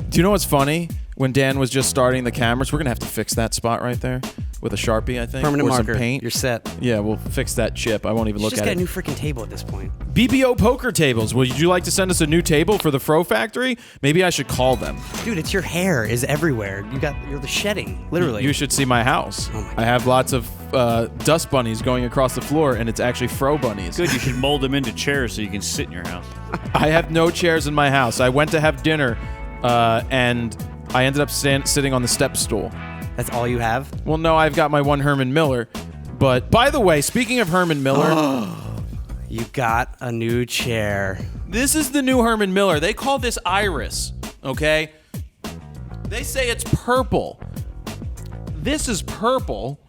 Do you know what's funny? When Dan was just starting the cameras, we're going to have to fix that spot right there with a Sharpie, I think. Permanent or marker. Some paint. You're set. Yeah, we'll fix that chip. I won't even look at it. Just got a new freaking table at this point. BBO poker tables. Would you like to send us a new table for the Fro Factory? Maybe I should call them. Dude, it's your hair is everywhere. You're the shedding, literally. You should see my house. Oh my God. I have lots of dust bunnies going across the floor, and it's actually Fro bunnies. Good, you should mold them into chairs so you can sit in your house. I have no chairs in my house. I went to have dinner, and I ended up sitting on the step stool. That's all you have? Well, no, I've got my one Herman Miller. But by the way, speaking of Herman Miller, You got a new chair. this is the new Herman Miller. They call this Iris, okay? They say it's purple. This is purple.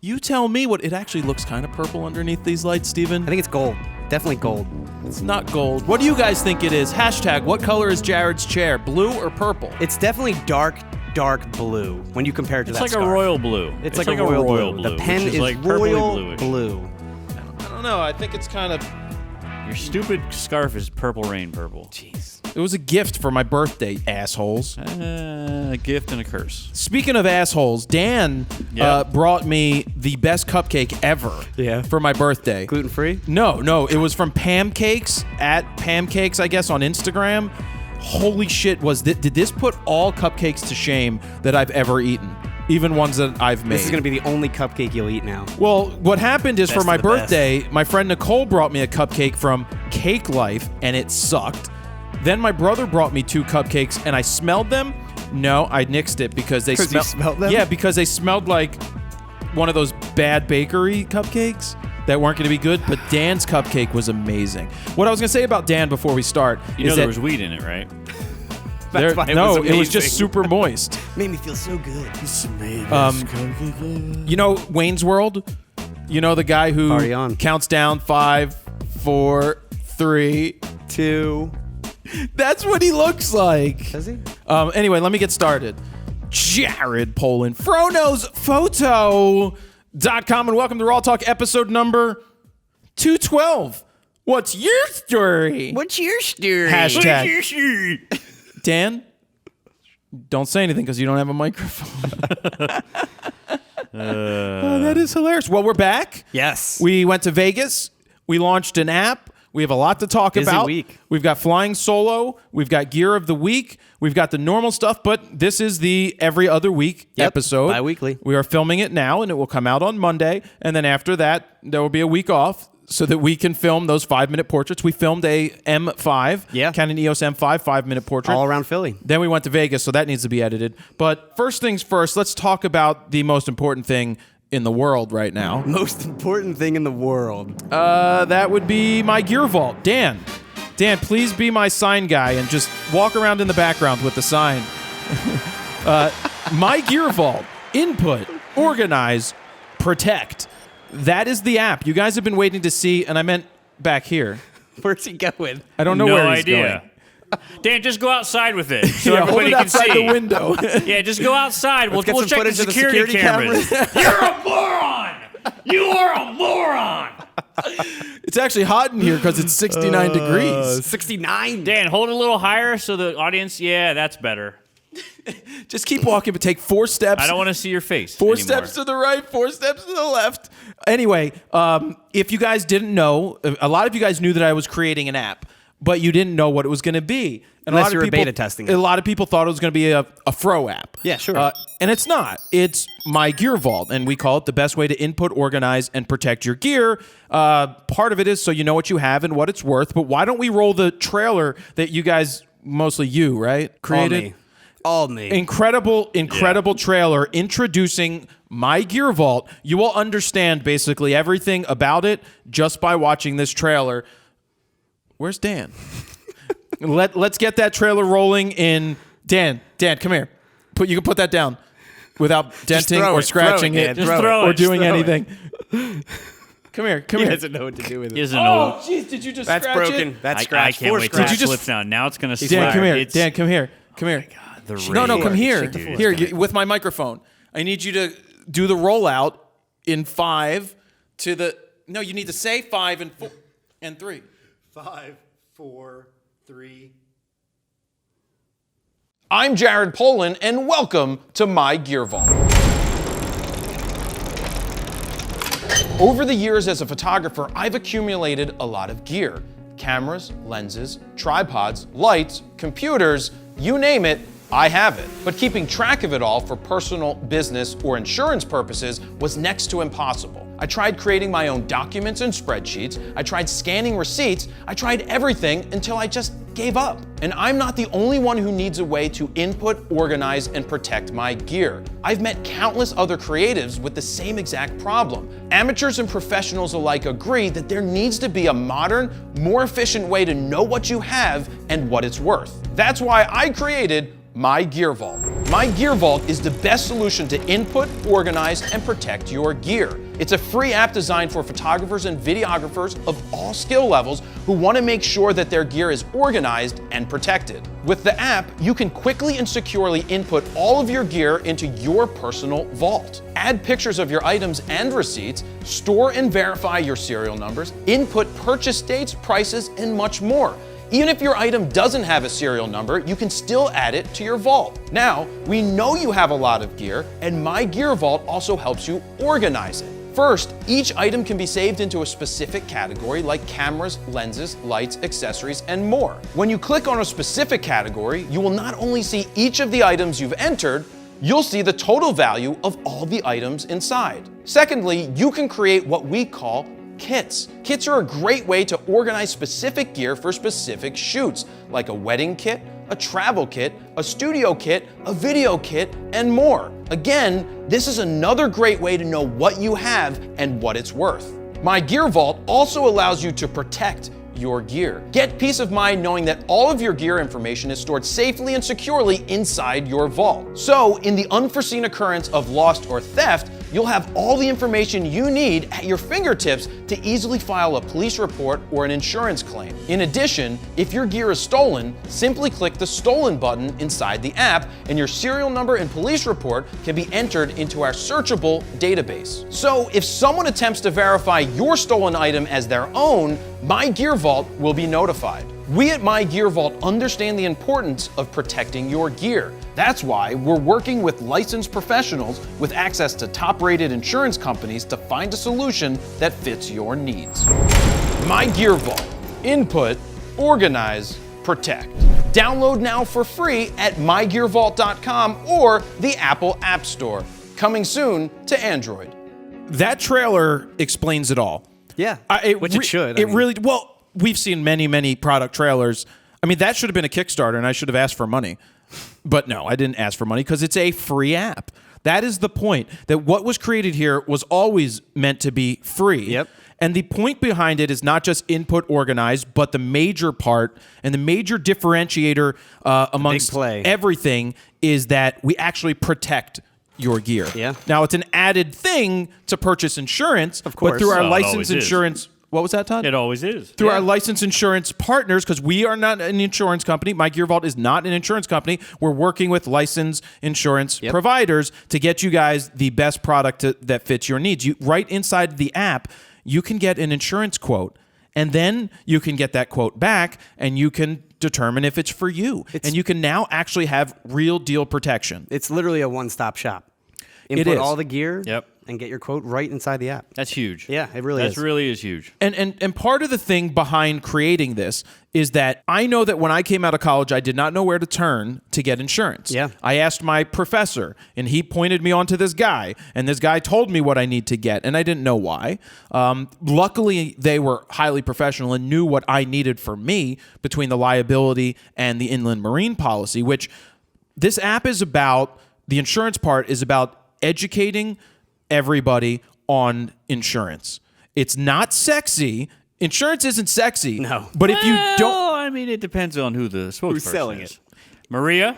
You tell me what it actually looks kind of purple underneath these lights, Steven. I think it's gold. Definitely gold. It's not gold. What do you guys think it is? Hashtag, what color is Jared's chair? Blue or purple? It's definitely dark blue when you compare it to It's that like scarf. a royal blue. It's like a royal blue. The pen which is like purpley royal bluish. blue. I don't know. I think it's kind of... Your stupid scarf is purple rain purple. Jeez. It was a gift for my birthday, assholes. A gift and a curse. Speaking of assholes, Dan brought me the best cupcake ever for my birthday. Gluten-free? No. It was from Pamcakes, at Pamcakes, I guess, on Instagram. Holy shit, did this put all cupcakes to shame that I've ever eaten? Even ones that I've made. This is going to be the only cupcake you'll eat now. Well, what happened is Best for my of the best. birthday, my friend Nicole brought me a cupcake from Cake Life, and it sucked. Then my brother brought me 2 cupcakes, and I smelled them. No, I nixed it because they you smelled them? Yeah, because they smelled like one of those bad bakery cupcakes that weren't going to be good. But Dan's cupcake was amazing. What I was going to say about Dan before we start You is know that there was weed in it, right? That's why it was just super moist. Made me feel so good. You know Wayne's World? You know the guy who Party on. counts down 5, 4, 3, 2. That's what he looks like. Does he? Anyway, let me get started. Jared Polin, FroKnowsPhoto.com, and welcome to RAWtalk episode number 212. What's your story? What's your story? Hashtag. Dan, don't say anything because you don't have a microphone. That is hilarious. Well, we're back. Yes. We went to Vegas. We launched an app. We have a lot to talk Busy about. week. We've got Flying Solo. We've got Gear of the Week. We've got the normal stuff, but this is the every other week episode. Bi-weekly. We are filming it now, and it will come out on Monday. And then after that, there will be a week off so that we can film those 5-minute portraits. We filmed a M5, Canon EOS M5 5-minute portrait. All around Philly. Then we went to Vegas, so that needs to be edited. But first things first, let's talk about the most important thing in the world right now. Most important thing in the world. That would be MyGearVault. Dan, please be my sign guy and just walk around in the background with the sign. MyGearVault. Input, organize, protect. That is the app you guys have been waiting to see, and I meant back here. Where's he going? I don't know where he's going. Dan, just go outside with it so Hold everybody it can outside see. the window. Yeah, just go outside. We'll get check some the footage of the security cameras. cameras. You're a moron! You are a moron! It's actually hot in here because it's 69 degrees. 69. Dan, hold it a little higher so the audience, that's better. Just keep walking, but take 4 steps. I don't want to see your face 4 anymore. steps to the right, 4 steps to the left. Anyway, if you guys didn't know, a lot of you guys knew that I was creating an app, but you didn't know what it was going to be. And Unless a lot you of were people, beta testing it. A lot of people thought it was going to be a Fro app. Yeah, sure. And it's not. It's MyGearVault, and we call it the best way to input, organize, and protect your gear. Part of it is so you know what you have and what it's worth, but why don't we roll the trailer that you guys, mostly you, right, created? All me. Incredible trailer introducing MyGearVault. You will understand basically everything about it just by watching this trailer. Where's Dan? Let's get that trailer rolling in. Dan, come here. You can put that down without denting or scratching it, Just throw or it. doing anything. Come here. He doesn't know what to do with He it. doesn't know. Oh, jeez, did you just That's scratch broken. it? That's I scratched. can't 4 wait till scratches. it slips down. Now it's going to slip. Dan, come here. It's- Dan, come here. Come here. The No, rain. come here. Dude, Here, with my microphone. I need you to do the rollout in 5 to the... No, you need to say 5 and 4 and 3. 5, 4, 3. I'm Jared Polin, and welcome to MyGearVault. Over the years as a photographer, I've accumulated a lot of gear. Cameras, lenses, tripods, lights, computers, you name it, I have it. But keeping track of it all for personal, business, or insurance purposes was next to impossible. I tried creating my own documents and spreadsheets, I tried scanning receipts, I tried everything until I just gave up. And I'm not the only one who needs a way to input, organize, and protect my gear. I've met countless other creatives with the same exact problem. Amateurs and professionals alike agree that there needs to be a modern, more efficient way to know what you have and what it's worth. That's why I created MyGearVault. MyGearVault is the best solution to input, organize, and protect your gear. It's a free app designed for photographers and videographers of all skill levels who want to make sure that their gear is organized and protected. With the app, you can quickly and securely input all of your gear into your personal vault. Add pictures of your items and receipts, store and verify your serial numbers, input purchase dates, prices, and much more. Even if your item doesn't have a serial number, you can still add it to your vault. Now, we know you have a lot of gear, and MyGearVault also helps you organize it. First, each item can be saved into a specific category like cameras, lenses, lights, accessories, and more. When you click on a specific category, you will not only see each of the items you've entered, you'll see the total value of all the items inside. Secondly, you can create what we call kits. Kits are a great way to organize specific gear for specific shoots, like a wedding kit, a travel kit, a studio kit, a video kit, and more. Again, this is another great way to know what you have and what it's worth. MyGearVault also allows you to protect your gear. Get peace of mind knowing that all of your gear information is stored safely and securely inside your vault. So, in the unforeseen occurrence of lost or theft, you'll have all the information you need at your fingertips to easily file a police report or an insurance claim. In addition, if your gear is stolen, simply click the stolen button inside the app and your serial number and police report can be entered into our searchable database. So if someone attempts to verify your stolen item as their own, MyGearVault will be notified. We at MyGearVault understand the importance of protecting your gear. That's why we're working with licensed professionals with access to top-rated insurance companies to find a solution that fits your needs. MyGearVault. Input, organize, protect. Download now for free at mygearvault.com or the Apple App Store. Coming soon to Android. That trailer explains it all. Yeah, which it should. Well, we've seen many product trailers. I mean, that should have been a Kickstarter, and I should have asked for money. But no, I didn't ask for money because it's a free app. That is the point, that what was created here was always meant to be free. Yep. And the point behind it is not just input organized, but the major part and the major differentiator amongst everything is that we actually protect your gear. Yeah. Now, it's an added thing to purchase insurance, of course. but through our Well, it license always is. insurance... What was that, Todd? It always is. Through our licensed insurance partners, because we are not an insurance company. MyGearVault is not an insurance company. We're working with licensed insurance providers to get you guys the best product that fits your needs. Right inside the app, you can get an insurance quote, and then you can get that quote back, and you can determine if it's for you. And you can now actually have real deal protection. It's literally a one-stop shop. It Input is. all the gear. Yep. And get your quote right inside the app. That's huge. Yeah, it really is. That really is huge. And part of the thing behind creating this is that I know that when I came out of college, I did not know where to turn to get insurance. Yeah. I asked my professor, and he pointed me onto this guy, and this guy told me what I need to get, and I didn't know why. Luckily, they were highly professional and knew what I needed for me between the liability and the inland marine policy, which this app is about. The insurance part is about educating everybody on insurance. It's not sexy. Insurance isn't sexy. No. But if you don't... I mean, it depends on who the spokesperson Who's selling is. it. Maria?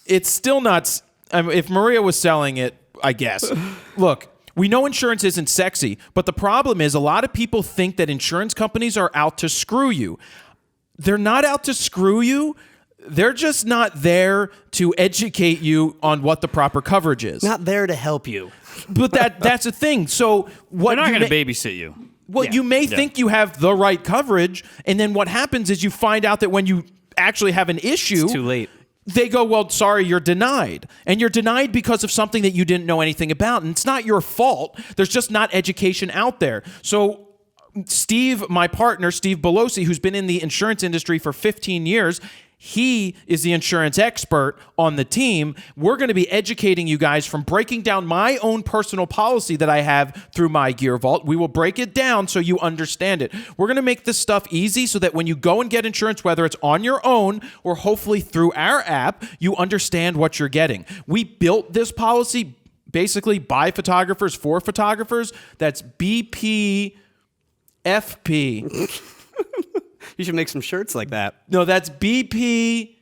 It's still not... I mean, if Maria was selling it, I guess. Look, we know insurance isn't sexy, but the problem is a lot of people think that insurance companies are out to screw you. They're not out to screw you. They're just not there to educate you on what the proper coverage is. Not there to help you. But that's a thing. So what They're not you going to babysit you. Well, you may think you have the right coverage, and then what happens is you find out that when you actually have an issue, It's too late. They go, well, sorry, you're denied. And you're denied because of something that you didn't know anything about. And it's not your fault. There's just not education out there. So Steve, my partner, Steve Belosi, who's been in the insurance industry for 15 years, he is the insurance expert on the team. We're going to be educating you guys from breaking down my own personal policy that I have through MyGearVault. We will break it down so you understand it. We're going to make this stuff easy so that when you go and get insurance, whether it's on your own or hopefully through our app, you understand what you're getting. We built this policy basically by photographers for photographers. That's BPFP. You should make some shirts like that. No, that's BPFP.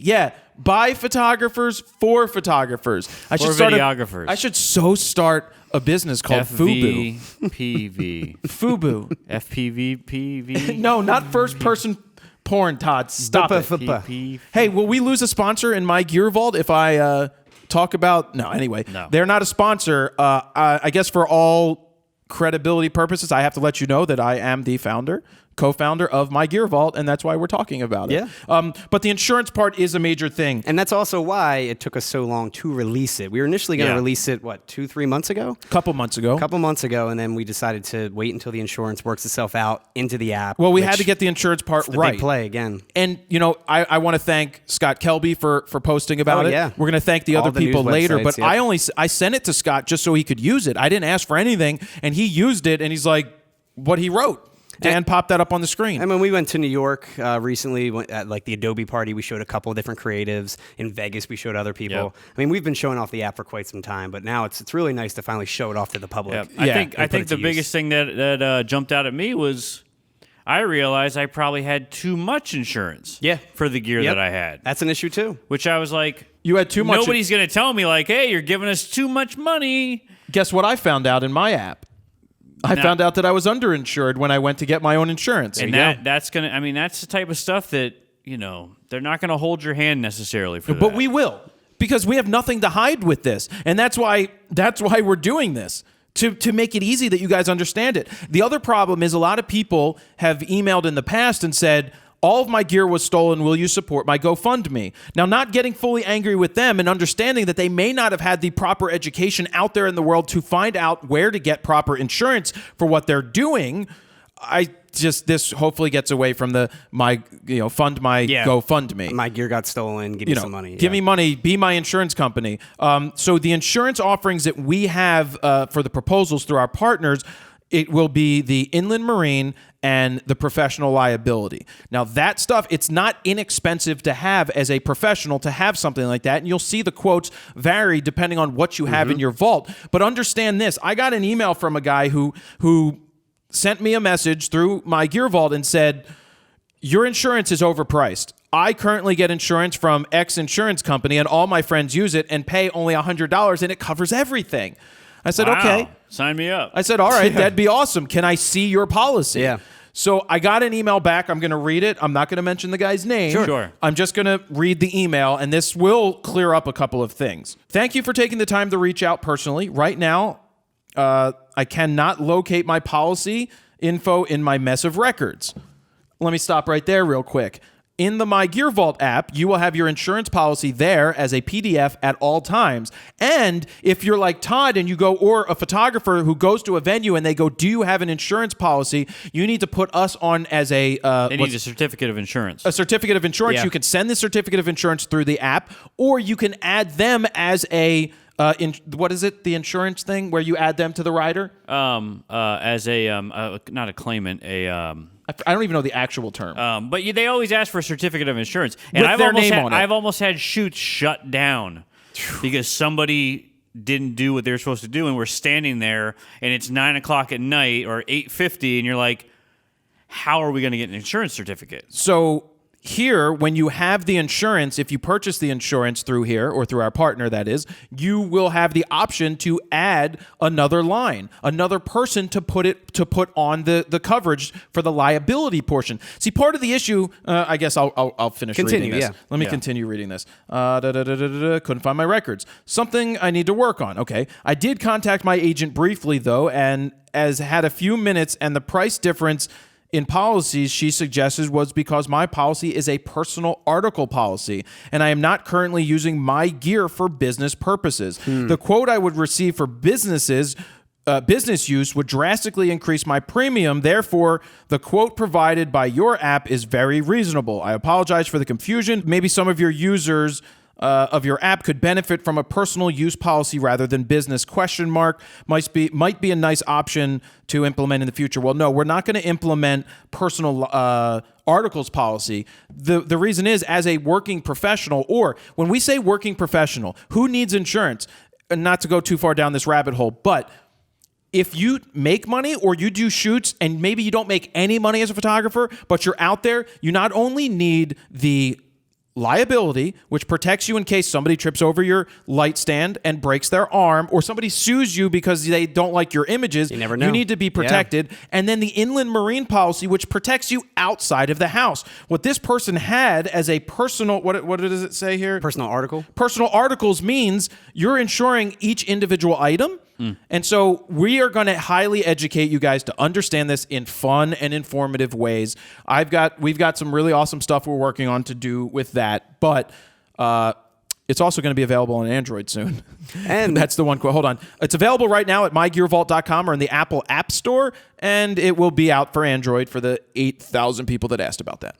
Yeah, by photographers for photographers. For videographers. I should start a business called FUBU. FVPV. FUBU. FPVPV. No, not first person porn, Todd. Stop it. PP. Hey, will we lose a sponsor in MyGearVault if I talk about... No, anyway. No. They're not a sponsor. I guess for all credibility purposes, I have to let you know that I am the co-founder of MyGearVault, and that's why we're talking about it. Yeah. But the insurance part is a major thing. And that's also why it took us so long to release it. We were initially going to release it, 2-3 months ago? Couple months ago, and then we decided to wait until the insurance works itself out into the app. Well, we had to get the insurance part right. Big play again. And, I want to thank Scott Kelby for posting about it. Yeah. We're going to thank the All other the news people later, websites, but yep. I sent it to Scott just so he could use it. I didn't ask for anything, and he used it, and he's like, what he wrote. Dan popped that up on the screen. And when we went to New York recently, at the Adobe party, we showed a couple of different creatives. In Vegas, we showed other people. Yep. I mean, we've been showing off the app for quite some time, but now it's really nice to finally show it off to the public. Yep. Yeah. I think the biggest thing that jumped out at me was I realized I probably had too much insurance for the gear that I had. That's an issue too. Which I was like, You had too much. Nobody's going to tell me like, hey, you're giving us too much money. Guess what I found out in my app? I found out that I was underinsured when I went to get my own insurance. And that's the type of stuff that, they're not going to hold your hand necessarily for that. But we will, because we have nothing to hide with this. And that's why we're doing this. To make it easy that you guys understand it. The other problem is a lot of people have emailed in the past and said, all of my gear was stolen. Will you support my GoFundMe? Now, not getting fully angry with them and understanding that they may not have had the proper education out there in the world to find out where to get proper insurance for what they're doing. This hopefully gets away from fund my GoFundMe. My gear got stolen. Give me some money. Give me money. Be my insurance company. So the insurance offerings that we have for the proposals through our partners, it will be the inland marine and the professional liability. Now that stuff, it's not inexpensive to have as a professional to have something like that. And you'll see the quotes vary depending on what you have in your vault. But understand this. I got an email from a guy who sent me a message through MyGearVault and said, your insurance is overpriced. I currently get insurance from X insurance company and all my friends use it and pay only $100 and it covers everything. I said, okay. Sign me up. I said, all right, that'd be awesome. Can I see your policy? Yeah. So I got an email back. I'm going to read it. I'm not going to mention the guy's name. Sure. I'm just going to read the email, and this will clear up a couple of things. Thank you for taking the time to reach out personally. Right now, I cannot locate my policy info in my mess of records. Let me stop right there real quick. In the MyGearVault app, you will have your insurance policy there as a PDF at all times. And if you're like Todd and you go, or a photographer who goes to a venue and they go, do you have an insurance policy? You need to put us on as they need a certificate of insurance. A certificate of insurance. Yeah. You can send the certificate of insurance through the app, or you can add them as a what is it? The insurance thing where you add them to the rider? As not a claimant, I don't even know the actual term. But they always ask for a certificate of insurance, and With their name on it. I've almost had shoots shut down because somebody didn't do what they were supposed to do, and we're standing there, and it's 9:00 at night or 8:50, and you're like, "How are we going to get an insurance certificate?" So here, when you have the insurance, if you purchase the insurance through here or through our partner, that is, you will have the option to add another line, another person to put on the coverage for the liability portion. See, part of the issue, I guess I'll finish reading this. Yeah. Let me continue reading this. Couldn't find my records. Something I need to work on. Okay, I did contact my agent briefly though, and as had a few minutes, and the price difference in policies she suggested was because my policy is a personal article policy, and I am not currently using my gear for business purposes. The quote I would receive for business use would drastically increase my premium. Therefore, the quote provided by your app is very reasonable. I apologize for the confusion. Maybe some of your users of your app could benefit from a personal use policy rather than business ? Might be a nice option to implement in the future. Well, no, we're not going to implement personal articles policy. The reason is, as a working professional, or when we say working professional, who needs insurance? And not to go too far down this rabbit hole, but if you make money or you do shoots and maybe you don't make any money as a photographer, but you're out there, you not only need the liability, which protects you in case somebody trips over your light stand and breaks their arm, or somebody sues you because they don't like your images. You never know. You need to be protected. Yeah. And then the inland marine policy, which protects you outside of the house. What this person had as a personal, what does it say here? Personal article? Personal articles means you're insuring each individual item. And so we are going to highly educate you guys to understand this in fun and informative ways. We've got some really awesome stuff we're working on to do with that, but it's also going to be available on Android soon. And that's the one quote. Hold on. It's available right now at MyGearVault.com or in the Apple App Store, and it will be out for Android for the 8,000 people that asked about that.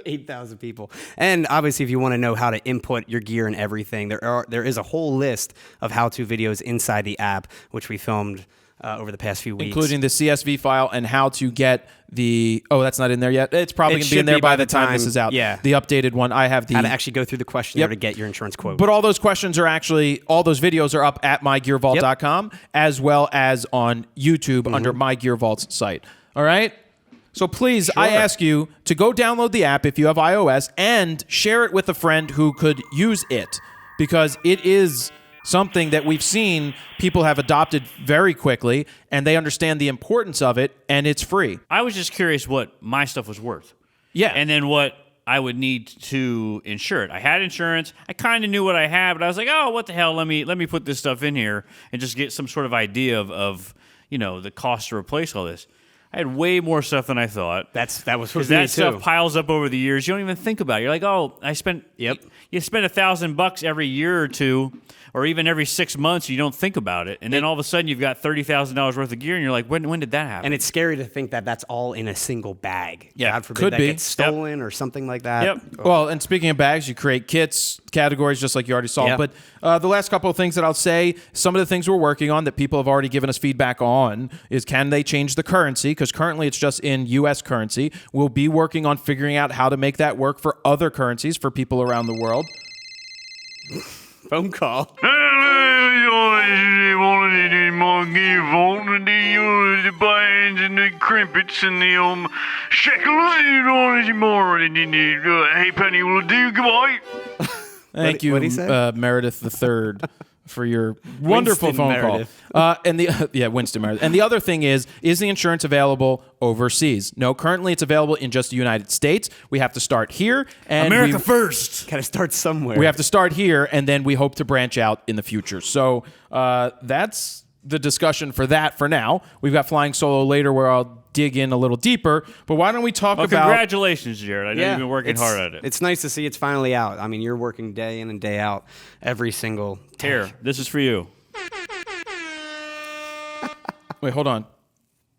8,000 people. And obviously, if you want to know how to input your gear and everything, there is a whole list of how-to videos inside the app, which we filmed over the past few weeks. Including the CSV file and how to get the... Oh, that's not in there yet? It's probably going to be in there by the time this is out. Yeah. The updated one. I have the... How to actually go through the questionnaire to get your insurance quote. But all those questions are actually... All those videos are up at MyGearVault.com as well as on YouTube under MyGearVault's site. All right? So please, I ask you to go download the app if you have iOS and share it with a friend who could use it, because it is something that we've seen people have adopted very quickly, and they understand the importance of it, and it's free. I was just curious what my stuff was worth. Yeah. And then what I would need to insure it. I had insurance. I kind of knew what I had, but I was like, oh, what the hell? Let me put this stuff in here and just get some sort of idea of the cost to replace all this. I had way more stuff than I thought. That was for me, because that stuff piles up over the years. You don't even think about it. You're like, oh, I spent. Yep. You spend $1,000 every year or two, or even every 6 months. You don't think about it, and then all of a sudden you've got $30,000 worth of gear, and you're like, when did that happen? And it's scary to think that that's all in a single bag. Yeah, God forbid could that be gets stolen or something like that. Yep. Well, and speaking of bags, you create kits, categories, just like you already saw. Yeah. But the last couple of things that I'll say, some of the things we're working on that people have already given us feedback on is, can they change the currency? Because currently it's just in U.S. currency. We'll be working on figuring out how to make that work for other currencies for people around the world. Phone call. MyGearVault and the bands and the crimpets and the shekels more and the halfpenny will do. Goodbye. Thank you, what'd he say? Meredith III, for your wonderful Winston phone Meredith. call. Winston Meredith. And the other thing is the insurance available overseas? No, currently it's available in just the United States. We have to start here. And America first. Gotta start somewhere. We have to start here, and then we hope to branch out in the future. So that's the discussion for that for now. We've got Flying Solo later where I'll dig in a little deeper. But why don't we talk about... Congratulations, Jared. I know you've been working hard at it. It's nice to see it's finally out. I mean, you're working day in and day out every single day. Here, this is for you. Wait, hold on.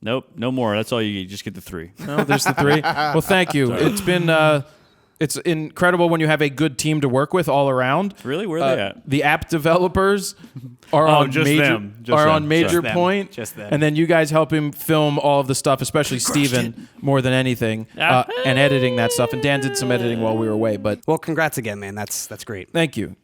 Nope, no more. That's all you get. Just get the 3. No, there's the 3. Well, thank you. It's been... It's incredible when you have a good team to work with all around. Really? Where are they at? The app developers are on just major them. Just them. on Major Just them. Point. Just them. And then you guys help him film all of the stuff, especially Steven, more than anything, and editing that stuff. And Dan did some editing while we were away. But Well, congrats again, man. That's great. thank you.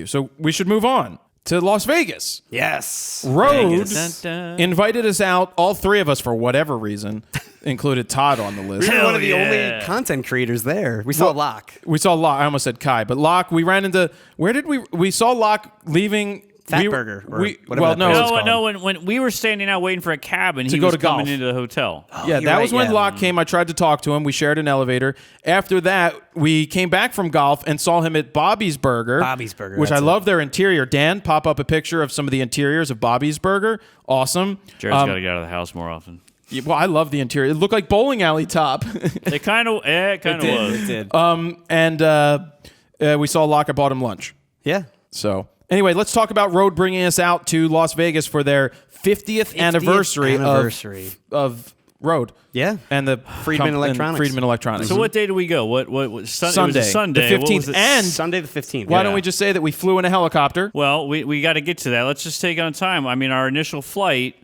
So we should move on to Las Vegas. Yes. Rode Dun, dun. invited us out, all three of us, for whatever reason, included Todd on the list. We were Hell one of the yeah. only content creators there. We saw Locke. We saw Locke. I almost said Kai, but Locke. We ran into. Where did we saw Locke leaving? Fatburger, or whatever well, that no, place it's is called. No, when we were standing out waiting for a cab and he go was to coming golf. into the hotel. Yeah, you're that was right, when yeah. Locke came. I tried to talk to him. We shared an elevator. After that, we came back from golf and saw him at Bobby's Burger. Bobby's Burger, which I that's it. love their interior. Dan, pop up a picture of some of the interiors of Bobby's Burger. Awesome. Jared's got to get out of the house more often. Yeah, well, I love the interior. It looked like bowling alley top. It kind of was. It did. And we saw Locke. I bought him lunch. Yeah. So anyway, let's talk about Rode bringing us out to Las Vegas for their 50th anniversary of Rode. Yeah. And the Friedman Electronics. Friedman Electronics. So what day do we go? What Sunday. It was a Sunday. The What 15th. was it? And Sunday the 15th. why Yeah. don't we just say that we flew in a helicopter? Well, we got to get to that. Let's just take it on time. I mean, our initial flight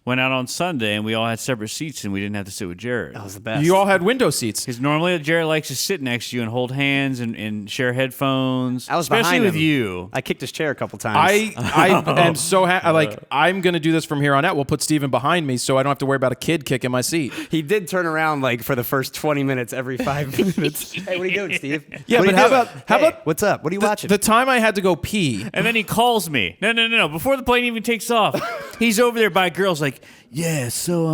went out on Sunday, and we all had separate seats, and we didn't have to sit with Jared. That was the best. You all had window seats. Because normally Jared likes to sit next to you and hold hands and share headphones. I was especially behind with him. you. I kicked his chair a couple times. I am so happy. Like, I'm going to do this from here on out. We'll put Steven behind me so I don't have to worry about a kid kicking my seat. He did turn around like for the first 20 minutes every 5 minutes. Hey, what are you doing, Steve? Yeah, What are but you how doing? about- how Hey, about what's up? What are you watching? The time I had to go pee. And then he calls me. No. Before the plane even takes off, he's over there by girls like, yeah, so,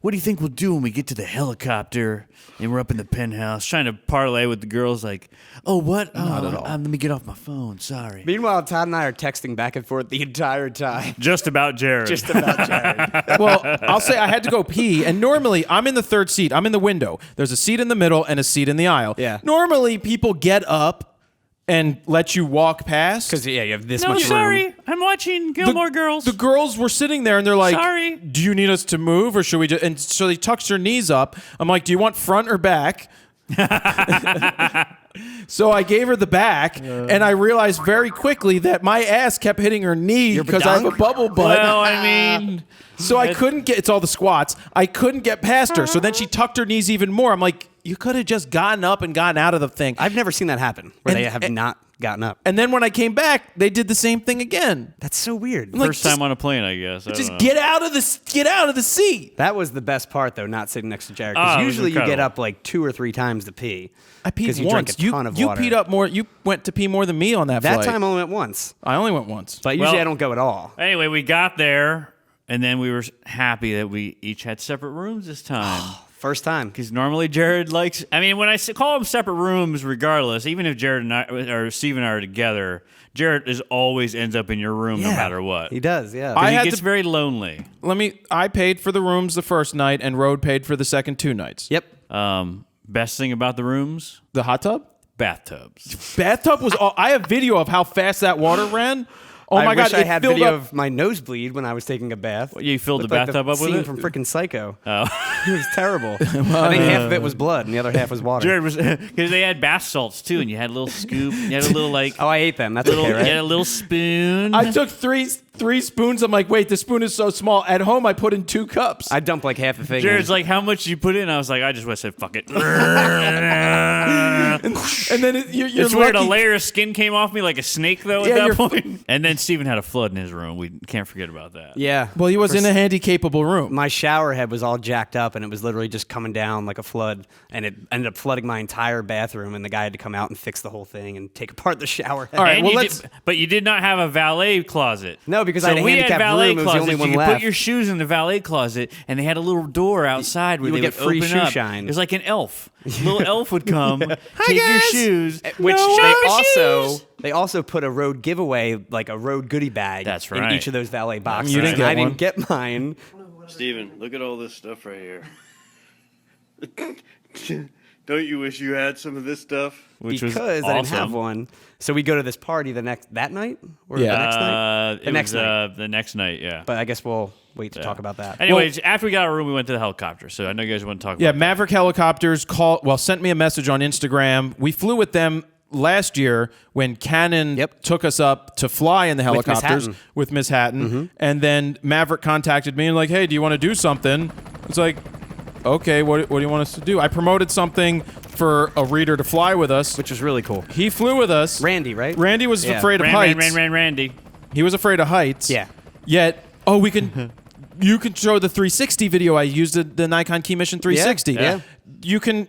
what do you think we'll do when we get to the helicopter and we're up in the penthouse? Trying to parlay with the girls like, oh, what? Not at all. Let me get off my phone. Sorry. Meanwhile, Todd and I are texting back and forth the entire time. Just about Jared. Just about Jared. Well, I'll say I had to go pee, and normally I'm in the third seat. I'm in the window. There's a seat in the middle and a seat in the aisle. Yeah. Normally, people get up and let you walk past. Because, yeah, you have this no, much sorry. room. I'm watching Gilmore Girls. The girls were sitting there, and they're like, Sorry. do you need us to move, or should we just... And so they tucked their knees up. I'm like, do you want front or back? So I gave her the back, and I realized very quickly that my ass kept hitting her knee because I have a bubble butt. well, I mean, So I couldn't get... It's all the squats. I couldn't get past her. So then she tucked her knees even more. I'm like, you could have just gotten up and gotten out of the thing. I've never seen that happen, where And- they have not gotten up. And then when I came back, they did the same thing again. That's so weird. like, first time on a plane, I guess. I Just don't know. get out of the seat. That was the best part, though, not sitting next to Jared. Oh, Because it was usually you get incredible. up like 2 or 3 times to pee. I peed 'Cause you once. drank a ton of you water. peed up more. You went to pee more than me on that That flight. time I only went once. I only went once. But usually Well- I don't go at all. Anyway, we got there, and then we were happy that we each had separate rooms this time. First time. Because normally Jared likes... I mean, when I call them separate rooms, regardless, even if Jared and I, or Steve and I are together, Jared always ends up in your room no matter what. He does, yeah. I He had gets to- very lonely. I paid for the rooms the first night, and Rode paid for the second 2 nights. Yep. Best thing about the rooms? The hot tub? Bathtubs. Bathtub was all... I have video of how fast that water ran. Oh my I God. wish I it had filled video up. of my nosebleed when I was taking a bath. You filled the Looked like bathtub up with scene it? from freaking Psycho. Oh. It was terrible. I think half of it was blood and the other half was water. Jared was... Because they had bath salts, too, and you had a little scoop. You had a little, like... Oh, I ate them. That's little, okay, right? You had a little spoon. I took three spoons. I'm like, wait, the spoon is so small. At home, I put in 2 cups. I dumped like half the thing. Jared's in. like, how much did you put in? I was like, I just went said, fuck it. And then you're It's weird. A lucky. layer of skin came off me like a snake, though, at Yeah, that you're- point. And then Steven had a flood in his room. We can't forget about that. Yeah. Well, he was in a handy-capable room. My shower head was all jacked up and it was literally just coming down like a flood, and it ended up flooding my entire bathroom, and the guy had to come out and fix the whole thing and take apart the shower head. All right, And well, you let's- but you did not have a valet closet. No, because so I had a we handicapped valet room. It was the only closets. one You could left. put your shoes in the valet closet, and they had a little door outside where you would they get free open shoe up. shine. It was like an elf. Little elf would come, take your guys. shoes. Which No shoes. they also put a road giveaway, like a road goodie bag, That's in right. each of those valet boxes. You didn't And get I one. didn't get mine. Steven, look at all this stuff right here. Don't you wish you had some of this stuff? Which because was I didn't awesome. have one. So we go to this party that night? Or Yeah. the next night? It next was, night. the next night, yeah. But I guess we'll wait to talk about that. Anyways, after we got our room, we went to the helicopter. So I know you guys want to talk Yeah, about Maverick Helicopters sent me a message on Instagram. We flew with them last year when Canon took us up to fly in the Miss helicopters Hatton. with Miss Hatton. And then Maverick contacted me and like, hey, do you want to do something? It's like, okay, what do you want us to do? I promoted something for a reader to fly with us. Which was really cool. He flew with us. Randy, right? Randy was Yeah. afraid of that. heights. Randy. He was afraid of heights. Yeah. Yet, we can. You can show the 360 video I used, the Nikon Key Mission 360. Yeah. You can,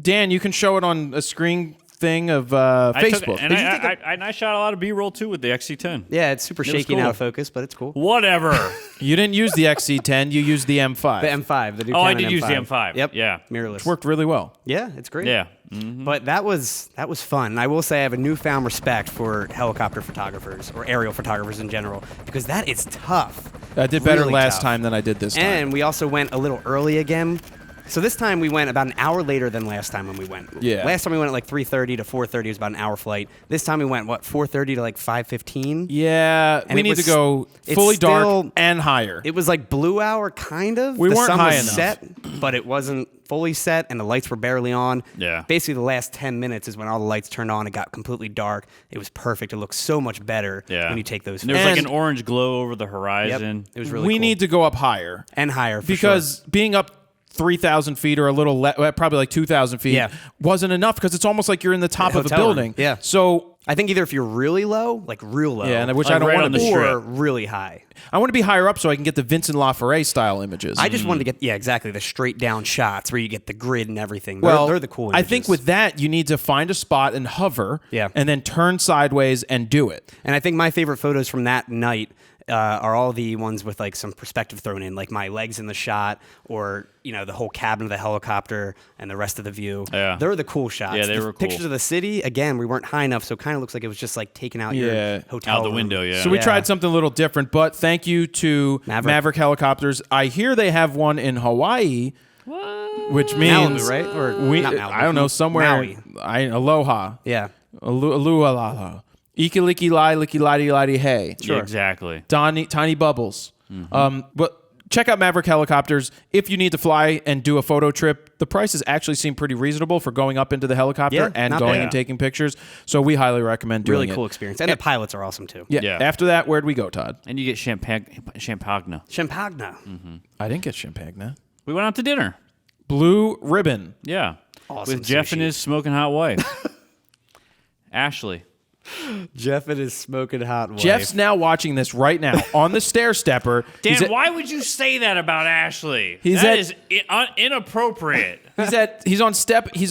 Dan. You can show it on a screen thing of Facebook. I shot a lot of B-roll too with the XC10. Yeah, it's super shaky and cool. out of focus, but it's cool. Whatever. You didn't use the XC10. You used the M5. The M5. The new I Canon did use the M5. M5. Yep. Yeah. Mirrorless. Worked really well. Yeah, it's great. Yeah. But that was fun. And I will say I have a newfound respect for helicopter photographers or aerial photographers in general because that is tough. I did better Really last tough. time than I did this time. And we also went a little early again. So this time we went about an hour later than last time when we went. Yeah. Last time we went at like 3:30 to 4:30. It was about an hour flight. This time we went, 4:30 to like 5:15? Yeah, And we it need was- to go it's fully still- dark and higher. It was like blue hour, kind of. We the weren't sun high was enough. set, but it wasn't fully set, and the lights were barely on. Yeah. Basically, the last 10 minutes is when all the lights turned on. It got completely dark. It was perfect. It looked so much better when you take those. There's like And- an orange glow over the Yep. horizon. It was really we cool. need to go up higher and higher for because sure. being up 3,000 feet or a little, probably like 2,000 feet, Yeah. wasn't enough because it's almost like you're in the top of a hotel room. building. Yeah. So I think either if you're really low, like real low, yeah, and which Like I don't right want on to the be. strip. or really high. I want to be higher up so I can get the Vincent LaFerre style images. I just wanted to get exactly the straight down shots where you get the grid and everything. well, They're the cool I images. think with that you need to find a spot and hover, Yeah. and then turn sideways and do it. And I think my favorite photos from that night are all the ones with like some perspective thrown in, like my legs in the shot, or the whole cabin of the helicopter and the rest of the view. Yeah. They're the cool shots. Yeah, they The were cool. Pictures of the city, again, we weren't high enough, so it kind of looks like it was just like taking out Yeah. your hotel Out the room. window, yeah. So we Yeah. tried something a little different, but thank you to Maverick Helicopters. I hear they have one in Hawaii, which means Malibu, right? Or not Malibu. I don't know, somewhere. Maui. Aloha. Yeah. Aloha. Iki lai liki ladi hey. Yeah, exactly. Tiny bubbles. But check out Maverick Helicopters. If you need to fly and do a photo trip, the prices actually seem pretty reasonable for going up into the helicopter Yeah, and not going bad. and taking pictures. So we highly recommend doing Really it. cool experience. And the pilots are awesome too. Yeah. Yeah. After that, where'd we go, Todd? And you get champagne. Champagne. I didn't get champagne. We went out to dinner. Blue Ribbon. Yeah. Awesome With Jeff and sushi. his smoking hot wife. Ashley. Jeff and his smoking hot wife. Jeff's now watching this right now on the stair stepper. Dan, He's at- why would you say that about Ashley? He's That at- is inappropriate. He's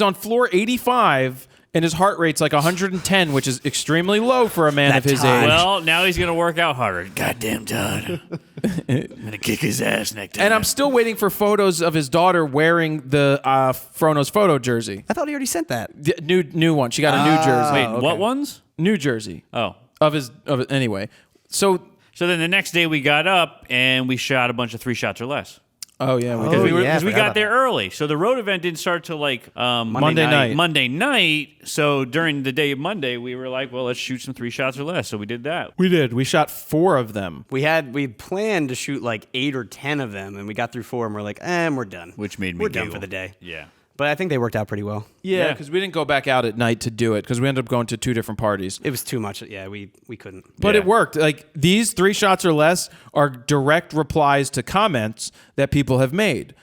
on floor 85 and his heart rate's like 110, which is extremely low for a man That of his time. age. Well, now he's going to work out harder. Goddamn Todd. I'm going to kick his ass next time. And I'm still waiting for photos of his daughter wearing the FroKnowsPhoto jersey. I thought he already sent that. The new one. She got a new jersey. Wait, okay. what ones? New jersey. Oh. Of it anyway. So then the next day we got up and we shot a bunch of 3 shots or less. oh yeah, we Oh, did. We yeah, I got forgot there about early. So the road event didn't start till like Monday night. Monday night. So during the day of Monday, we were like, well, let's shoot some 3 shots or less. So we did that. We did. We shot 4 of them. We planned to shoot like 8 or 10 of them, and we got through 4, and we're like, we're done. Which made me we're done giggle. for the day. Yeah. But I think they worked out pretty well. Yeah, Yeah. because we didn't go back out at night to do it because we ended up going to 2 different parties. It was too much. Yeah, we couldn't. But Yeah. it worked. Like these 3 shots or less are direct replies to comments that people have made.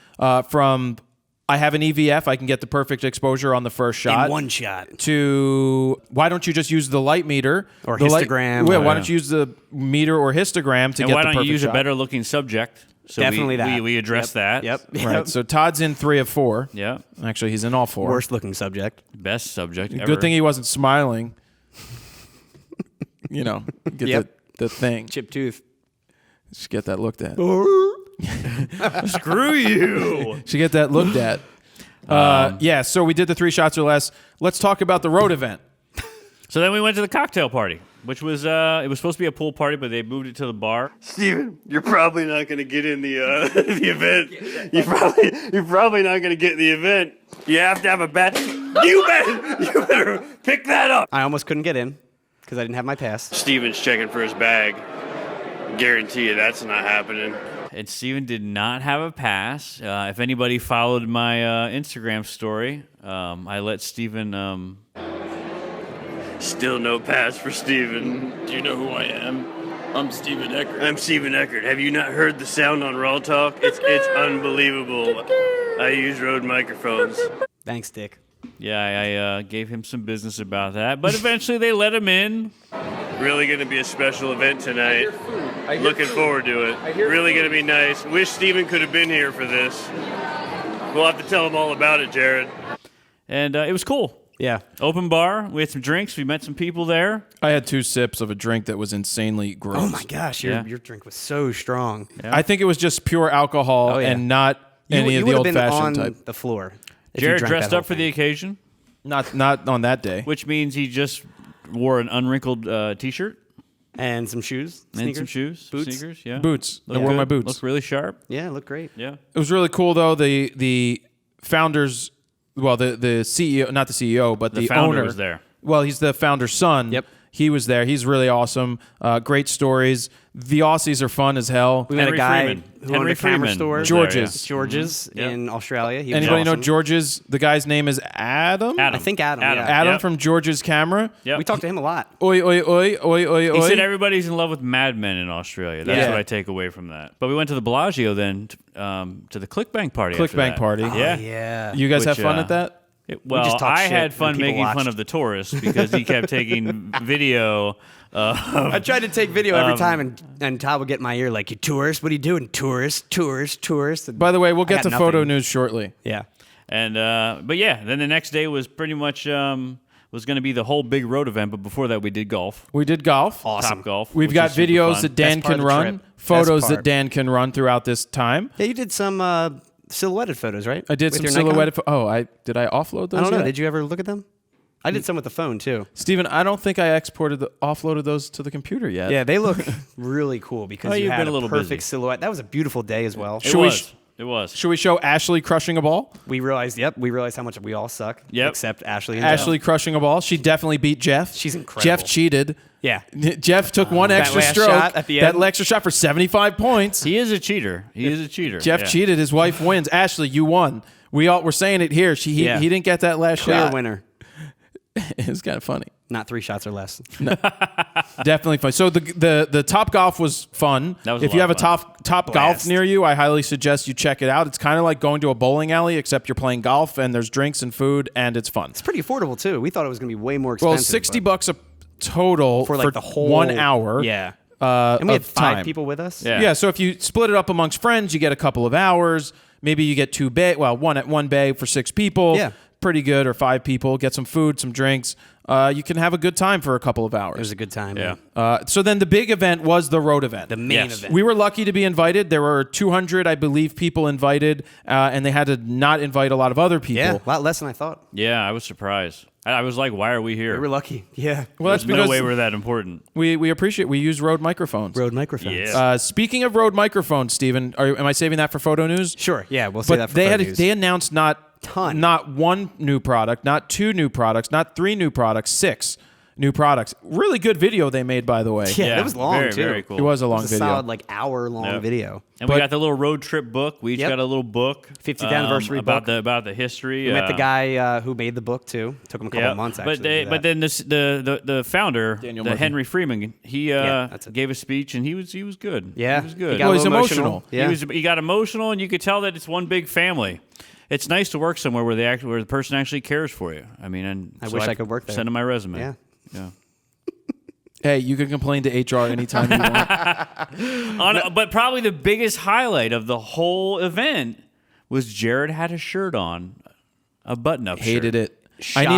From I have an EVF, I can get the perfect exposure on the first shot. In one shot. To why don't you just use the light meter Or The histogram. Why Oh, don't you use the meter or histogram to And get why the don't perfect you use shot? a better looking subject? So Definitely that. We addressed that. Yep. Right. So Todd's in 3 of 4. Yeah. Actually, he's in all 4. Worst looking subject. Best subject ever. Good thing he wasn't smiling. Get Yep. the thing. Chip tooth. Should get that looked at. Screw you. Should get that looked at. Yeah, so we did the 3 shots or less. Let's talk about the road event. So then we went to the cocktail party, which was it was supposed to be a pool party, but they moved it to the bar. Steven, you're probably not going to get in the the event. You're probably not going to get in the event. You have to have a bet. You better pick that up. I almost couldn't get in because I didn't have my pass. Steven's checking for his bag. Guarantee you that's not happening. And Steven did not have a pass. If anybody followed my Instagram story, I let Steven... Still no pass for Steven. Do you know who I am? I'm Steven Eckert. I'm Steven Eckert. Have you not heard the sound on RAWtalk? It's unbelievable. I use Rode microphones. Thanks, Dick. Yeah, I gave him some business about that. But eventually they let him in. Really going to be a special event tonight. Looking forward to it. Really going to be nice. Wish Steven could have been here for this. We'll have to tell him all about it, Jared. And it was cool. Yeah. Open bar. We had some drinks. We met some people there. I had 2 sips of a drink that was insanely gross. Oh my gosh, your drink was so strong. Yeah. I think it was just pure alcohol and not any of the would have been old-fashioned on type. the floor. if you Jared drank dressed that up for whole the thing. occasion, Not on that day. which means he just wore an unwrinkled T-shirt And some shoes, and some sneakers, shoes, boots. sneakers. Yeah, Boots. I Looked wore good. my boots. Looked really sharp. Yeah, it looked great. Yeah. It was really cool though. The founders, well, the CEO, not the CEO, but the founder owner was there. Well, he's the founder's son. Yep. He was there. He's really awesome. Great stories. The Aussies are fun as hell. We met Henry a guy Freeman. who Henry owned a camera Freeman store. was George's. there, George's in Australia. He was Anybody know awesome. George's? The guy's name is Adam. yeah. Adam. I think Adam, yeah. Adam Yep. from George's Camera. Yep. We talked to him a lot. Oi, oi, oi, oi, oi, He oi. said everybody's in love with Mad Men in Australia. That's Yeah. what I take away from that. But we went to the Bellagio then to the ClickBank party. after ClickBank that. party. Yeah. Yeah. You guys Which, have fun uh, at that? Well, just talked I shit had fun and people making fun watched. of the tourists because he kept taking video. I tried to take video every time, and Todd would get in my ear like, "You tourist? What are you doing? Tourist, tourist, tourist." And By the way, we'll I get got to nothing. photo news shortly. Yeah. And but yeah, then the next day was pretty much was going to be the whole big road event. But before that, we did golf. We did golf. Top golf. We've which got is super videos fun. that Dan Best part can of the run, trip. photos Best that part. Dan can run throughout this time. Yeah, you did some silhouetted photos, right? I did With some your Nikon? silhouetted. Did I offload those? I don't know. yet? Did you ever look at them? I did some with the phone too. Steven, I don't think I offloaded those to the computer yet. Yeah, they look really cool because Oh, you you've had been a little perfect busy. silhouette. That was a beautiful day as well. It Should we was. It was. Should we show Ashley crushing a ball? We realized how much we all suck. Yep. Except Ashley. And Ashley crushing a ball. She definitely beat Jeff. She's incredible. Jeff cheated. Yeah. Jeff took one extra last stroke. shot at the That end. extra shot for 75 points. He is a cheater. He is a cheater. Jeff Yeah. cheated. His wife wins. Ashley, you won. We're saying it here. He Yeah. didn't get that last Clear shot. winner. It's kind of funny. Not 3 shots or less. Definitely fun. So the Top Golf was fun. That was a if you lot have a of fun. top golf Blast. near you, I highly suggest you check it out. It's kind of like going to a bowling alley, except you're playing golf and there's drinks and food and it's fun. It's pretty affordable too. We thought it was going to be way more Well, expensive. $60 a total for like the whole 1 hour. Yeah. And we had of 5 time. people with us. Yeah. Yeah, so if you split it up amongst friends, you get a couple of hours. Maybe you get 2 bay. Well, one bay for 6 people. Yeah. Pretty good, or 5 people. Get some food, some drinks. You can have a good time for a couple of It was hours. a good time. Yeah. So then the big event was the road event. The main Yes. event. We were lucky to be invited. There were 200, I believe, people invited, and they had to not invite a lot of other people. Yeah, a lot less than I thought. Yeah, I was surprised. I was like, why are we here? We were lucky. Yeah. Well, that's There's because no way we're that important. we appreciate. We use Rode microphones. Rode microphones. Yeah. Speaking of Rode microphones, Steven, am I saving that for photo news? Sure. Yeah, we'll say But that for they photos. they announced not Ton. not 1 new product, not 2 new products, not 3 new products, 6 new products. Really good video they made, by the way. Yeah, it was long very, too. very cool. It was a It long was a video. solid like hour-long Yep. video. And But- we got the little road trip book. We each Yep. got a little book, 50th anniversary about book. about the history. We met the guy who made the book too. Took him a couple of months actually. to do But that. then the founder, Daniel the Murphy. Henry Freeman, he that's it. gave a speech and he was good. Yeah, he was he good. got a Well, he's little emotional. Yeah. He got emotional, and you could tell that it's one big family. It's nice to work somewhere where where the person actually cares for you. I mean, and I so wish I could work there. Send him my resume. Yeah. Yeah. Hey, you can complain to HR anytime you want. But probably the biggest highlight of the whole event was Jared had a shirt on, a button-up shirt. Hated it. Shocking.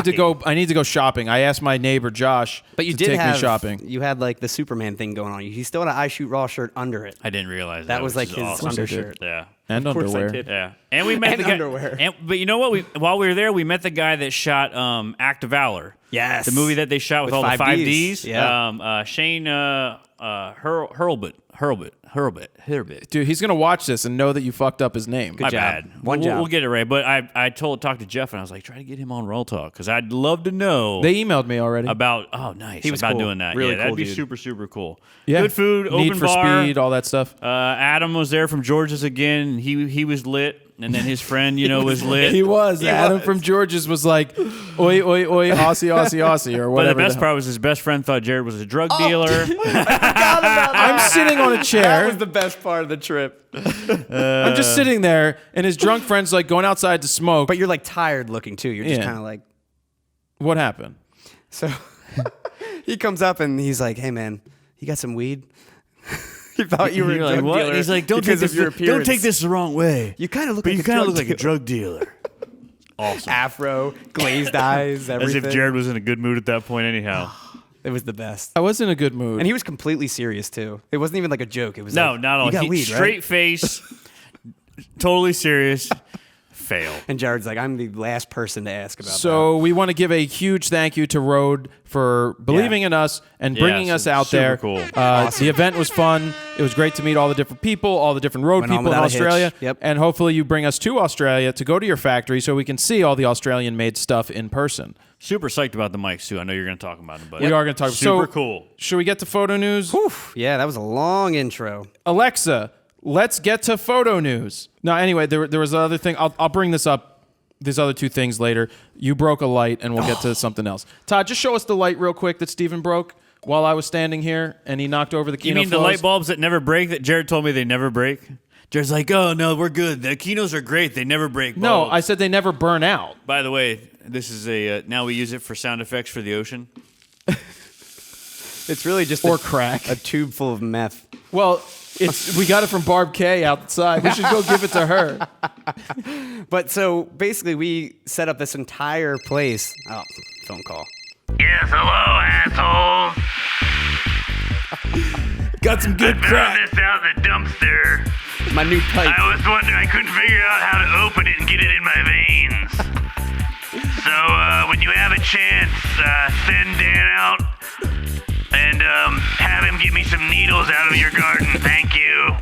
I need to go shopping. I asked my neighbor Josh But you to did take have me shopping. You had like the Superman thing going on. He still had an I Shoot Raw shirt under it. I didn't realize That was which like is his awesome. undershirt. Yeah. And Of course I underwear. did. Yeah, and we met And the guy. underwear. But you know what? While we were there, we met the guy that shot Act of Valor. Yes. The movie that they shot with With all the 5 5 Ds. Ds. Yeah. Shane Hurlbut. Dude, he's gonna watch this and know that you fucked up his name. My job. bad. One we'll, job. We'll get it right. But I talked to Jeff and I was like, try to get him on RAWtalk because I'd love to know They emailed me already. about. Oh, nice. He was about cool. doing that. Really yeah, that'd cool be dude. super super cool. Yeah. Good food. Open Need for bar. Speed, all that stuff. Adam was there from George's again. He was lit, and then his friend, was lit. He was. Adam from George's was like, oi, oi, oi, Aussie, Aussie, Aussie, or But whatever. the best hell. part was his best friend thought Jared was a drug dealer. I'm sitting on a That chair. was the best part of the trip. I'm just sitting there, and his drunk friend's like going outside to smoke. But you're like tired looking too. You're just Yeah. kind of like What happened? so. He comes up and he's like, "Hey man, you got some weed?" He thought you were a You're like, drug what? dealer. He's like, don't take because of this. your Don't appearance. take this the wrong way. You kind of look But like you a kind of drug look like a dealer. drug dealer. Awesome. Afro, glazed eyes, As everything. if Jared was in a good mood at that point, anyhow. It was the best. I was in a good mood. And he was completely serious too. It wasn't even like a joke. It was No, like, not all. You got He- weed, straight right? face, totally serious. Fail. And Jared's like, I'm the last person to ask about So we want to give a huge thank you to Rode for believing in us and bringing Yeah, us out super there. cool. The event was fun. It was great to meet all the different people, all the different road Went on people in without a hitch. Australia. Yep. And hopefully you bring us to Australia to go to your factory so we can see all the Australian-made stuff in person. Super psyched about the mics too. I know you're going to talk about them, but We are going to talk. Super so, cool. Should we get to photo news? that. Yeah, that was a long intro. Alexa, let's get to photo news. No, anyway, there was another thing. I'll bring this up. These other two things later. You broke a light, and we'll get to something else. Todd, just show us the light real quick that Steven broke while I was standing here, and he knocked over the Kino You mean the flows. light bulbs that never break that Jared told me they never break? Jared's like, oh, no, we're good. The Kinos are great. They never break bulbs. No, I said they never burn out. By the way, this is a now we use it for sound effects for the ocean. It's really just Or crack. a tube full of meth. Well, we got it from Barb K outside. We should go give it to her. But so basically, we set up this entire place. Oh, phone call. Yes, hello, assholes. Got some good Found crack. this out in the dumpster. My new pipe. I was wondering, I couldn't figure out how to open it and get it in my veins. So, when you have a chance, send Dan out and have him get me some needles out of your garden. Thank you.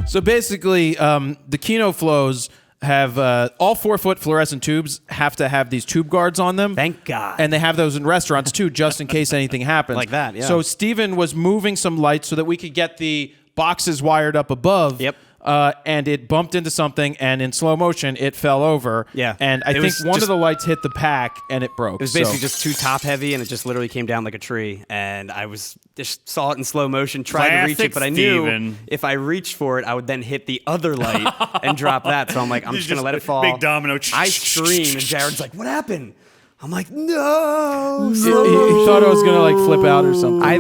So basically, the Kino flows have all 4-foot fluorescent tubes have to have these tube guards on them. Thank God. And they have those in restaurants too, just in case anything happens. Like that, yeah. So Steven was moving some lights so that we could get the boxes wired up above. Yep. And it bumped into something, and in slow motion, it fell over. Yeah. And I It think was one just- of the lights hit the pack, and it broke. It was basically just too top heavy, and it just literally came down like a tree. And I was just saw it in slow motion, tried to reach Classic it, but I knew Steven. if I reached for it, I would then hit the other light and drop that. So I'm like, I'm just gonna let it fall. Big domino. I scream, and Jared's like, "What happened?" I'm like, "No." He thought I was going to like flip out or something. I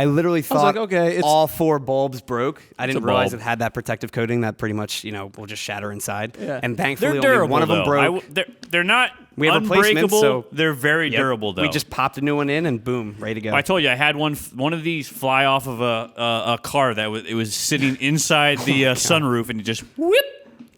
literally thought like, okay, it's- all 4 bulbs broke. I didn't a realize bulb. it had that protective coating that pretty much, will just shatter inside. Yeah. And thankfully, They're only durable. one of them though. broke. They're not We have replacements, unbreakable. so- They're very Yep. durable, though. We just popped a new one in, and boom, ready to go. I told you I had one of these fly off of a car that was sitting inside the sunroof, and it just whip.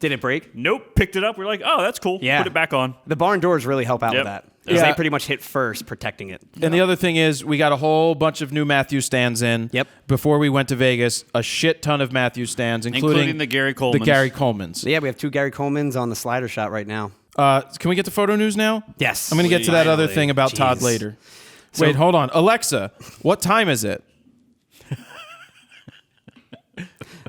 Did it break? Nope, picked it up. We're like, oh, that's cool. Yeah. Put it back on. The barn doors really help out Yep. with that. 'Cause Yeah. they pretty much hit first, protecting it. And the other thing is, we got a whole bunch of new Matthew stands in. Yep. Before we went to Vegas, a shit ton of Matthew stands, including the Gary The Colemans. Gary Colemans. So yeah, we have 2 Gary Colemans on the slider shot right now. Can we get to photo news now? Yes. I'm going to get to that other Finally. thing about Todd Jeez. later. Wait, hold on. Alexa, what time is it?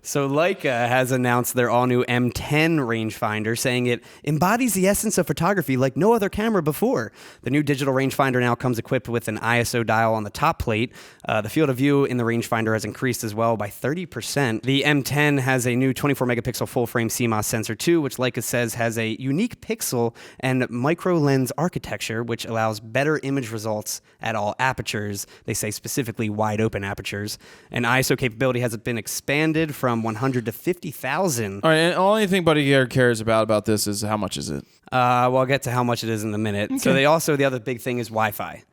So Leica has announced their all-new M10 rangefinder, saying it embodies the essence of photography like no other camera before. The new digital rangefinder now comes equipped with an ISO dial on the top plate. The field of view in the rangefinder has increased as well by 30%. The M10 has a new 24-megapixel full-frame CMOS sensor too, which Leica says has a unique pixel and micro-lens architecture, which allows better image results at all apertures. They say specifically wide-open apertures. And ISO capability has been expanded from 100 to 50,000. All right, and all anything Buddy here cares about this is how much is it? Well, I'll get to how much it is in a minute. So the other big thing is Wi-Fi.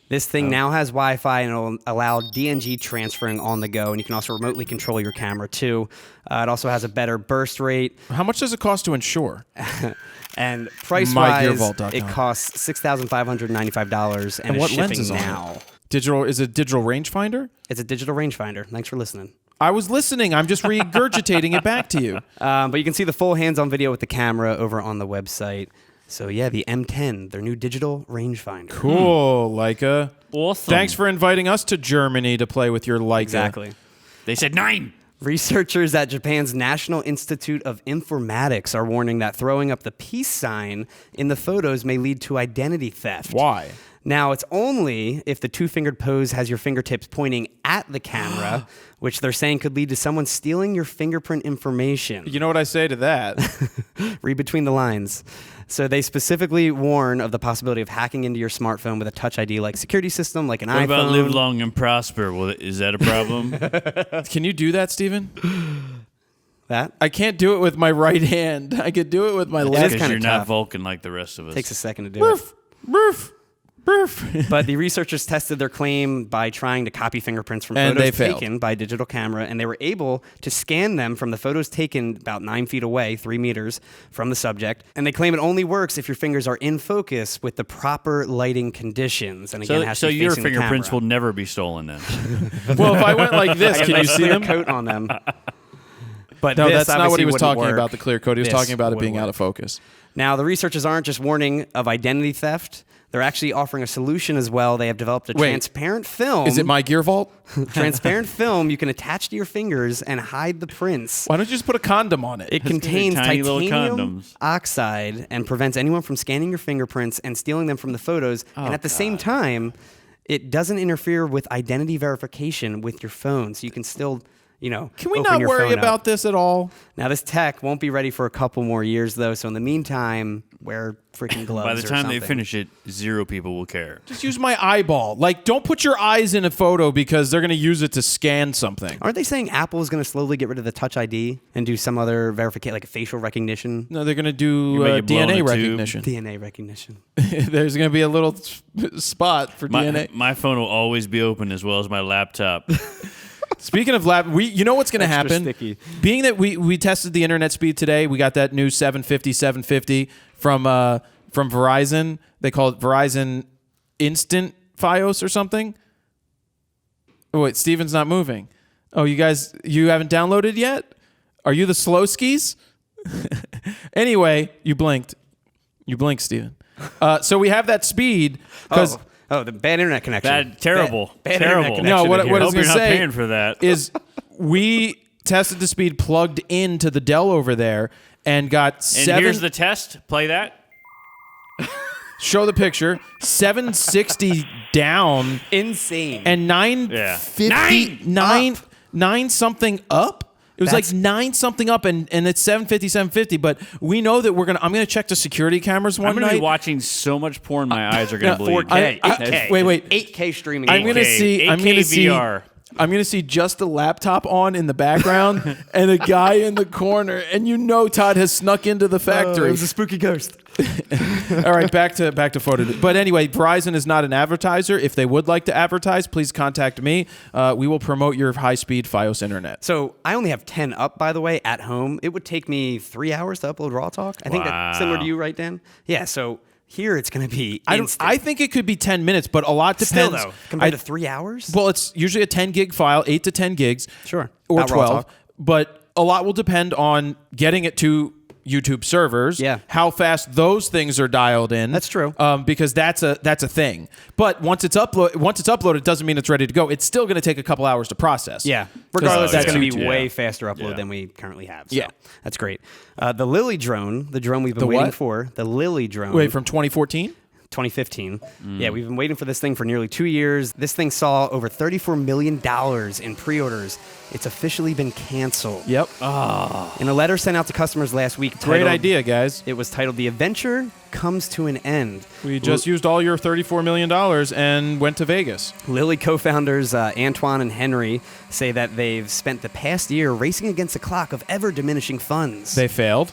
This thing now has Wi-Fi, and it'll allow DNG transferring on the go, and you can also remotely control your camera too. It also has a better burst rate, How much does it cost to insure? and price-wise, MyGearVault.com. it costs $6,595, and what it's lens shipping is on it? now. Is it digital rangefinder? It's a digital rangefinder. Thanks for listening. I was listening. I'm just regurgitating it back to you. But you can see the full hands-on video with the camera over on the website. So yeah, the M10, their new digital rangefinder. Cool, Leica. Awesome. Thanks for inviting us to Germany to play with your Leica. Exactly. They said 9. Researchers at Japan's National Institute of Informatics are warning that throwing up the peace sign in the photos may lead to identity theft. Why? Now, it's only if the two-fingered pose has your fingertips pointing at the camera, which they're saying could lead to someone stealing your fingerprint information. You know what I say to that? Read between the lines. So they specifically warn of the possibility of hacking into your smartphone with a Touch ID-like security system, like an What iPhone. about live long and prosper? Well, is that a problem? Can you do that, Steven? That I can't do it with my right hand. I could do it with my left. Because kinda you're not tough. Vulcan like the rest of us. takes a second to do Roof, it. roof, roof. But the researchers tested their claim by trying to copy fingerprints from And photos they failed. taken by digital camera, and they were able to scan them from the photos taken about 9 feet away, 3 meters from the subject. And they claim it only works if your fingers are in focus with the proper lighting conditions. And again, it has So to be your facing the fingerprints will camera. never be stolen then. Well, if I went like this, I got can a you nice see clear them? coat on them. But No, this that's not what obviously he was wouldn't talking work. about, the clear code. He was This talking about it wouldn't being out work. of focus. Now, the researchers aren't just warning of identity theft. They're actually offering a solution as well. They have developed a Wait. transparent film. Is it MyGearVault? transparent film you can attach to your fingers and hide the prints. Why don't you just put a condom on it? It contains tiny little titanium condoms. oxide and prevents anyone from scanning your fingerprints and stealing them from the photos. And at the same time, it doesn't interfere with identity verification with your phone. So you can still, Can we open not your worry phone up. about this at all? Now, this tech won't be ready for a couple more years, though. So in the meantime, wear freaking gloves. By the or time they something. finish it, 0 people will care. Just use my eyeball. Like, don't put your eyes in a photo because they're going to use it to scan something. Aren't they saying Apple is going to slowly get rid of the Touch ID and do some other verification, like a facial recognition? No, they're going to do You make it blow in DNA a tube. recognition. DNA recognition. There's going to be a little spot for DNA. My phone will always be open as well as my laptop. Speaking of you know what's going to Extra happen? sticky. Being that we tested the internet speed today, we got that new 750 from Verizon. They call it Verizon Instant Fios or something. Oh, wait, Steven's not moving. Oh, you haven't downloaded yet? Are you the slow skis? Anyway, you blinked. You blinked, Steven. So we have that speed because. Oh, the bad internet connection. Bad, terrible, Bad terrible. internet No, connection what in I here. was Hope you're going to not say paying for that. is we tested the speed plugged into the Dell over there and got And here's the test. Play that. show the picture, 760 down Insane. and 950 nine something up. It was That's- like 9 something up and it's 750, but we know that I'm gonna check the security cameras one I'm going to night. be watching so much porn my eyes are going to bleed. 4K. I- 8K. wait. 8K streaming. I'm gonna 8K, see. I'm 8K gonna see. VR. I'm gonna see just the laptop on in the background and a guy in the corner, and Todd has snuck into the factory. It was a spooky ghost. All right, back to photo. But anyway, Verizon is not an advertiser. If they would like to advertise, please contact me. We will promote your high-speed FiOS internet. So I only have 10 up, by the way, at home. It would take me 3 hours to upload RAWtalk. I think that's similar to you, right, Dan? Yeah. So here it's going to be instant. I think it could be 10 minutes, but a lot Still, depends. though, compared to 3 hours? Well, it's usually a 10 gig file, 8 to 10 gigs. Sure. Or About 12. RAWtalk. But a lot will depend on getting it to YouTube servers. Yeah. How fast those things are dialed in. That's true. Because that's a thing. But once it's uploaded, it doesn't mean it's ready to go. It's still going to take a couple hours to process. Yeah. Regardless, Oh, it's going to be yeah. way faster upload Yeah. than we currently have. So Yeah. That's great. The Lily drone, the drone we've been The waiting what? for, the Lily drone. Wait, from 2014? 2015. Yeah, we've been waiting for this thing for nearly 2 years. This thing saw over $34 million in pre-orders. It's officially been canceled. Yep. In a letter sent out to customers last week, Great titled- idea, guys. It was titled "The Adventure Comes to an End." We just used all your $34 million and went to Vegas. Lilly co-founders Antoine and Henry say that they've spent the past year racing against the clock of ever-diminishing funds. They failed.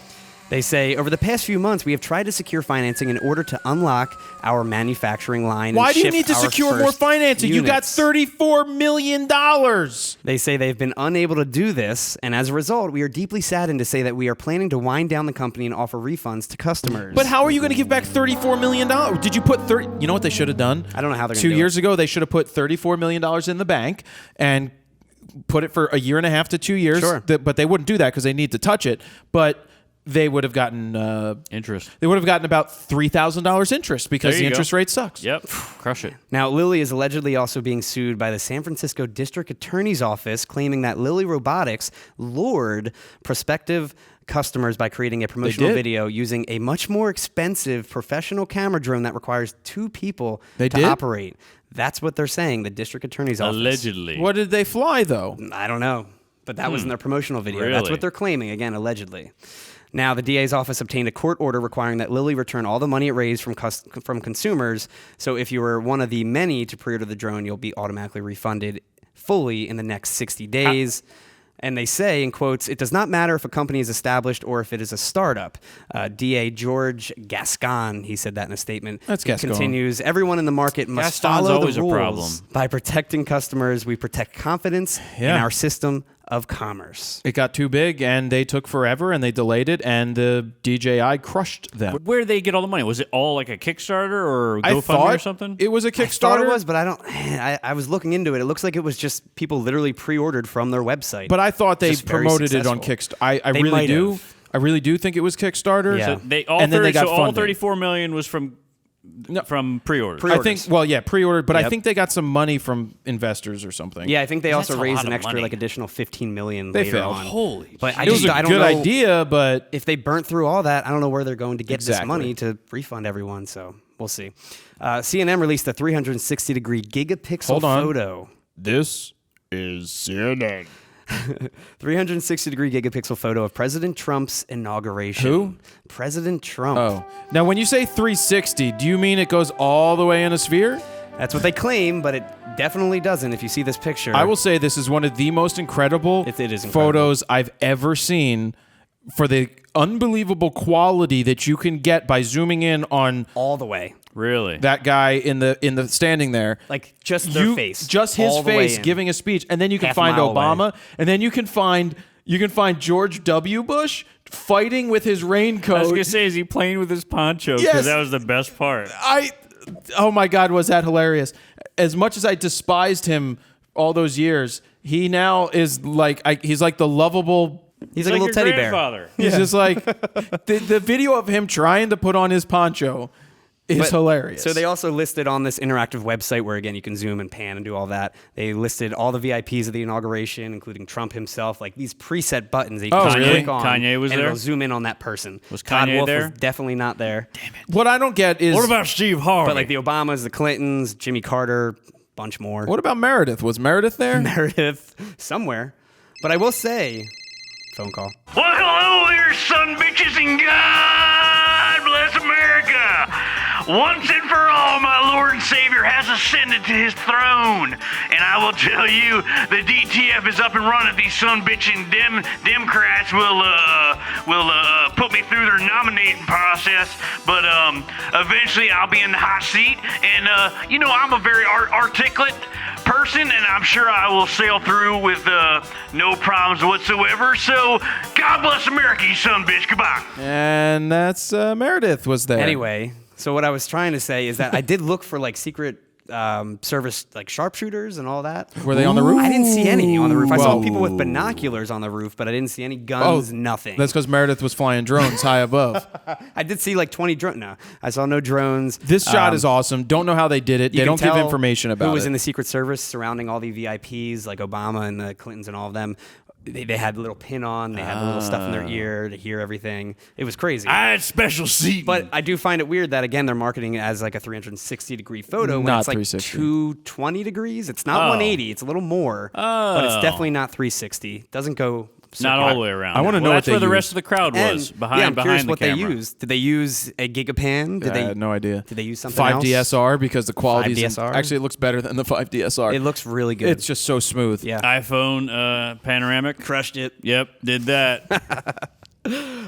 They say, over the past few months, we have tried to secure financing in order to unlock our manufacturing line. Why and do you ship need to our secure more first financing? You got units. $34 million. They say they've been unable to do this, and as a result, we are deeply saddened to say that we are planning to wind down the company and offer refunds to customers. But how are you going to give back $34 million? Did you put 30? You know what they should have done? I don't know how they're gonna 2 do years it. ago, they should have put $34 million in the bank and put it for a year and a half to 2 years. Sure. But they wouldn't do that because they need to touch it. But they would have gotten Interest. They would have gotten about $3,000 interest because There the you go. interest rate sucks. Yep. Crush it. Now, Lilly is allegedly also being sued by the San Francisco District Attorney's Office, claiming that Lilly Robotics lured prospective customers by creating a promotional did? video using a much more expensive professional camera drone that requires 2 people They to did? operate. That's what they're saying, the district attorney's office. Allegedly. What did they fly though? I don't know, but that was in their promotional video. That's Really? what they're claiming, again, allegedly. Now, the DA's office obtained a court order requiring that Lilly return all the money it raised from consumers. So if you were one of the many to pre-order the drone, you'll be automatically refunded fully in the next 60 days. And they say, in quotes, it does not matter if a company is established or if it is a startup. DA George Gascon, he said that in a statement. That's He Gascon. continues, everyone in the market must Gascon's follow always the a rules. problem. By protecting customers, we protect confidence in Yeah. our system of commerce. It got too big, and they took forever, and they delayed it, and the DJI crushed them. Where did they get all the money? Was it all like a Kickstarter or I GoFundMe thought or something? it was a I thought Kickstarter, it was, but I don't. I was looking into it. It looks like it was just people literally pre-ordered from their website. but I thought they Just very promoted it on successful. Kickstarter. I They really might do. have. I really do think it was Kickstarter. Yeah. They all and then 30, they got so all funding. 34 million was from pre-orders. I think. Well, yeah, pre-ordered, but I Yep. think they got some money from investors or something. yeah, I think they That's also a raised lot an of extra, money. like additional 15 million They later failed. on. Holy But I it was just a I don't good know idea, but if they burnt through all that. I don't know where they're going to get Exactly. this money to refund everyone. So we'll see. CNN released a 360-degree gigapixel Hold on. photo. this is CNN. 360-degree gigapixel photo of President Trump's inauguration. Who? President Trump. Oh, now when you say 360, do you mean it goes all the way in a sphere? That's what they claim, but it definitely doesn't if you see this picture. I will say this is one of the most incredible It is incredible. photos I've ever seen for the unbelievable quality that you can get by zooming in on all the way. Really? that guy in the standing there. Like just their face. Just his all the way face in. giving a speech. And then you can Half a find mile away. Obama, and then you can find George W. Bush fighting with his I was raincoat. going to say, is he playing with his poncho? Because Yes. that was the best part. Oh my God, was that hilarious? As much as I despised him all those years, he now is like he's like the lovable. He's like a little your teddy bear. grandfather. He's just like the video of him trying to put on his poncho is But- hilarious. So they also listed on this interactive website where, again, you can zoom and pan and do all that. They listed all the VIPs of the inauguration, including Trump himself, like these preset buttons that you Oh, can really? click on. Kanye was and there? It'll zoom in on that person. Was Todd Kanye Wolf there? was definitely not there. What I don't get is What about Steve Harvey? But like the Obamas, the Clintons, Jimmy Carter, bunch more. what about Meredith? Was Meredith there? Meredith somewhere. But I will say, phone call. Well, hello there, son bitches, and God bless America. Once and for all, my Lord and Savior has ascended to his throne. And I will tell you, the DTF is up and running. These son bitching Democrats will put me through their nominating process. But eventually I'll be in the hot seat. And, I'm a very articulate person, and I'm sure I will sail through with no problems whatsoever. So, God bless America, you son bitch. Goodbye. And that's Meredith was there. Anyway, so what I was trying to say is that I did look for like secret service like sharpshooters and all that. Were they on the roof? I didn't see any on the roof. I saw Whoa. people with binoculars on the roof, but I didn't see any guns, nothing. That's because Meredith was flying drones high above. I did see like 20 drones. No, I saw no drones. This shot is awesome. Don't know how they did it. You They can don't give tell information about who was it. in the Secret Service surrounding all the VIPs, like Obama and the Clintons and all of them. They had a little pin on. They had the little stuff in their ear to hear everything. It was crazy. I had special seat. But I do find it weird that, again, they're marketing it as like a 360-degree photo when Not it's like 360. 220 degrees. It's not 180. It's a little more. But it's definitely not 360. Doesn't go... so not far. all the way around. I wanna know well, what that's they where the used. rest of the crowd was. And, behind I'm curious the what camera. they used. Did they use a gigapan? Did I they? had no idea. Did they use something 5DSR because the quality 5DSR? actually it looks better than the 5DSR. It looks really good. It's just so smooth. yeah. iPhone panoramic. Crushed it. Yep, did that.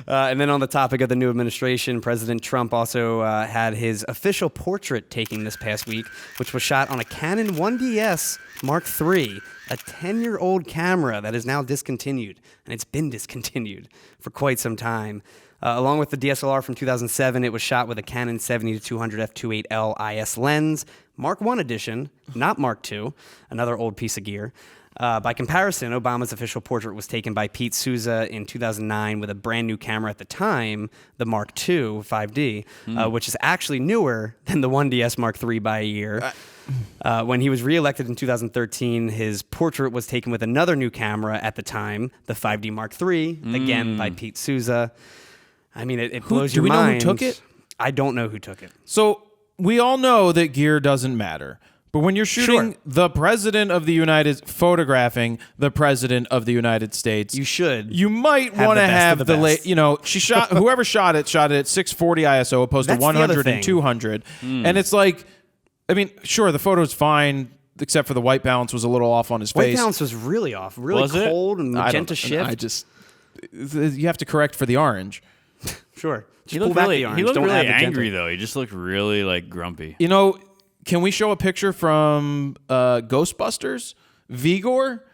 And then on the topic of the new administration, President Trump also had his official portrait taken this past week, which was shot on a Canon 1DS Mark III, a 10-year-old camera that is now discontinued, and it's been discontinued for quite some time. Along with the DSLR from 2007, it was shot with a Canon 70-200 f2.8L IS lens, Mark I edition, not Mark II, another old piece of gear. By comparison, Obama's official portrait was taken by Pete Souza in 2009 with a brand new camera at the time, the Mark II 5D, which is actually newer than the 1DS Mark III by a year. When he was reelected in 2013, his portrait was taken with another new camera at the time, the 5D Mark III, again by Pete Souza. I mean, it blows your mind. Do we know who took it? I don't know who took it. So we all know that gear doesn't matter. But when you're shooting the president of the photographing the president of the United States, you might want to have she shot, whoever shot it at 640 ISO opposed to 100 and 200. And it's like, I mean, sure, the photo's fine, except for the white balance was a little off on his face. White balance was really off, really cold and magenta shift. You have to correct for the orange. Sure. He looked really angry, though. He just looked really, like, grumpy. You know, can we show a picture from Ghostbusters? Vigor?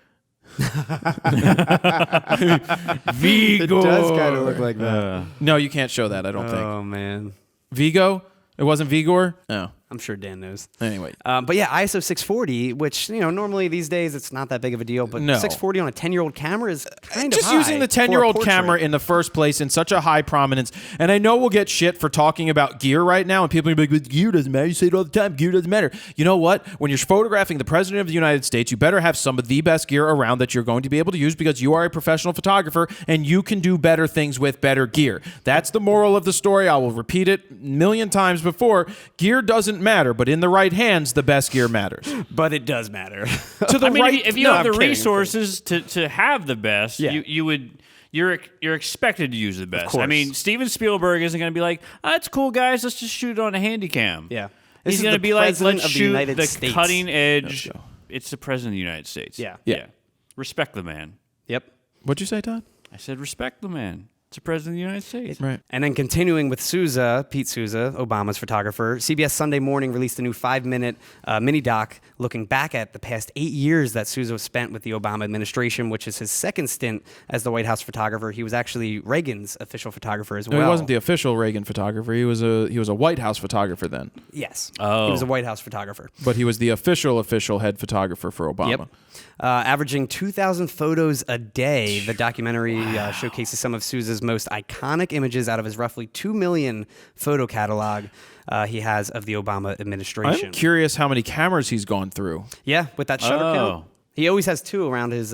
Vigor. It does kind of look like that. No, you can't show that, I don't think. Oh, man. Vigo? It wasn't Vigor? No. I'm sure Dan knows. Anyway. But yeah, ISO 640, which, normally these days it's not that big of a deal, but 640 on a 10-year-old camera is kind of just using the 10-year-old camera in the first place in such a high prominence. And I know we'll get shit for talking about gear right now, and people will be like, gear doesn't matter. You say it all the time. Gear doesn't matter. You know what? When you're photographing the president of the United States, you better have some of the best gear around that you're going to be able to use because you are a professional photographer and you can do better things with better gear. That's the moral of the story. I will repeat it a million times before. Gear doesn't matter, but in the right hands, the best gear matters. But it does matter. If you have the resources to have the best, you're expected to use the best. I mean, Steven Spielberg isn't going to be like, it's cool, guys, let's just shoot it on a handy cam. Yeah. He's going to be like, let's shoot the cutting edge. It's the president of the United States. Yeah. Respect the man. Yep. What'd you say, Todd? I said respect the man. It's the president of the United States. Right. And then continuing with Souza, Pete Souza, Obama's photographer, CBS Sunday Morning released a new 5-minute mini doc looking back at the past 8 years that Souza spent with the Obama administration, which is his second stint as the White House photographer. He was actually Reagan's official photographer as well. No, he wasn't the official Reagan photographer. He was a White House photographer then. Yes. Oh. He was a White House photographer. But he was the official head photographer for Obama. Yep. Averaging 2,000 photos a day, the documentary showcases some of Souza's most iconic images out of his roughly 2 million photo catalog he has of the Obama administration. I'm curious how many cameras he's gone through. Yeah, with that shutter count. He always has two around his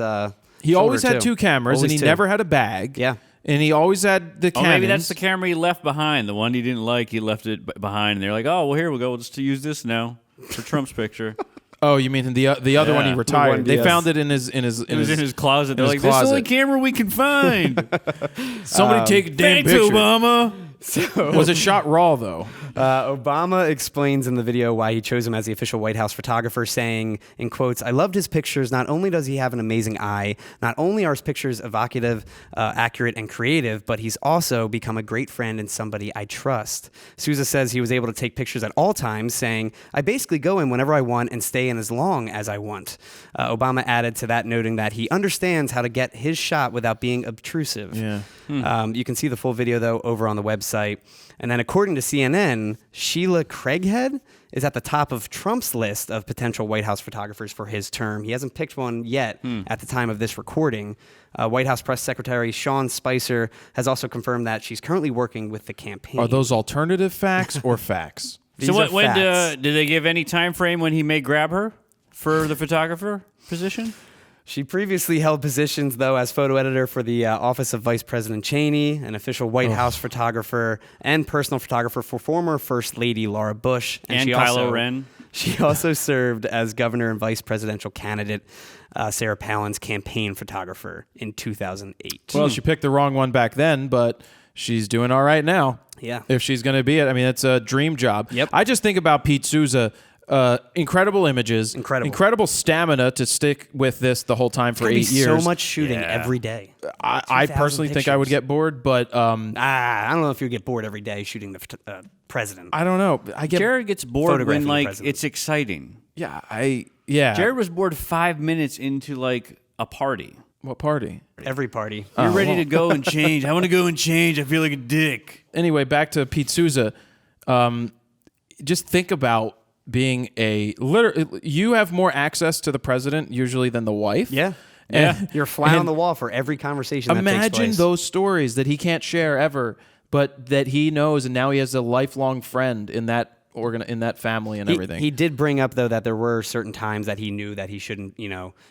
He always had too. 2 cameras, Always and he two. never had a bag. Yeah. And he always had the Canons. Maybe that's the camera he left behind. The one he didn't like, he left it behind. And they're like, oh, well, here we go. We'll just use this now for Trump's picture. Oh, you mean the other one he retired? They found it in his It was in his closet. They're like, closet. this is the only camera we can find. Somebody take a damn Thanks, picture. Obama. Was it shot raw though? Obama explains in the video why he chose him as the official White House photographer, saying, in quotes, "I loved his pictures. Not only does he have an amazing eye, not only are his pictures evocative, accurate, and creative, but he's also become a great friend and somebody I trust." Souza says he was able to take pictures at all times, saying, "I basically go in whenever I want and stay in as long as I want." Obama added to that, noting that he understands how to get his shot without being obtrusive. Yeah. You can see the full video, though, over on the website. And then according to CNN, Sheila Craighead is at the top of Trump's list of potential White House photographers for his term. He hasn't picked one yet at the time of this recording. White House Press Secretary Sean Spicer has also confirmed that she's currently working with the campaign. Are those alternative facts or facts? These So are when facts. did they give any time frame when he may grab her for the photographer position? She previously held positions, though, as photo editor for the Office of Vice President Cheney, an official White House photographer, and personal photographer for former First Lady Laura Bush. And she Kylo Ren. She also served as governor and vice presidential candidate Sarah Palin's campaign photographer in 2008. Well, she picked the wrong one back then, but she's doing all right now. Yeah. If she's going to be it. I mean, it's a dream job. Yep. I just think about Pete Souza. Incredible images. Incredible stamina to stick with this the whole time for 8 years. So much shooting every day. I personally think I would get bored, but I don't know if you get bored every day shooting the president. I don't know. Jared gets bored Photographing when the like president. it's exciting. Yeah. Jared was bored 5 minutes into like a party. What party? Every party. You're ready to go and change. I want to go and change. I feel like a dick. Anyway, back to Pete Souza. Just think about being you have more access to the president usually than the wife. Yeah. And, You're a fly on the wall for every conversation that takes imagine place. those stories that he can't share ever, but that he knows, and now he has a lifelong friend in that in that family and everything. He did bring up though that there were certain times that he knew that he shouldn't,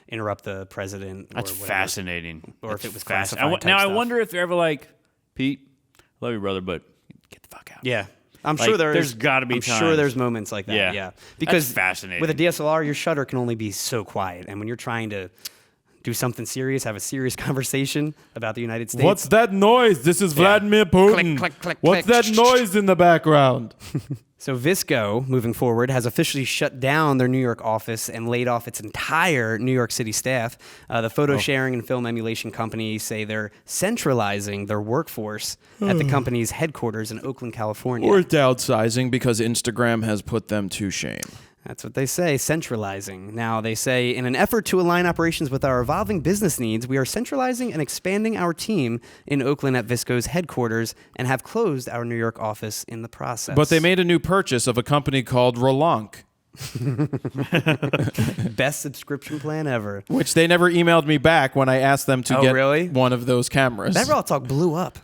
interrupt the president. That's or whatever. fascinating. Or if That's it was fascinating. classified type Now I stuff. wonder if they're ever like, Pete, love you, brother, but get the fuck out. Yeah. I'm Like, sure there's gotta be I'm sure times. there's moments like that. Yeah. Yeah. That's Because fascinating. with a DSLR, your shutter can only be so quiet. And when you're trying to do something serious, have a serious conversation about the United States. What's that noise? This is Vladimir Putin. Click, click, What's click. that noise in the background? So VSCO, moving forward, has officially shut down their New York office and laid off its entire New York City staff. The photo sharing and film emulation company say they're centralizing their workforce at the company's headquarters in Oakland, California. Or downsizing because Instagram has put them to shame. That's what they say, centralizing. Now, they say, in an effort to align operations with our evolving business needs, we are centralizing and expanding our team in Oakland at VSCO's headquarters and have closed our New York office in the process. But they made a new purchase of a company called Rolanc, Best subscription plan ever. which they never emailed me back when I asked them to Oh, get really? one of those cameras. That RAWtalk blew up.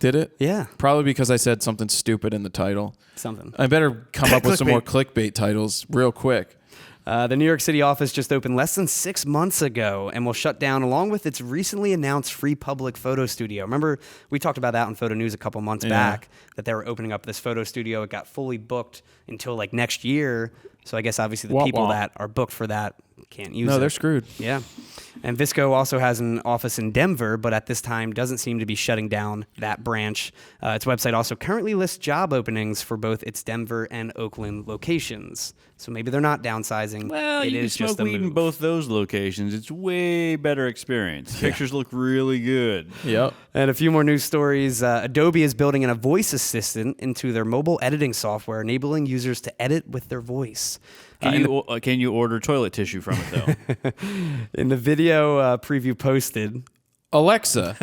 Did it? Yeah. Probably because I said something stupid in the title. Something. I better come up with some more clickbait titles real quick. The New York City office just opened less than 6 months ago and will shut down along with its recently announced free public photo studio. Remember, we talked about that on Photo News a couple months back, that they were opening up this photo studio. It got fully booked until like next year. So I guess obviously the people that are booked for that can't use it. No, they're screwed. Yeah. And VSCO also has an office in Denver, but at this time doesn't seem to be shutting down that branch. Its website also currently lists job openings for both its Denver and Oakland locations. So maybe they're not downsizing. Well, it you is can just smoke a weed move. in both those locations. It's way better experience. Pictures look really good. Yep. And a few more news stories. Adobe is building in a voice assistant into their mobile editing software, enabling users to edit with their voice. Can you order toilet tissue from it, though? In the video preview posted, Alexa,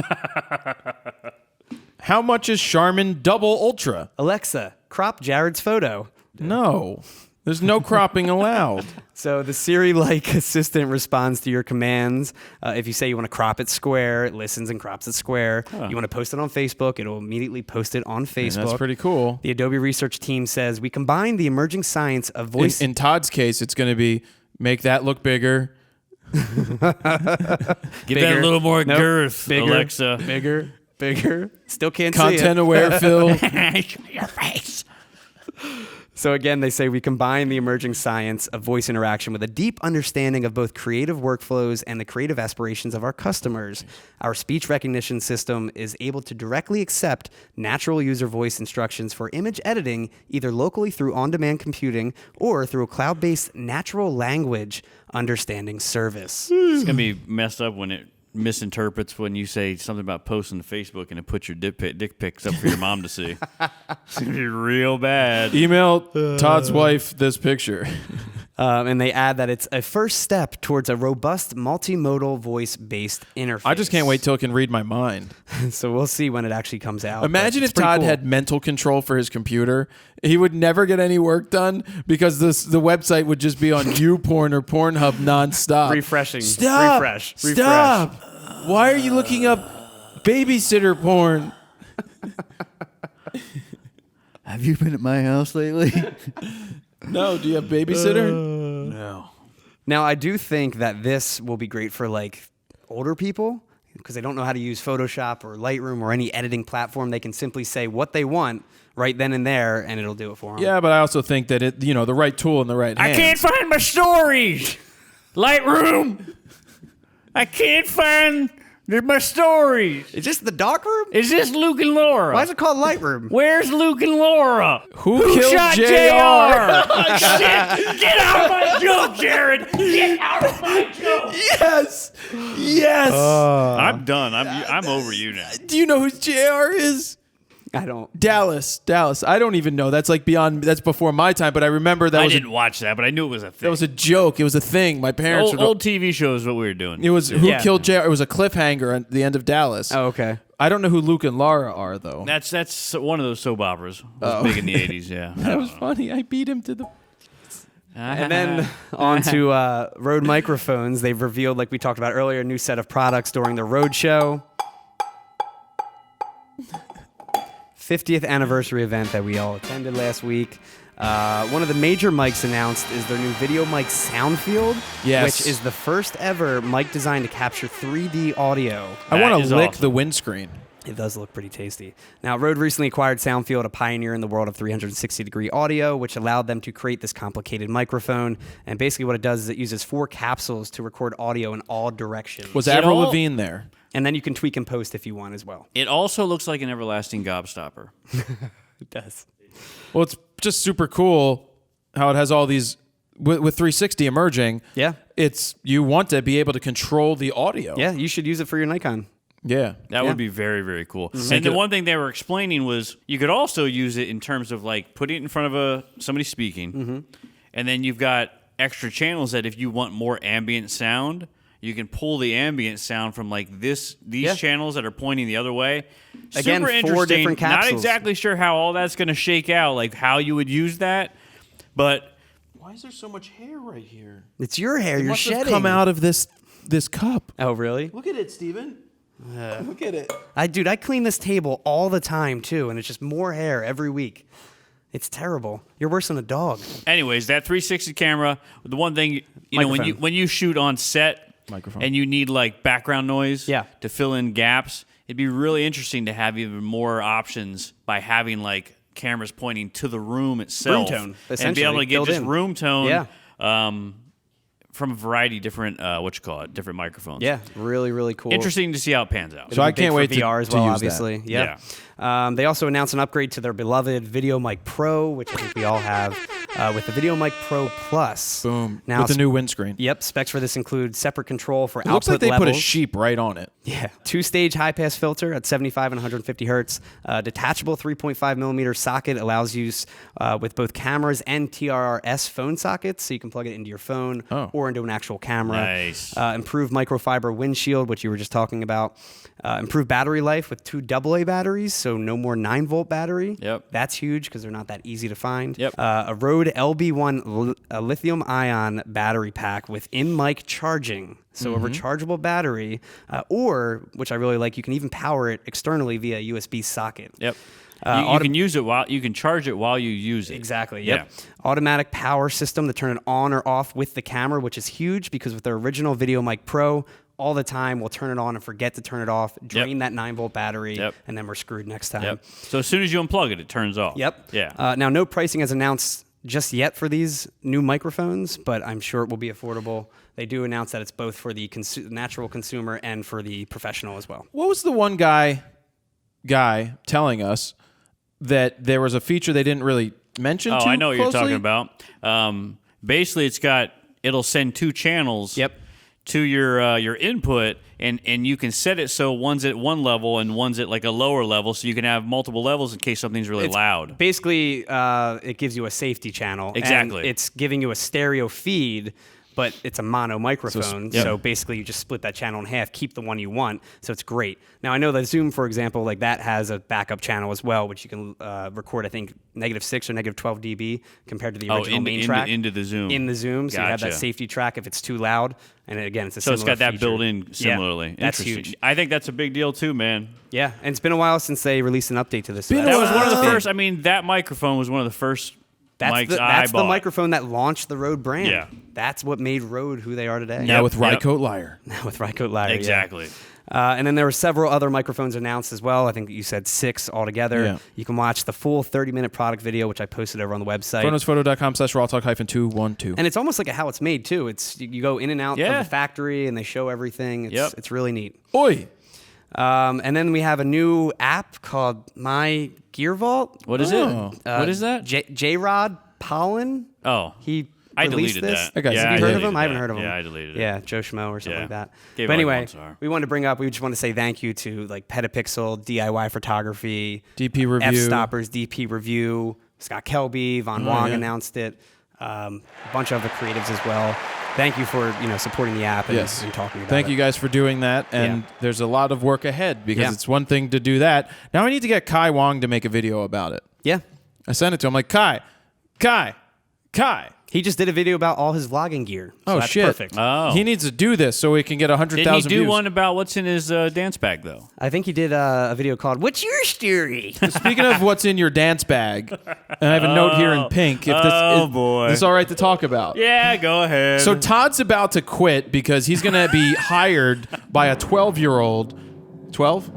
how much is Charmin Double Ultra? Alexa, crop Jared's photo. No, there's no cropping allowed. So the Siri-like assistant responds to your commands. If you say you want to crop it square, it listens and crops it square. You want to post it on Facebook, it'll immediately post it on Facebook. That's pretty cool. The Adobe research team says, we combine the emerging science of voice... In Todd's case, it's going to be make that look bigger. Give that a little more girth, bigger, Alexa. bigger. Still can't see it. Content aware, Phil. Your face. So again, they say we combine the emerging science of voice interaction with a deep understanding of both creative workflows and the creative aspirations of our customers. Our speech recognition system is able to directly accept natural user voice instructions for image editing, either locally through on-demand computing or through a cloud-based natural language understanding service. It's going to be messed up when it misinterprets when you say something about posting to Facebook and it puts your dick pics up for your mom to see. It's going to be real bad. Email Todd's wife this picture. And they add that it's a first step towards a robust multimodal voice-based interface. I just can't wait till it can read my mind. So we'll see when it actually comes out. Imagine but if it's pretty Todd cool. had mental control for his computer. He would never get any work done because the website would just be on YouPorn or Pornhub nonstop. Refreshing. Stop. Refresh. Stop. Why are you looking up babysitter porn? Have you been at my house lately? No. Do you have babysitter? No. Now, I do think that this will be great for like older people because they don't know how to use Photoshop or Lightroom or any editing platform. They can simply say what they want right then and there, and it'll do it for them. Yeah, but I also think that the right tool in the right hands. I can't find my stories. Lightroom. I can't find my stories. Is this the darkroom? Is this Luke and Laura? Why is it called Lightroom? Where's Luke and Laura? Who killed shot JR? Oh, shit. Get out of my joke, Jared. Get out of my joke. Yes. Yes. I'm done. I'm over you now. Do you know who JR is? I don't. Dallas. I don't even know. That's like that's before my time, but I remember that I was didn't watch that, but I knew it was a thing. that was a joke. It was a thing. My parents would go, old TV shows what we were doing. it was Who Yeah. Killed JR. It was a cliffhanger at the end of Dallas. Oh, okay. I don't know who Luke and Laura are though. That's one of those soap operas. It was big in the 80s, yeah. That was funny. I beat him to the And then on to Rode microphones. They've revealed, like we talked about earlier, a new set of products during the Rode show. 50th anniversary event that we all attended last week. One of the major mics announced is their new video mic sound field, Yes. which is the first ever mic designed to capture 3D audio. I want is to lick awesome. the windscreen. It does look pretty tasty. Now, Rode recently acquired Soundfield, a pioneer in the world of 360-degree audio, which allowed them to create this complicated microphone. And basically what it does is it uses 4 capsules to record audio in all directions. Was It Avril all- Lavigne there? And then you can tweak and post if you want as well. It also looks like an everlasting gobstopper. It does. Well, it's just super cool how it has all these with 360 emerging. Yeah. It's you want to be able to control the audio. Yeah, you should use it for your Nikon. Yeah. That Yeah. would be very, very cool. And the one thing they were explaining was you could also use it in terms of like putting it in front of somebody speaking, and then you've got extra channels that if you want more ambient sound, you can pull the ambient sound from like these channels that are pointing the other way. Again, Super 4 interesting. different Not capsules. exactly sure how all that's going to shake out, like how you would use that, but Why is there so much hair right here? It's your hair. You're Must have shedding. come out of this cup. Oh, really? Look at it, Steven. Look at it. I clean this table all the time, too, and it's just more hair every week. It's terrible. You're worse than a dog. anyways, that 360 camera, the one thing, you know, Microphone. when you shoot on set Microphone. and you need like background noise Yeah. to fill in gaps, it'd be really interesting to have even more options by having like cameras pointing to the room itself. Room tone, and be essentially, able to get built just in. room tone Yeah. from a variety of different, different microphones. Yeah, really, really cool. Interesting to see how it pans out. So I Big can't for wait to VR as to well, use that. obviously. Yeah. They also announced an upgrade to their beloved Video Mic Pro, which I think we all have, with the Video Mic Pro Plus. Boom. Now, With the new windscreen. Yep, specs for this include separate control for It output looks like they levels. put a sheep right on it. Yeah, 2-stage high-pass filter at 75 and 150 hertz. Detachable 3.5 millimeter socket allows use with both cameras and TRRS phone sockets, so you can plug it into your phone or into an actual camera. Nice. Improved microfiber windshield, which you were just talking about. Improved battery life with 2 AA batteries, so no more 9-volt battery. Yep. That's huge because they're not that easy to find. Yep. A Rode LB1 lithium-ion battery pack with in-mic charging. So a rechargeable battery, or, which I really like, you can even power it externally via USB socket. Yep. You can use it you can charge it while you use it. Exactly. Yep. Automatic power system to turn it on or off with the camera, which is huge because with their original Video Mic Pro, all the time we'll turn it on and forget to turn it off, drain that 9-volt battery, and then we're screwed next time. Yep. So as soon as you unplug it, it turns off. Yep. Yeah. Now, no pricing is announced just yet for these new microphones, but I'm sure it will be affordable. They do announce that it's both for the natural consumer and for the professional as well. What was the one guy telling us that there was a feature they didn't really mention Oh, too I know what you're closely? talking about. Basically, it'll send 2 channels Yep. to your input, and you can set it so one's at one level and one's at like a lower level, so you can have multiple levels in case something's really loud. Basically, it gives you a safety channel. Exactly. And it's giving you a stereo feed, but it's a mono microphone. So basically, you just split that channel in half, keep the one you want. So it's great. Now, I know that Zoom, for example, like that has a backup channel as well, which you can record, I think, -6 or -12 dB compared to the original main track. into the Zoom. In the Zoom, so you have that Gotcha. safety track if it's too loud. And again, it's a So it's similar got that feature. built in similarly. Yeah, that's Interesting. huge. I think that's a big deal too, man. Yeah, and it's been a while since they released an update to this. So Been a That was one of the Wow. first. I mean, that microphone was one of the first mics That's I the bought. microphone that launched the Rode brand. Yeah. That's what made Rode who they are today. Now Yep, with yep. Rycote Liar. With Rycote Liar. yeah. Exactly. And then there were several other microphones announced as well. I think you said 6 altogether. Yeah. You can watch the full 30-minute product video, which I posted over on the website. FroKnowsPhoto.com/RAWtalk-212. And it's almost like how it's made, too. It's you go in and out Yeah. of the factory, and they show everything. It's really neat. Oi. And then we have a new app called MyGearVault. What is it? What is that? J-Rod Polin. Oh. I deleted released this. that. Okay, so Yeah, you Have you heard of deleted him? I haven't that. heard of him. Yeah, I deleted it. Yeah, Joe Schmo or something Yeah. like that. Gave But it like anyway, 1 star. we wanted to bring up. We just want to say thank you to like Petapixel, DIY Photography, DP Review. F-Stoppers, DP Review, Scott Kelby, Von Wong announced it. A bunch of other creatives as well. Thank you for supporting the app and, Yes. and talking about Thank it. you guys for doing that. And there's a lot of work ahead because Yeah. it's one thing to do that. Now I need to get Kai Wong to make a video about it. Yeah. I sent it to him like, Kai, Kai. He just did a video about all his vlogging gear. So Oh, that's shit. perfect. Oh. He needs to do this so he can get 100,000 Didn't he do views. one about what's in his dance bag, though? I think he did a video called "What's Your Story?" Speaking of what's in your dance bag, and I have a note here in pink. If this boy. is this all right to talk about? Yeah, go ahead. So Todd's about to quit because he's going to be hired by a 12-year-old. 12?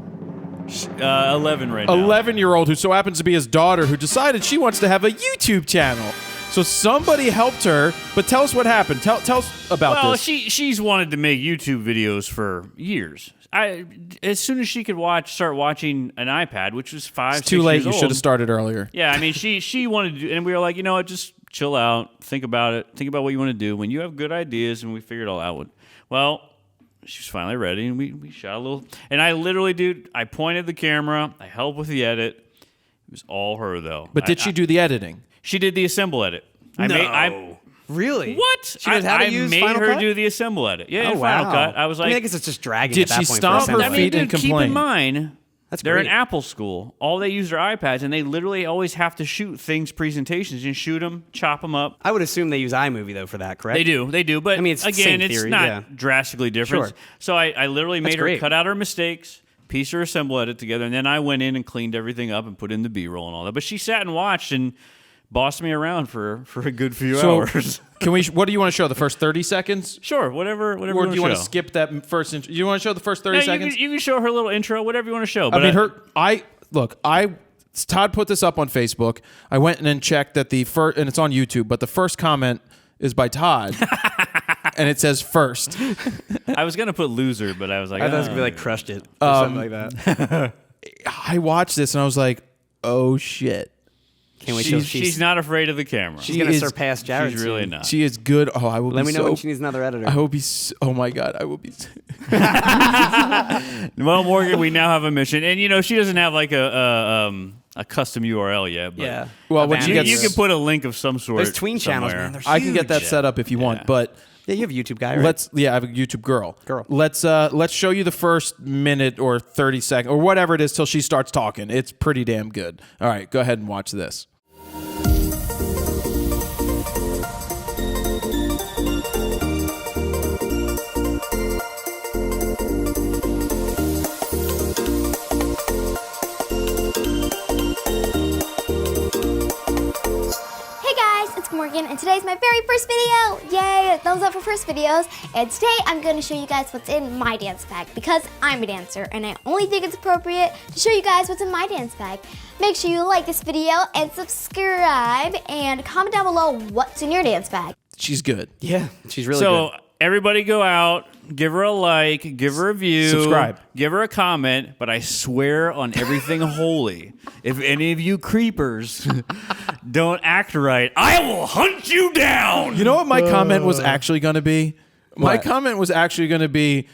11 right now. 11-year-old who so happens to be his daughter who decided she wants to have a YouTube channel. So somebody helped her, but tell us what happened. Tell us about Well, this. she's wanted to make YouTube videos for years. As soon as she could start watching an iPad, which was 5, It's too 6 late. years You old. should have started earlier. Yeah, I mean, she wanted to do, and we were like, you know what, just chill out, think about it, think about what you want to do. When you have good ideas, and we figured it all out. Well, she was finally ready, and we shot a little. And I literally, dude, I pointed the camera, I helped with the edit. It was all her though. But did she do the editing? She did the assemble edit. Really? What? She knows how to I use made Final her Cut? do the assemble edit. Yeah, Oh, in Final wow. Cut. I was like, I guess it's just dragging. Did at that she point stomp for her a I assembly. feet mean, and dude, keep complain? in mind, That's they're great. in Apple school. All they use are iPads, and they literally always have to shoot things, presentations, and shoot them, chop them up. I would assume they use iMovie though for that, correct? They do. But I mean, it's the again, same it's theory, not yeah. drastically different. Sure. So I literally made her great. cut out her mistakes, piece her assemble edit together, and then I went in and cleaned everything up and put in the B-roll and all that. But she sat and watched and bossed me around for a good few hours. Can we? What do you want to show? The first 30 seconds? Sure, whatever. Or do you want to show. skip that first? You want to show the first 30 Yeah, seconds? you can show her little intro, whatever you want to show. I But mean, Todd put this up on Facebook. I went in and checked that the first, and it's on YouTube, but the first comment is by Todd, and it says first. I was gonna put loser, but I was like, I thought it was oh. gonna be like crushed it or something like that. I watched this and I was like, oh shit. Can't wait till she's not afraid of the camera. she's gonna is- surpass Jared. She's really soon. not. She is good. Oh, I will Let be me know so. when she needs another editor. I hope he's. Oh my god, I will be. Well, Morgan, we now have a mission, and she doesn't have like a custom URL yet. But Yeah. Well, when she you gets, can put a link of some sort. There's tween channels, somewhere. man. They're I can get that huge. set up if you want, but. Yeah, you have a YouTube guy, right? I have a YouTube girl. Girl. Let's show you the first minute or 30 seconds or whatever it is till she starts talking. It's pretty damn good. All right, go ahead and watch this. Hey guys, it's Morgan, and today's my very first video! Yay! Thumbs up for first videos. And today I'm going to show you guys what's in my dance bag because I'm a dancer, and I only think it's appropriate to show you guys what's in my dance bag. Make sure you like this video and subscribe, and comment down below what's in your dance bag. She's good. Yeah, she's really So good. everybody go out, give her a like, give her a view, Subscribe. give her a comment, but I swear on everything holy, if any of you creepers don't act right, I will hunt you down. You know what my comment was actually going to be? My What? comment was actually going to be,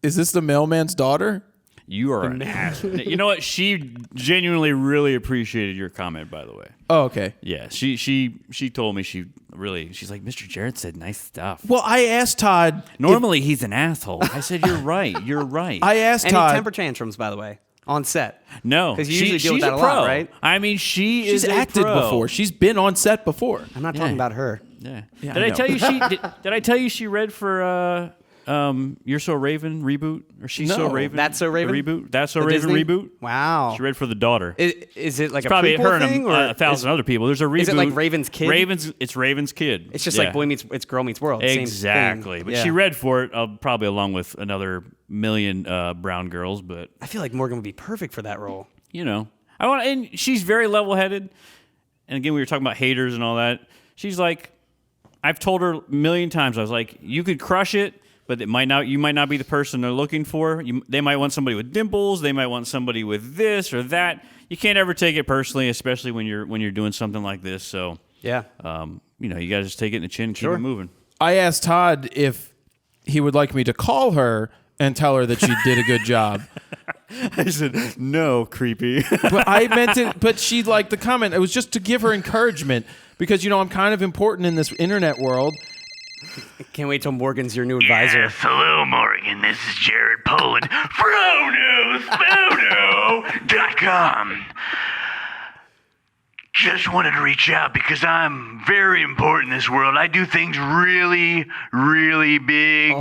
is this the mailman's daughter? You are an ass. You know what? She genuinely really appreciated your comment, by the way. Oh, okay. Yeah, she told me she's like, Mr. Jared said nice stuff. Well, I asked Todd. Normally he's an asshole. I said, you're right. You're right. I asked Any Todd. temper tantrums, by the way, on set. No, 'Cause you usually deal with she's that a pro. lot, right? I mean, she She's is a acted pro. before. She's been on set before. I'm not Yeah. talking about her. Yeah. Yeah, Did I I know. tell you did I tell you she read for You're So Raven reboot or She's So No. Raven? That's So Raven? The reboot. That's So The Raven Disney? reboot. Wow. She read for the daughter. Is it like It's a probably prequel her thing, and or a thousand other people. There's a reboot. Is it like Raven's kid? It's Raven's kid. It's just Yeah. like it's Girl Meets World. Same Exactly. thing. But Yeah. she read for it probably along with another million brown girls. But I feel like Morgan would be perfect for that role. and she's very level-headed. And again, we were talking about haters and all that. She's like, I've told her a million times. I was like, you could crush it, but you might not be the person they're looking for. They might want somebody with dimples. They might want somebody with this or that. You can't ever take it personally, especially when you're doing something like this. So, Yeah. you got to just take it in the chin and keep it moving. I asked Todd if he would like me to call her and tell her that she did a good job. I said, no, creepy. But I meant it. But she liked the comment. It was just to give her encouragement because I'm kind of important in this internet world. Can't wait till Morgan's your new advisor. Yes, hello, Morgan. This is Jared Polin, FroKnowsPhoto.com. Just wanted to reach out because I'm very important in this world. I do things really, really big.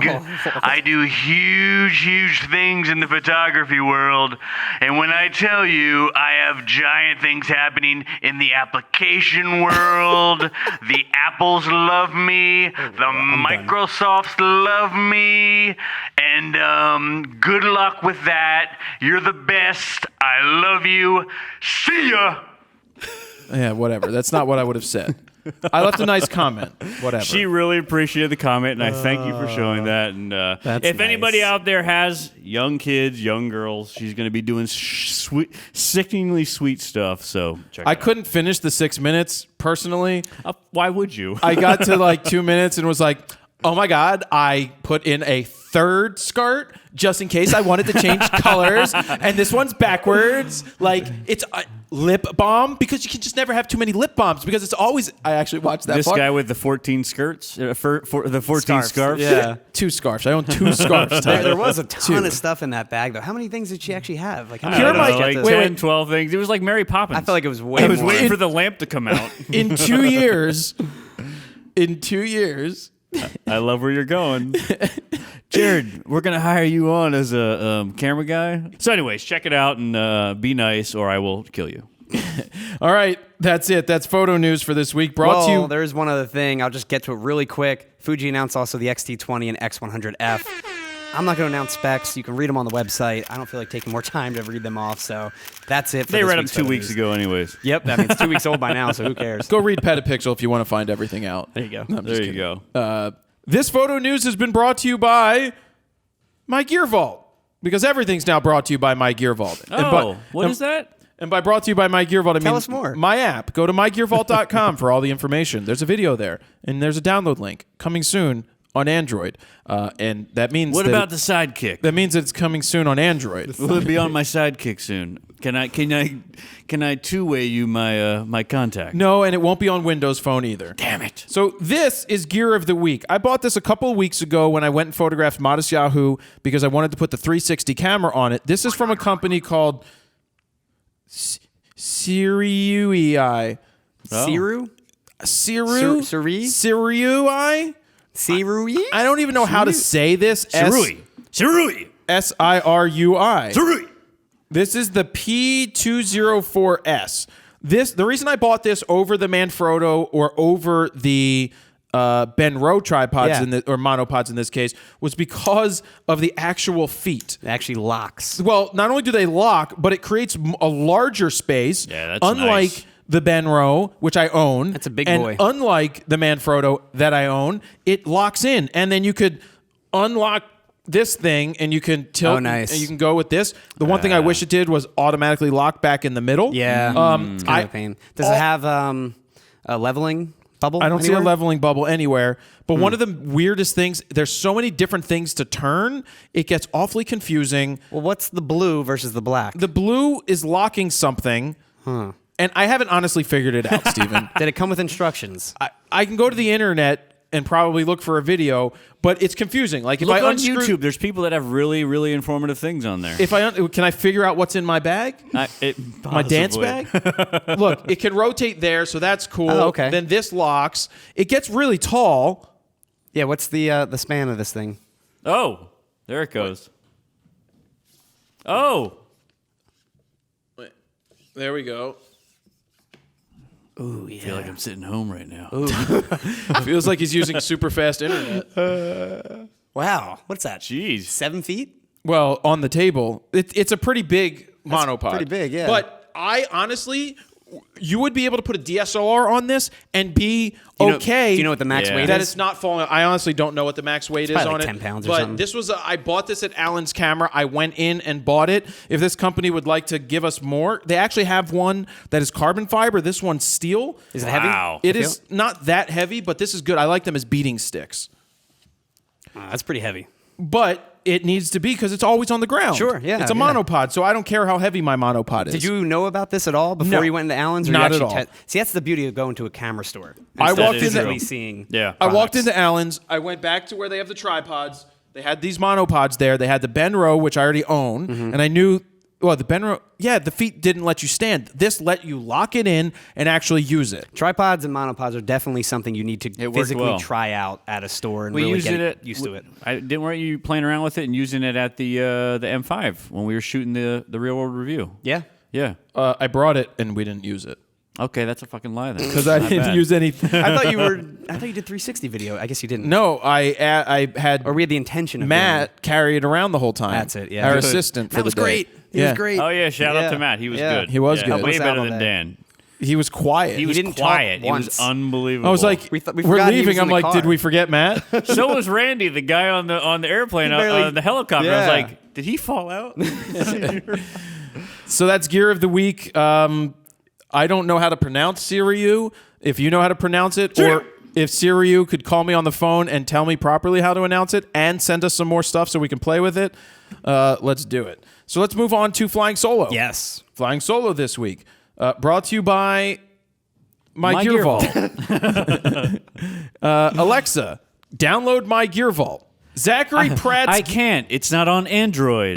I do huge things in the photography world. And when I tell you I have giant things happening in the application world, the Apples love me, the Microsofts love me, and good luck with that. You're the best. I love you. See ya. Yeah, whatever. That's not what I would have said. I left a nice comment. Whatever. She really appreciated the comment, and I thank you for showing that. And if anybody out there has young kids, young girls, she's going to be doing sickeningly sweet stuff. So check it out. couldn't finish the 6 minutes personally. Why would you? I got to like 2 minutes and was like, oh my God, I put in a third skirt just in case I wanted to change colors. And this one's backwards. Like, it's a lip balm because you can just never have too many lip balms because it's always, I actually watched that This part. guy with the 14 skirts, the 14 scarves. Yeah. 2 scarves. I own 2 scarves. There was a ton of stuff in that bag, though. How many things did she actually have? Like, how many Here are things my- did she have like to- 10, 12 things. It was like Mary Poppins. I felt like it was way I was more. waiting for the lamp to come out. In 2 years, I love where you're going. Jared, we're going to hire you on as a camera guy. So anyways, check it out and be nice or I will kill you. all right, that's it. That's photo news for this week. Brought to you. There's one other thing. I'll just get to it really quick. Fuji announced also the X-T20 and X100F. I'm not going to announce specs. You can read them on the website. I don't feel like taking more time to read them off, so that's it for They this read them week's 2 photo weeks news. ago anyways. Yep, I mean, it's 2 weeks old by now, so who cares? Go read Petapixel if you want to find everything out. There you go. No, I'm just There you kidding. go. This photo news has been brought to you by MyGearVault because everything's now brought to you by MyGearVault. What is that? And by brought to you by MyGearVault, I mean Tell us more. my app. Go to mygearvault.com for all the information. There's a video there, and there's a download link coming soon on Android. And that means What about the sidekick? that means it's coming soon on Android. Will it be on my sidekick soon? Can I two-way you my contact? No, and it won't be on Windows Phone either. Damn it. So this is Gear of the Week. I bought this a couple of weeks ago when I went and photographed Modest Yahoo because I wanted to put the 360 camera on it. This is from a company called Siriui. Siru? Siru? Siri? Siriui? Sirui? I don't even know how to say this. Sirui. Sirui. Sirui. This is the P204S. The reason I bought this over the Manfrotto or over the Benro tripods or monopods in this case was because of the actual feet. It actually locks. Well, not only do they lock, but it creates a larger space. Yeah, that's unlike nice. the Benro, which I own. That's a big and boy. Unlike the Manfrotto that I own, it locks in, and then you could unlock this thing, and you can tilt. Oh, nice. And you can go with this. The one thing I wish it did was automatically lock back in the middle. Yeah. It's kind of a pain. Does it have a leveling bubble? I don't see anywhere? a leveling bubble anywhere. But one of the weirdest things, there's so many different things to turn, it gets awfully confusing. Well, what's the blue versus the black? The blue is locking something, and I haven't honestly figured it out, Steven. Did it come with instructions? I can go to the internet and probably look for a video, but it's confusing. Like if Look I on unscrew, YouTube. There's people that have really, really informative things on there. can I figure out what's in my bag? My dance bag? Look, it can rotate there, so that's cool. Oh, okay. Then this locks. It gets really tall. Yeah, what's the span of this thing? Oh, there it goes. Oh. Wait, there we go. Ooh, yeah. I feel like I'm sitting home right now. Feels like he's using super fast internet. Wow, what's that? Jeez. 7 feet? Well, on the table, it's a pretty big monopod. pretty big, yeah. But I honestly, you would be able to put a DSLR on this and be okay. Do you know what the max Yeah. weight that is? it's not falling. I honestly don't know what the max weight is probably on like it. 10 pounds or but something. this was I bought this at Allen's Camera. I went in and bought it. If this company would like to give us more, they actually have one that is carbon fiber. This one's steel. Is it heavy? Wow. It is not that heavy, but this is good. I like them as beating sticks. That's pretty heavy. But it needs to be because it's always on the ground. Sure, yeah, It's a yeah. monopod, so I don't care how heavy my monopod is. Did you know about this at all before No. you went into Allen's? Or Not you at actually all. See, that's the beauty of going to a camera store. I Instead walked of in there- physically seeing. Yeah. I walked products. into Allen's. I went back to where they have the tripods. They had these monopods there. They had the Benro, which I already own, and I knew Well, the Benro, the feet didn't let you stand. This let you lock it in and actually use it. Tripods and monopods are definitely something you need to worked physically well. try out at a store and We really used get used to it. Weren't you playing around with it and using it at the M5 when we were shooting the real world review? Yeah. Yeah. I brought it and we didn't use it. Okay, that's a fucking lie then. Because I didn't use anything. I thought you did 360 video. I guess you didn't. No, I had Or we had the intention of doing Matt carry it around the whole time. That's it, yeah. Our Good. assistant for That the was day. great. He was great. Oh yeah, shout out to Matt. He was good. He was Yeah, good. Way Helped us out better all than day. Dan. He was quiet. He was didn't talk quiet. He once. was unbelievable. I was like, we we're forgot he was leaving. in I'm the like, car. did we forget Matt? so was Randy, the guy on the airplane, on the helicopter. I was like, did he fall out? So that's Gear of the Week. I don't know how to pronounce Siriu. If you know how to pronounce it, or if Siriu could call me on the phone and tell me properly how to announce it and send us some more stuff so we can play with it, let's do it. So let's move on to Flying Solo. Yes. Flying Solo this week. Brought to you by MyGearVault. Alexa, download MyGearVault. Zachary Pratt's... I can't. It's not on Android.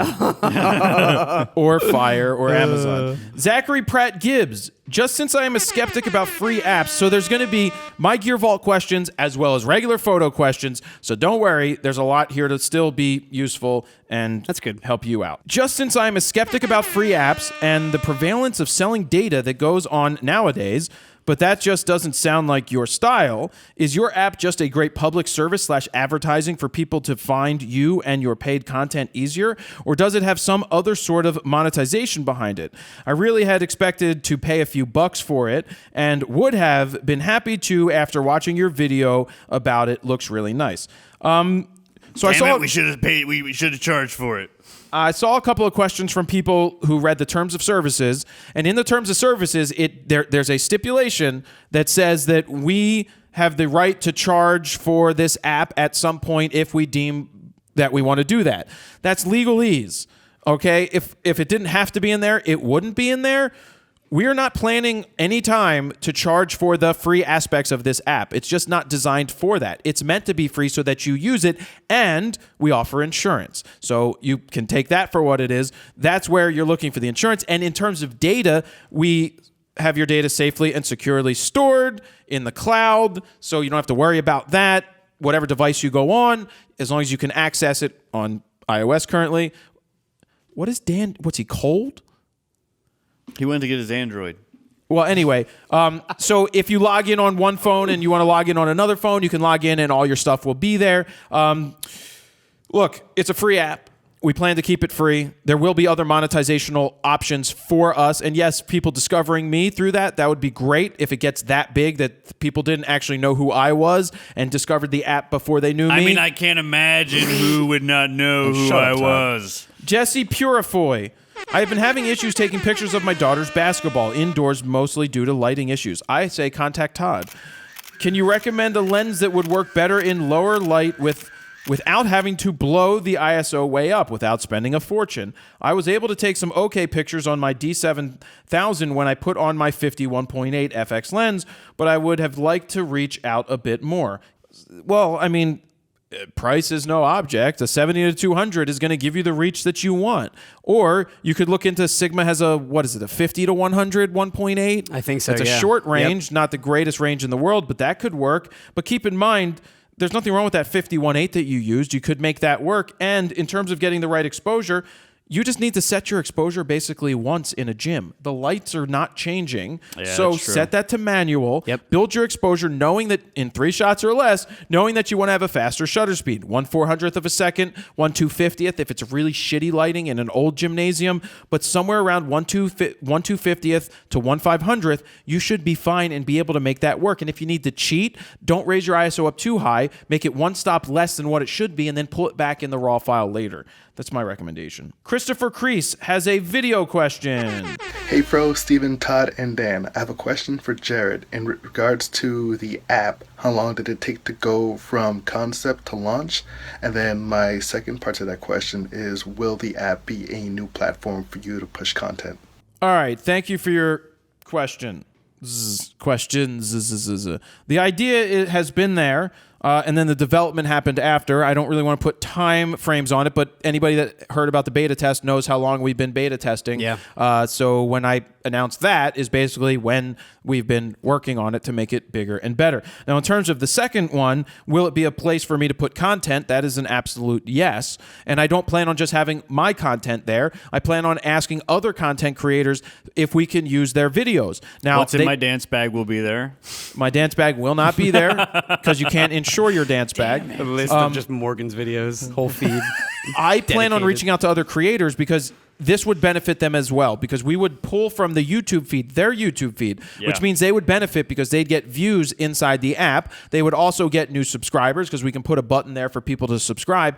or Fire or Amazon. Zachary Pratt Gibbs. Just since I am a skeptic about free apps, so there's going to be MyGearVault questions as well as regular photo questions. So don't worry, there's a lot here to still be useful and That's good. help you out. Just since I am a skeptic about free apps and the prevalence of selling data that goes on nowadays, but that just doesn't sound like your style. Is your app just a great public service / advertising for people to find you and your paid content easier? Or does it have some other sort of monetization behind it? I really had expected to pay a few bucks for it and would have been happy to after watching your video about it. Looks really nice. I saw we should have paid. We should have charged for it. I saw a couple of questions from people who read the terms of services, and in the terms of services, there's a stipulation that says that we have the right to charge for this app at some point if we deem that we want to do that. That's legalese, okay? If it didn't have to be in there, it wouldn't be in there. We are not planning any time to charge for the free aspects of this app. It's just not designed for that. It's meant to be free so that you use it, and we offer insurance. So you can take that for what it is. That's where you're looking for the insurance. And in terms of data, we have your data safely and securely stored in the cloud, so you don't have to worry about that. Whatever device you go on, as long as you can access it on iOS currently. What is Dan? What's he, cold? He went to get his Android. Well, anyway, so if you log in on one phone and you want to log in on another phone, you can log in and all your stuff will be there. Look, it's a free app. We plan to keep it free. There will be other monetizational options for us. And yes, people discovering me through that would be great if it gets that big that people didn't actually know who I was and discovered the app before they knew me. I mean, I can't imagine who would not know who I was. Jesse Purifoy. I have been having issues taking pictures of my daughter's basketball indoors, mostly due to lighting issues. I say contact Todd. Can you recommend a lens that would work better in lower light without having to blow the ISO way up without spending a fortune? I was able to take some okay pictures on my D7000 when I put on my 51.8 FX lens, but I would have liked to reach out a bit more. Well, I mean, price is no object. A 70 to 200 is going to give you the reach that you want. Or you could look into Sigma has a 50 to 100 1.8? I think so, It's a yeah. short range, not the greatest range in the world, but that could work. But keep in mind, there's nothing wrong with that 51.8 that you used. You could make that work. And in terms of getting the right exposure, you just need to set your exposure basically once in a gym. The lights are not changing. Yeah, so that's true. set that to manual. Yep. Build your exposure knowing that in 3 shots or less, knowing that you want to have a faster shutter speed. 1/400th of a second, 1/250th if it's really shitty lighting in an old gymnasium. But somewhere around 1/250th to 1/500th, you should be fine and be able to make that work. And if you need to cheat, don't raise your ISO up too high. Make it one stop less than what it should be and then pull it back in the raw file later. That's my recommendation. Christopher Crease has a video question. Hey Fro, Steven, Todd, and Dan. I have a question for Jared in regards to the app. How long did it take to go from concept to launch? And then my second part to that question is, will the app be a new platform for you to push content? All right, thank you for your question. Questions. The idea has been there. And then the development happened after. I don't really want to put time frames on it, but anybody that heard about the beta test knows how long we've been beta testing. Yeah. So when I announced that is basically when we've been working on it to make it bigger and better. Now, in terms of the second one, will it be a place for me to put content? That is an absolute yes. And I don't plan on just having my content there. I plan on asking other content creators if we can use their videos. Now, What's in my dance bag will be there. My dance bag will not be there because you can't insure your dance bag. A list of just Morgan's videos, whole feed. I plan on Dedicated. reaching out to other creators because this would benefit them as well, because we would pull from the YouTube feed, their YouTube feed, which means they would benefit because they'd get views inside the app. They would also get new subscribers because we can put a button there for people to subscribe.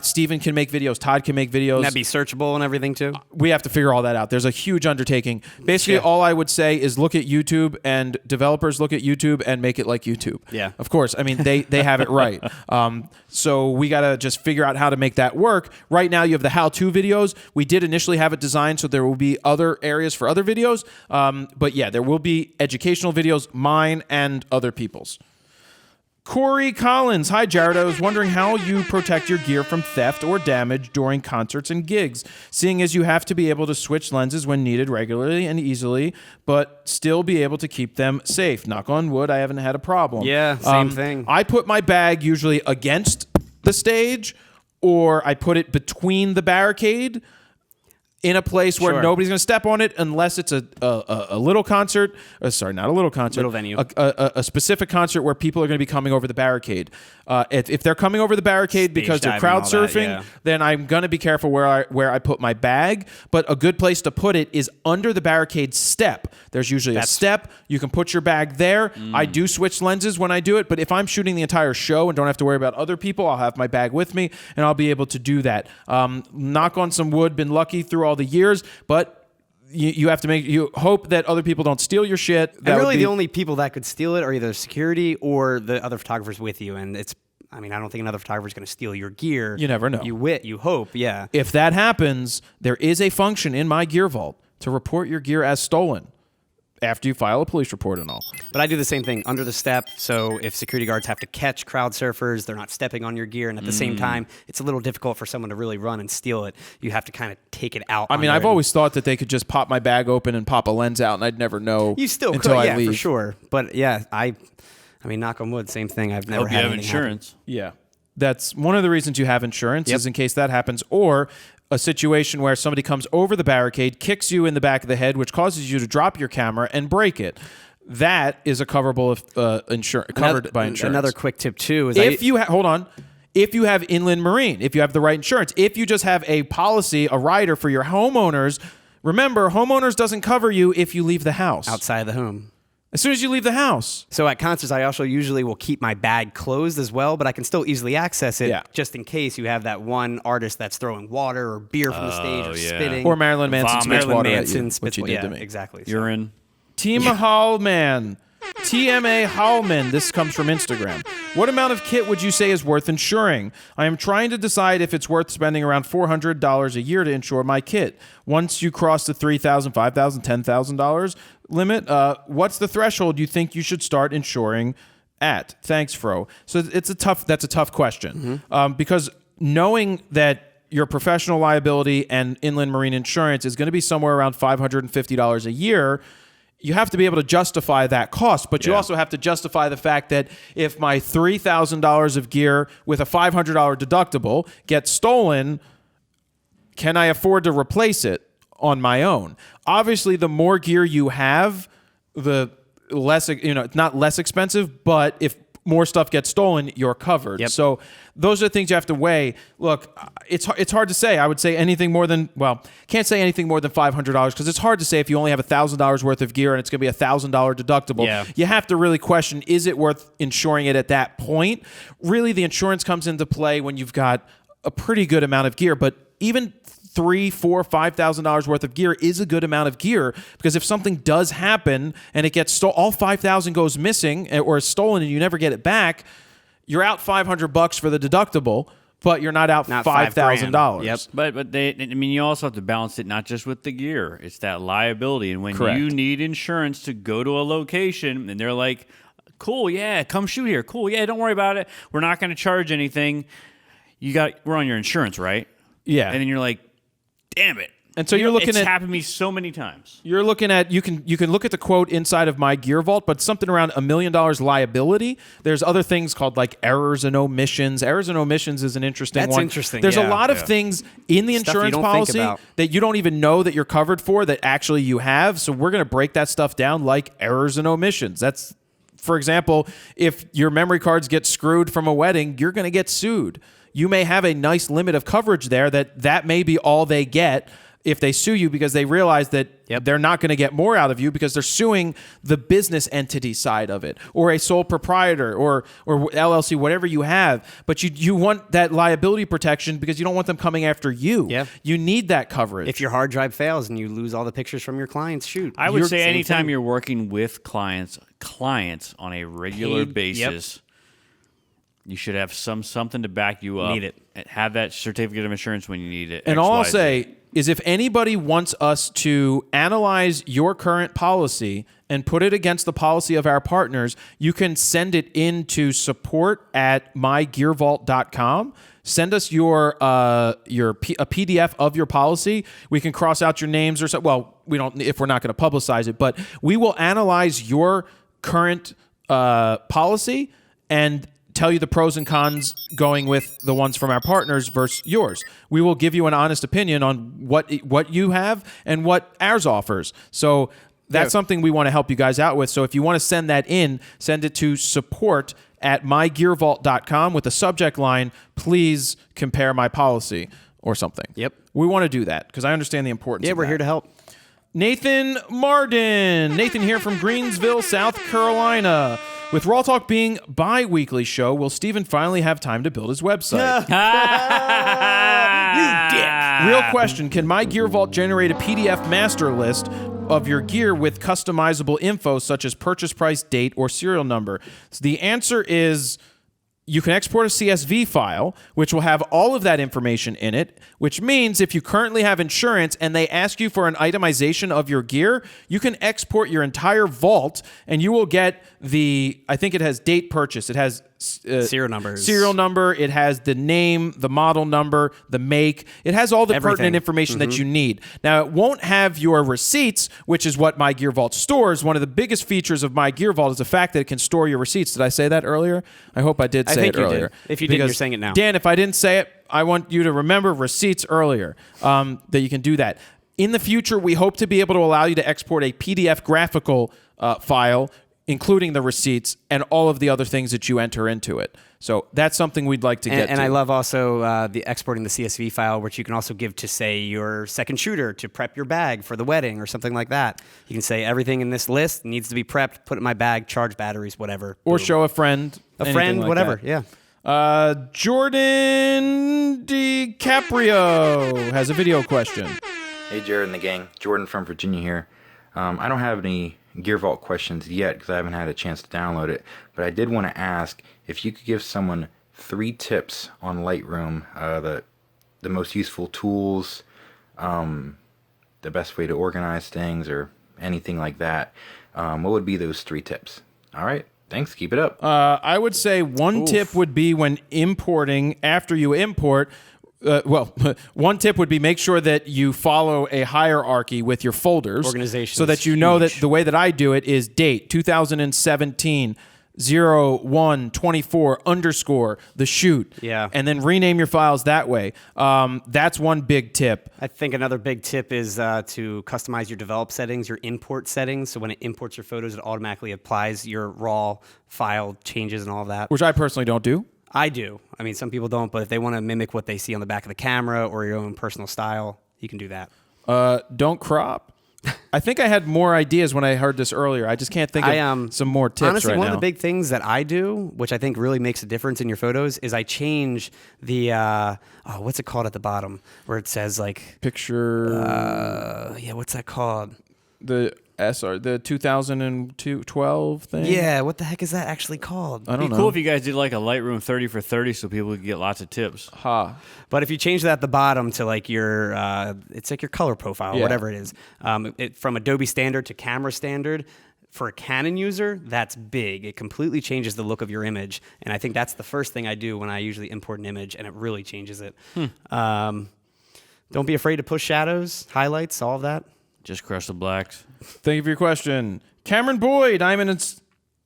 Steven can make videos. Todd can make videos. That'd be searchable and everything too. We have to figure all that out. There's a huge undertaking. Basically, all I would say is look at YouTube, and developers look at YouTube and make it like YouTube. Yeah. Of course. I mean, they have it right. So we got to just figure out how to make that work. Right now, you have the how-to videos. We did initially have it designed so there will be other areas for other videos. But yeah, there will be educational videos, mine and other people's. Corey Collins. Hi, Jared. I was wondering how you protect your gear from theft or damage during concerts and gigs, seeing as you have to be able to switch lenses when needed regularly and easily, but still be able to keep them safe. Knock on wood, I haven't had a problem. Yeah, same thing. I put my bag usually against the stage, or I put it between the barricade in a place where Sure. nobody's going to step on it unless it's a little concert. Sorry, not a little concert. Little venue. A specific concert where people are going to be coming over the barricade. If they're coming over the barricade because they're diving, crowd all that, surfing, yeah. then I'm going to be careful where I put my bag. But a good place to put it is under the barricade step. There's usually a step. You can put your bag there. I do switch lenses when I do it, but if I'm shooting the entire show and don't have to worry about other people, I'll have my bag with me and I'll be able to do that. Knock on some wood, been lucky through all the years, but you have to you hope that other people don't steal your shit. And really, the only people that could steal it are either security or the other photographers with you. And I don't think another photographer is going to steal your gear. You never know. You hope, yeah. If that happens, there is a function in MyGearVault to report your gear as stolen after you file a police report and all. But I do the same thing under the step. So if security guards have to catch crowd surfers, they're not stepping on your gear. And at the same time, it's a little difficult for someone to really run and steal it. You have to kind of take it out. I've always thought that they could just pop my bag open and pop a lens out, and I'd never know. You still until could, I leave. for sure. But yeah, I knock on wood, same thing. I've never Hope you had have anything happen. insurance. Yeah. That's one of the reasons you have insurance is in case that happens, or a situation where somebody comes over the barricade, kicks you in the back of the head, which causes you to drop your camera and break it. That is a coverable covered by insurance. Another quick tip too is if you have inland marine, if you have the right insurance, if you just have a policy, a rider for your homeowners, remember, homeowners doesn't cover you if you leave the house. outside of the home. As soon as you leave the house. So at concerts, I also usually will keep my bag closed as well, but I can still easily access it just in case you have that one artist that's throwing water or beer from the stage or spitting. Or Marilyn Manson spits water at you, Manson which spits he did to me. Exactly. Urine. Tima Hallman. TMA Hallman. This comes from Instagram. What amount of kit would you say is worth insuring? I am trying to decide if it's worth spending around $400 a year to insure my kit. Once you cross the $3,000, $5,000, $10,000 limit, what's the threshold you think you should start insuring at? Thanks, Fro. So that's a tough question because knowing that your professional liability and inland marine insurance is going to be somewhere around $550 a year, you have to be able to justify that cost, but you also have to justify the fact that if my $3,000 of gear with a $500 deductible gets stolen, can I afford to replace it on my own? Obviously, the more gear you have, the less, it's not less expensive, but if more stuff gets stolen, you're covered. Yep. So those are things you have to weigh. Look, it's hard to say. I would say anything more than, can't say anything more than $500 because it's hard to say if you only have $1,000 worth of gear and it's going to be a $1,000 deductible. Yeah. You have to really question, is it worth insuring it at that point? Really, the insurance comes into play when you've got a pretty good amount of gear, but even $3,000, $4,000, $5,000 worth of gear is a good amount of gear because if something does happen and it gets stolen, all $5,000 goes missing or is stolen and you never get it back, you're out $500 for the deductible, but you're not out $5,000. Yep. But you also have to balance it not just with the gear. It's that liability. And when Correct. you need insurance to go to a location and they're like, Cool, yeah, come shoot here. Cool, yeah, don't worry about it. We're not going to charge anything. We're on your insurance, right? Yeah. And then you're like, damn it. And so you're looking it's at happened to me so many times. You're looking at you can look at the quote inside of MyGearVault, but something around $1 million liability. There's other things called like errors and omissions. Errors and omissions is an interesting one. That's interesting. There's a yeah. lot of things in the Stuff you insurance don't think policy about. that you don't even know that you're covered for that actually you have. So we're going to break that stuff down like errors and omissions. That's, for example, if your memory cards get screwed from a wedding, you're going to get sued. You may have a nice limit of coverage there that may be all they get if they sue you because they realize that they're not going to get more out of you because they're suing the business entity side of it or a sole proprietor or LLC, whatever you have. But you want that liability protection because you don't want them coming after you. Yeah. You need that coverage. If your hard drive fails and you lose all the pictures from your clients, shoot. I would say Same anytime thing. you're working with clients on a regular basis, you should have something to back you up. Need it. And have that certificate of insurance when you need it. And all I'll say is if anybody wants us to analyze your current policy and put it against the policy of our partners, you can send it into support@mygearvault.com. Send us a PDF of your policy. We can cross out your names or so. Well, we don't if we're not going to publicize it, but we will analyze your current policy and tell you the pros and cons going with the ones from our partners versus yours. We will give you an honest opinion on what you have and what ours offers. So that's something we want to help you guys out with. So if you want to send that in, send it to support@mygearvault.com with the subject line, please compare my policy or something. Yep. We want to do that because I understand the importance of we're that. here to help. Nathan Marden. Nathan here from Greensville, South Carolina. With RAWtalk being bi-weekly show, will Steven finally have time to build his website? You dick. Real question, can MyGearVault generate a PDF master list of your gear with customizable info such as purchase price, date, or serial number? So the answer is you can export a CSV file, which will have all of that information in it, which means if you currently have insurance and they ask you for an itemization of your gear, you can export your entire vault and you will get I think it has date purchase. It has Serial numbers. Serial number. It has the name, the model number, the make. It has all the Everything. pertinent information that you need. Now, it won't have your receipts, which is what MyGearVault stores. One of the biggest features of MyGearVault is the fact that it can store your receipts. Did I say that earlier? I hope I did say think it you earlier. did. If you didn't, Because, you're saying it now. Dan, if I didn't say it, I want you to remember receipts earlier, that you can do that. In the future, we hope to be able to allow you to export a PDF graphical file including the receipts and all of the other things that you enter into it. So that's something we'd like to get to. And I love also the exporting the CSV file, which you can also give to, say, your second shooter to prep your bag for the wedding or something like that. You can say everything in this list needs to be prepped, put it in my bag, charge batteries, whatever. Or Boom. show a friend. Like whatever, that. yeah. Jordan DiCaprio has a video question. Hey, Jared and the gang. Jordan from Virginia here. I don't have any GearVault questions yet because I haven't had a chance to download it, but I did want to ask if you could give someone 3 tips on Lightroom, the most useful tools, the best way to organize things, or anything like that. What would be those 3 tips? All right. Thanks. Keep it up. I would say one tip would be when importing, after you import, one tip would be make sure that you follow a hierarchy with your folders. Organization so that you know that the way that I do it is date 2017 0124 _ the shoot. Yeah. And then rename your files that way. That's one big tip. I think another big tip is to customize your develop settings, your import settings. So when it imports your photos, it automatically applies your raw file changes and all of that. Which I personally don't do. I do. I mean, some people don't, but if they want to mimic what they see on the back of the camera or your own personal style, you can do that. Don't crop. I think I had more ideas when I heard this earlier. I just can't think of some more tips honestly, right one now. of the big things that I do, which I think really makes a difference in your photos, is I change the, what's it called at the bottom? Where it says like... Picture... what's that called? The 2012 thing? Yeah, what the heck is that actually called? I don't It'd be know. cool if you guys did like a Lightroom 30 for 30 so people could get lots of tips. But if you change that at the bottom to like your, it's like your color profile, Yeah. whatever it is, from Adobe standard to camera standard, for a Canon user, that's big. It completely changes the look of your image. And I think that's the first thing I do when I usually import an image, and it really changes it. Don't be afraid to push shadows, highlights, all of that. Just crush the blacks. Thank you for your question. Cameron Boyd, I'm an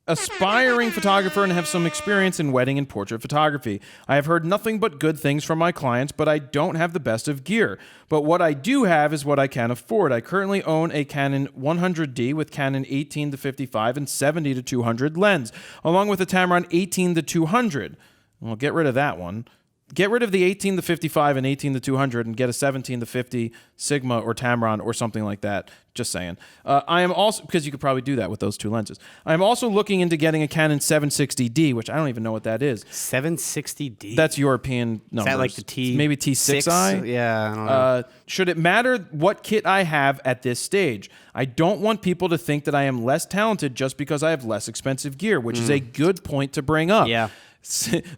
aspiring photographer and have some experience in wedding and portrait photography. I have heard nothing but good things from my clients, but I don't have the best of gear. But what I do have is what I can afford. I currently own a Canon 100D with Canon 18-55 and 70-200 lens, along with a Tamron 18-200. Well, get rid of that one. Get rid of the 18-55 and 18-200 and get a 17-50 Sigma or Tamron or something like that. Just saying. I am also, because you could probably do that with those two lenses. I am also looking into getting a Canon 760D, which I don't even know what that is. 760D? That's European numbers. Is that like the T? Maybe T6i? Yeah, I don't know. Should it matter what kit I have at this stage? I don't want people to think that I am less talented just because I have less expensive gear, which is a good point to bring up. Yeah.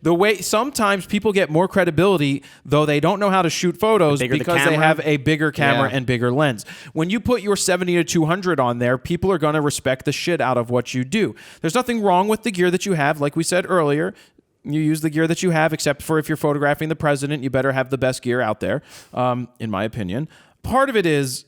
The way sometimes people get more credibility, though they don't know how to shoot photos because they have a bigger camera and bigger lens. When you put your 70-200 on there, people are going to respect the shit out of what you do. There's nothing wrong with the gear that you have. Like we said earlier, you use the gear that you have, except for if you're photographing the president, you better have the best gear out there, in my opinion. Part of it is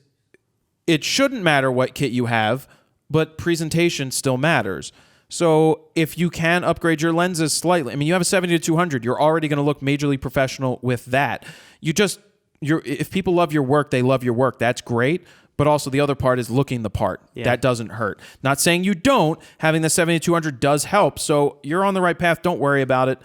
it shouldn't matter what kit you have, but presentation still matters. So if you can upgrade your lenses slightly, I mean, you have a 70-200, you're already going to look majorly professional with that. If people love your work, they love your work. That's great. But also the other part is looking the part. Yeah. That doesn't hurt. Not saying you don't. Having the 70-200 does help. So you're on the right path. Don't worry about it.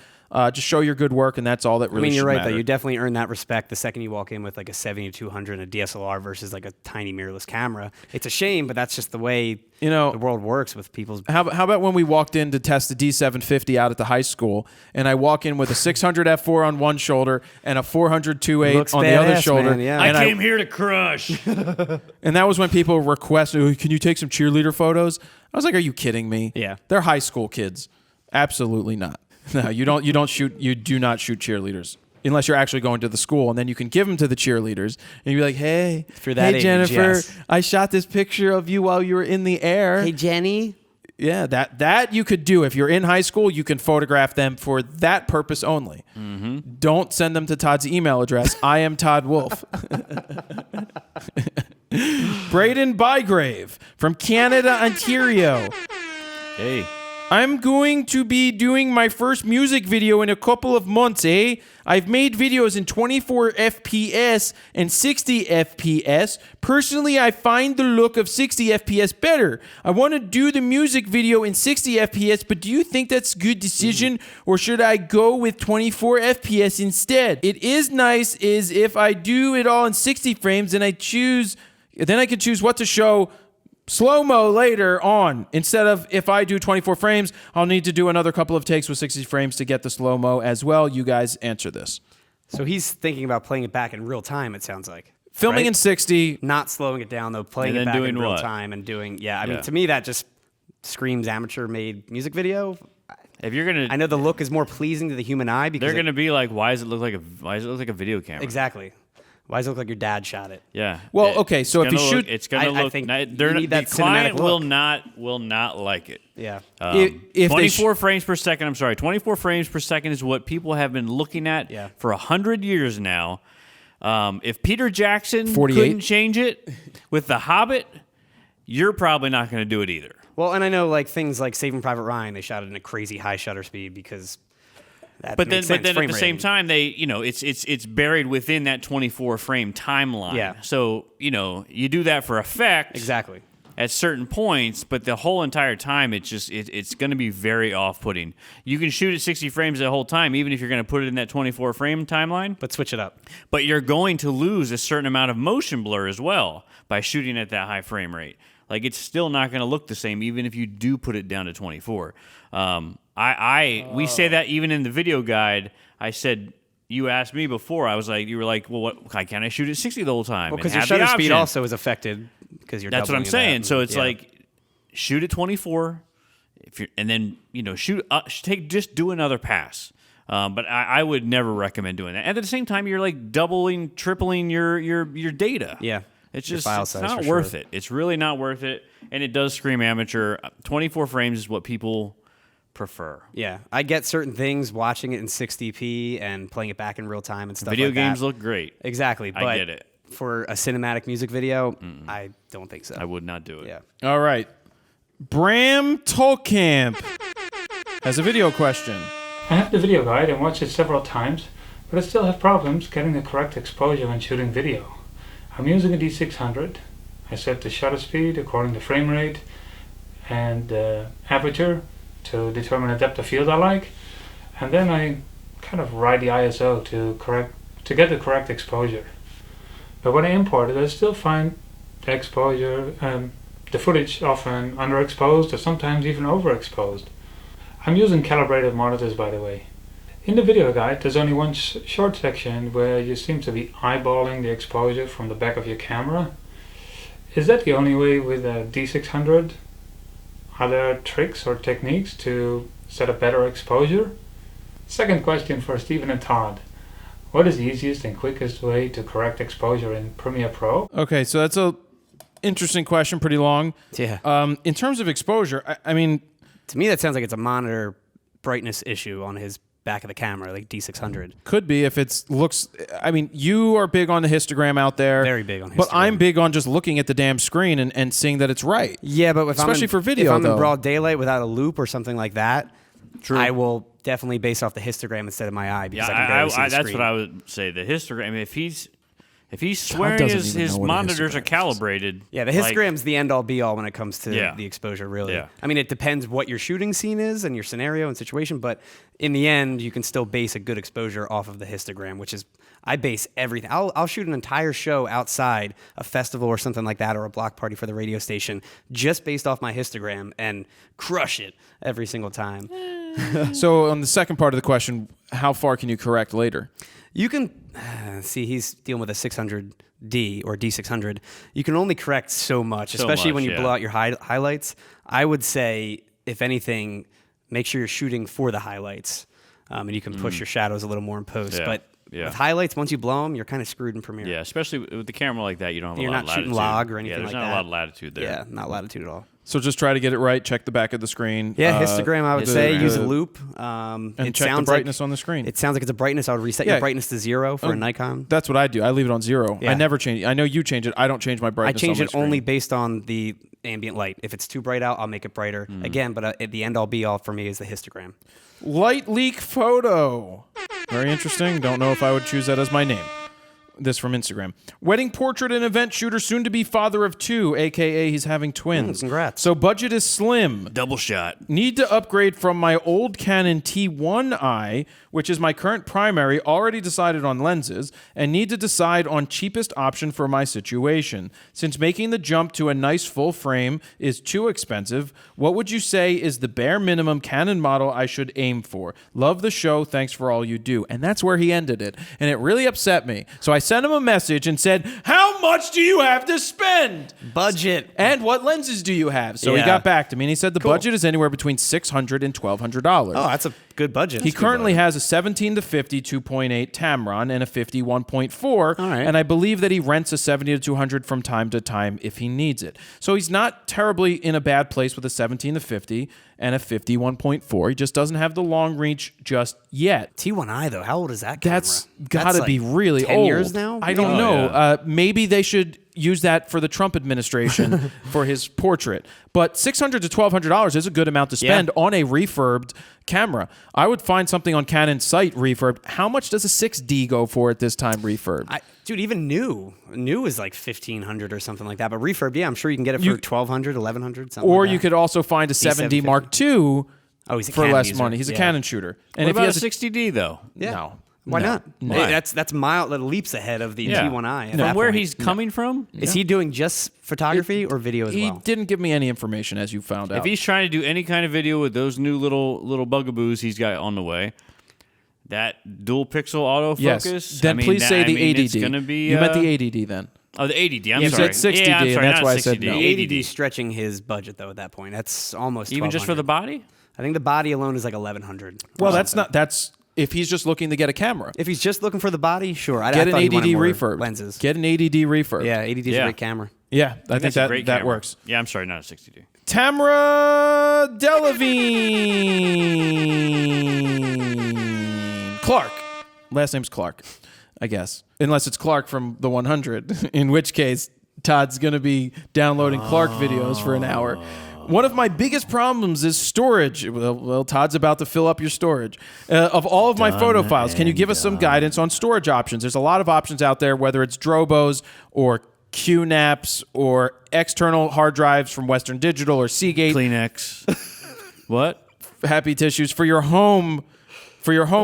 Just show your good work, and that's all that really you're right, matter. though. You definitely earn that respect the second you walk in with like a 70-200 and a DSLR versus like a tiny mirrorless camera. It's a shame, but that's just the way the world works with people's... How about when we walked in to test the D750 out at the high school, and I walk in with a 600 f4 on one shoulder and a 400 2.8 on the other shoulder. Man, yeah. I came here to crush. And that was when people requested, can you take some cheerleader photos? I was like, are you kidding me? Yeah. They're high school kids. Absolutely not. No, you do not shoot cheerleaders unless you're actually going to the school, and then you can give them to the cheerleaders and you're like, hey Jennifer, yes. I shot this picture of you while you were in the air. Hey Jenny. Yeah, that you could do. If you're in high school, you can photograph them for that purpose only. Mm-hmm. Don't send them to Todd's email address. I am Todd Wolf. Braden Bygrave from Canada, Ontario. Hey. I'm going to be doing my first music video in a couple of months, eh? I've made videos in 24 FPS and 60 FPS. Personally, I find the look of 60 FPS better. I want to do the music video in 60 FPS, but do you think that's a good decision, or should I go with 24 FPS instead? It is nice is if I do it all in 60 frames, then I can choose what to show slow-mo later on. Instead of if I do 24 frames, I'll need to do another couple of takes with 60 frames to get the slow-mo as well. You guys answer this. So he's thinking about playing it back in real time, it sounds like. Filming in 60. Not slowing it down, though. Playing it back in real time and doing... Yeah, I mean, to me, that just screams amateur-made music video. If you're gonna... I know the look is more pleasing to the human eye because... They're going to be like, why does it look like a video camera? Exactly. Why does it look like your dad shot it? Yeah. Well, okay, so if you shoot... It's going to look... I think the client will not like it. Yeah. If 24 frames per second, 24 frames per second is what people have been looking at for 100 years now. If Peter Jackson 48? couldn't change it with The Hobbit, you're probably not going to do it either. Well, and I know like things like Saving Private Ryan, they shot it in a crazy high shutter speed because... But then at the same time, they it's buried within that 24 frame timeline. Yeah. So you do that for effect exactly at certain points, but the whole entire time it's going to be very off-putting. You can shoot at 60 frames the whole time, even if you're going to put it in that 24 frame timeline. But switch it up. But you're going to lose a certain amount of motion blur as well by shooting at that high frame rate. Like it's still not going to look the same, even if you do put it down to 24. We say that even in the video guide. I said, you asked me before. You were like, well, why can't I shoot at 60 the whole time? Well, because your shutter speed also is affected because you're. That's what I'm saying. So it's like, shoot at 24, and then shoot. Just do another pass. But I would never recommend doing that. And at the same time, you're like doubling, tripling your data. Yeah. It's your just file it's size not for worth sure. it. It's really not worth it, and it does scream amateur. 24 frames is what people prefer. Yeah, I get certain things watching it in 60p and playing it back in real time and stuff Video like games that. Look great. Exactly, but I get it. for a cinematic music video, I don't think so. I would not do it. Yeah. All right. Bram Tolkamp has a video question. I have the video guide and watched it several times, but I still have problems getting the correct exposure when shooting video. I'm using a D600. I set the shutter speed according to frame rate and aperture to determine the depth of field I like, and then I kind of ride the ISO to get the correct exposure. But when I import it, I still find the exposure, the footage often underexposed or sometimes even overexposed. I'm using calibrated monitors, by the way. In the video guide, there's only one short section where you seem to be eyeballing the exposure from the back of your camera. Is that the only way with a D600? Are there tricks or techniques to set a better exposure? Second question for Stephen and Todd. What is the easiest and quickest way to correct exposure in Premiere Pro? Okay, so that's a interesting question, pretty long. Yeah. In terms of exposure, I mean, To me, that sounds like it's a monitor brightness issue on his back of the camera, like D600. could be if it's looks. I mean, you are big on the histogram out there. Very big on But histogram. I'm big on just looking at the damn screen and seeing that it's right. Yeah, but Especially for video, if I'm though. in broad daylight without a loop or something like that, I will definitely base off the histogram instead of my eye because I can barely see the that's screen. what I would say. The histogram. I mean, if he's Todd swearing doesn't his, even know his what a monitors are histogram is. calibrated. Yeah, the like- histogram's the end all be all when it comes to Yeah. the exposure, really. Yeah. I mean, it depends what your shooting scene is and your scenario and situation, but in the end, you can still base a good exposure off of the histogram, which is, I base everything. I'll shoot an entire show outside, a festival or something like that, or a block party for the radio station, just based off my histogram and crush it every single time. So on the second part of the question, how far can you correct later? You can see he's dealing with a 600D or D600. You can only correct so much, especially when you yeah. blow out your highlights. I would say, if anything, make sure you're shooting for the highlights, and you can push your shadows a little more in post. Yeah, But yeah. with highlights, once you blow them, you're kind of screwed in Premiere. Yeah, especially with the camera like that, you don't have You're a lot not of shooting latitude. log or anything Yeah, there's like not that. a lot of latitude there. Yeah, not latitude at all. So just try to get it right. Check the back of the screen. Yeah, histogram, I would say. histogram. Use a loop. And It check the sounds brightness like, on the screen. It sounds like it's a brightness. I would reset Yeah. your brightness to 0 for Oh, a Nikon. That's what I do. I leave it on 0. Yeah. I never change it. I know you change it. I don't change my I brightness change on my it screen. only based on the ambient light. If it's too bright out, I'll make it brighter. Again, but at the end all be all for me is the histogram. Light leak photo. Very interesting. Don't know if I would choose that as my name. This from Instagram. Wedding portrait and event shooter, soon to be father of 2, aka he's having twins. Congrats. So budget is slim. Double shot. Need to upgrade from my old Canon T1i, which is my current primary, already decided on lenses, and need to decide on cheapest option for my situation. Since making the jump to a nice full frame is too expensive, what would you say is the bare minimum Canon model I should aim for? Love the show, thanks for all you do. And that's where he ended it. And it really upset me. So I sent him a message and said, how much do you have to spend? Budget. And what lenses do you have? So he Yeah. got back to me and he said the budget is anywhere between $600 and $1,200. Oh, that's a good budget. He currently has a 17 to 50 2.8 Tamron and a 50 1.4, All right. and I believe that he rents a 70 to 200 from time to time if he needs it. So he's not terribly in a bad place with a 17 to 50 and a 50 1.4. He just doesn't have the long reach just yet. T1i though. How old is that camera? That's got to be like really 10 old. years now? I don't Oh, know. yeah. Maybe they should use that for the Trump administration for his portrait. But $600 to $1,200 is a good amount to spend on a refurbed camera. I would find something on Canon's site refurbed. How much does a 6D go for at this time refurbed? Dude, even new is like $1,500 or something like that. But refurb, yeah, I'm sure you can get it for $1,200, $1,100, something. Or like you that. could also find a 7D Mark II Oh, he's a for Canon less user. money. He's a Yeah. Canon shooter. And What if he about has a 60D though? Yeah. No. Why No. not? Why? Hey, that's mild leaps ahead of the Yeah. T1i. at From that where point. he's coming from? Is he doing just photography or video as He well? didn't give me any information, as you found out. If he's trying to do any kind of video with those new little bugaboos he's got on the way, that dual pixel autofocus. yes. Then I mean, please say the ADD. It's gonna be. You meant the ADD then. Oh, the ADD. I'm You sorry. said 60D, yeah, I'm and sorry, that's not why I said 60D. no. The ADD. ADD stretching his budget though at that point. That's almost Even just for the $1,200. body? I think the body alone is like $1,100. Well, that's if he's just looking to get a camera. If he's just looking for the body, sure. I Get an thought he ADD wanted more refurb. lenses. Get an ADD refurb. Yeah, ADD is a great camera. Yeah, I think That's a great that camera. works. Yeah, I'm sorry, not a 60D. Tamara Delavine. Clark. Last name's Clark, I guess. Unless it's Clark from the 100, in which case Todd's going to be downloading Clark videos for an hour. One of my biggest problems is storage. Well, Todd's about to fill up your storage. Of all of my photo files, can you give us some guidance on storage options? There's a lot of options out there, whether it's Drobos or QNAPs or external hard drives from Western Digital or Seagate. Kleenex. What? Happy tissues for your home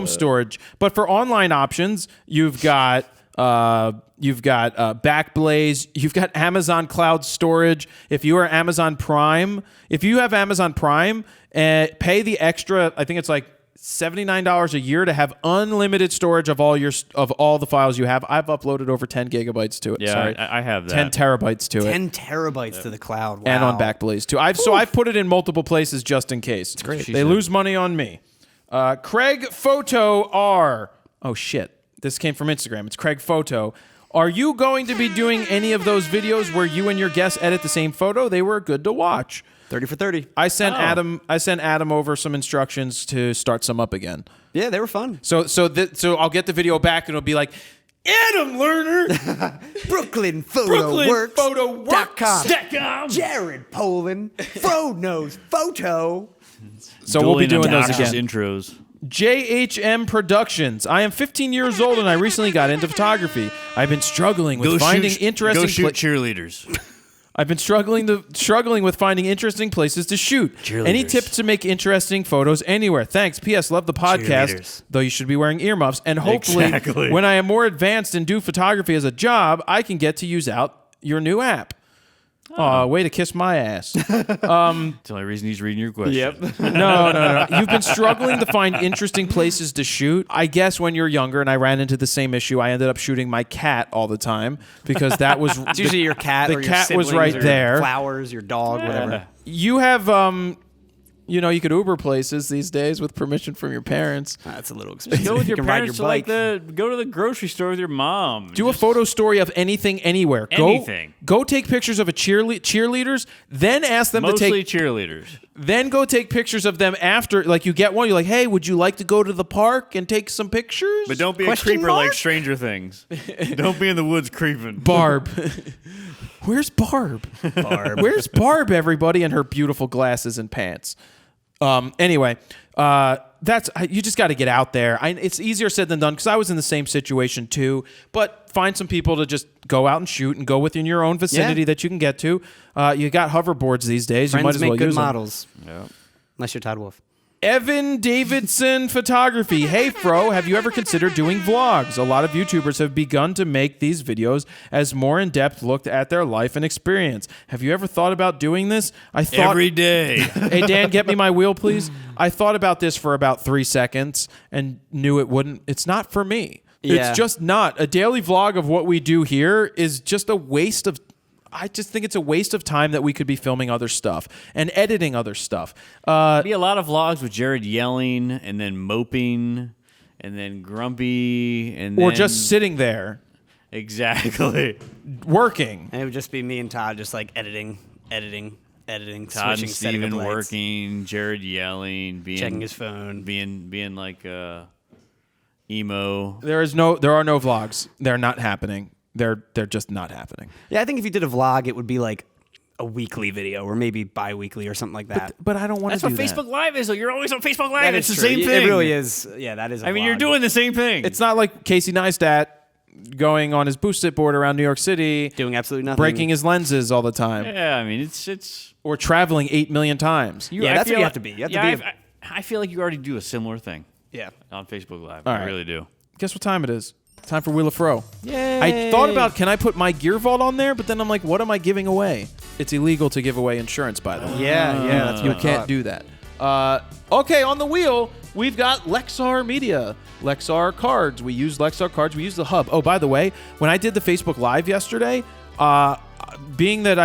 storage. But for online options, you've got Backblaze, you've got Amazon Cloud Storage. If you are Amazon Prime, if you have Amazon Prime, pay the extra, I think it's like $79 a year to have unlimited storage of all the files you have. I've uploaded over 10 gigabytes to it. Yeah, Sorry. I have that. 10 terabytes to it. 10 terabytes to the cloud. Wow. And on Backblaze too. I've put it in multiple places just in case. It's great. They lose money on me. Craig Photo R. Oh shit. This came from Instagram. It's Craig Photo. Are you going to be doing any of those videos where you and your guests edit the same photo? They were good to watch. 30 for 30. I sent Adam over some instructions to start some up again. Yeah, they were fun. So I'll get the video back and it'll be like, Adam Lerner, Brooklyn Photo Works. PhotowWorks.com. Jared Polin, Fro Knows Photo. So we'll be doing those again. Intros. JHM Productions. I am 15 years old and I recently got into photography. I've been struggling with finding interesting. Go shoot cheerleaders. I've been struggling with finding interesting places to shoot. Any tips to make interesting photos anywhere? Thanks. P.S. Love the podcast, though you should be wearing earmuffs. And hopefully, when I am more advanced and do photography as a job, I can get to use out your new app. Oh, way to kiss my ass. That's the only reason he's reading your question. Yep. No. You've been struggling to find interesting places to shoot. I guess when you're younger, and I ran into the same issue, I ended up shooting my cat all the time because that was It's usually your cat the or your cat was siblings right or there. Flowers, your dog, whatever. You have you could Uber places these days with permission from your parents. That's a little expensive. Go with your you can ride parents your bike. go to the grocery store with your mom. Do a photo story of anything, anywhere. Anything. Go take pictures of cheerleaders, then ask them to Mostly take cheerleaders. Then go take pictures of them after. Like you get one, you're like, hey, would you like to go to the park and take some pictures? But don't be a creeper like Stranger Things. Don't be in the woods creeping. Barb. Where's Barb? Where's Barb, everybody, and her beautiful glasses and pants? Anyway, you just got to get out there. It's easier said than done because I was in the same situation too. But find some people to just go out and shoot and go within your own vicinity that you can get to. You got hoverboards these days. Friends you might as make well good use models. Yeah. Unless you're Todd Wolf. Evan Davidson Photography. Hey, Fro, have you ever considered doing vlogs? A lot of YouTubers have begun to make these videos as more in-depth looked at their life and experience. Have you ever thought about doing this? Every day. Hey, Dan, get me my wheel, please. I thought about this for about 3 seconds and knew it wouldn't. It's not for me. Yeah. It's just not. A daily vlog of what we do here is just a waste of I just think it's a waste of time that we could be filming other stuff and editing other stuff. Be a lot of vlogs with Jared yelling and then moping and then grumpy and or then just sitting there. Exactly. Working. And it would just be me and Todd just like editing, Todd switching, and setting Steven up lights, working, Jared yelling, checking his phone, being like emo. There are no vlogs. They're not happening. They're just not happening. Yeah, I think if you did a vlog, it would be like a weekly video or maybe bi-weekly or something like that. But I don't want to do That's what Facebook Live is. Though. You're always on Facebook Live. That It's is the true. same thing. It really is. Yeah, that is a I mean, vlog. you're doing the same thing. It's not like Casey Neistat going on his boost-it board around New York City, doing absolutely nothing, breaking his lenses all the time. Yeah, I mean, it's or traveling 8 million times. Yeah, that's what you have to be. You have to be. I feel like you already do a similar thing. Yeah, on Facebook Live. All I right. really do. Guess what time it is? Time for Wheel of Fro. Yay! I thought about, can I put MyGearVault on there? But then I'm like, what am I giving away? It's illegal to give away insurance, by the way. Yeah, that's what You I can't thought. do that. Okay, on the wheel, we've got Lexar Media. Lexar cards. We use Lexar cards. We use the hub. Oh, by the way, when I did the Facebook Live yesterday, being that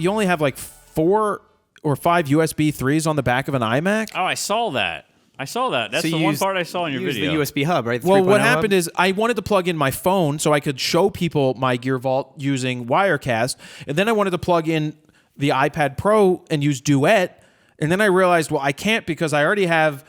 you only have like 4 or 5 USB 3s on the back of an iMac. Oh, I saw that. I saw that. That's So the you one used- part I saw in your you used video. the USB hub, right? The Well, what 3.0 hub? happened is I wanted to plug in my phone so I could show people my GearVault using Wirecast, and then I wanted to plug in the iPad Pro and use Duet, and then I realized, well, I can't because I already have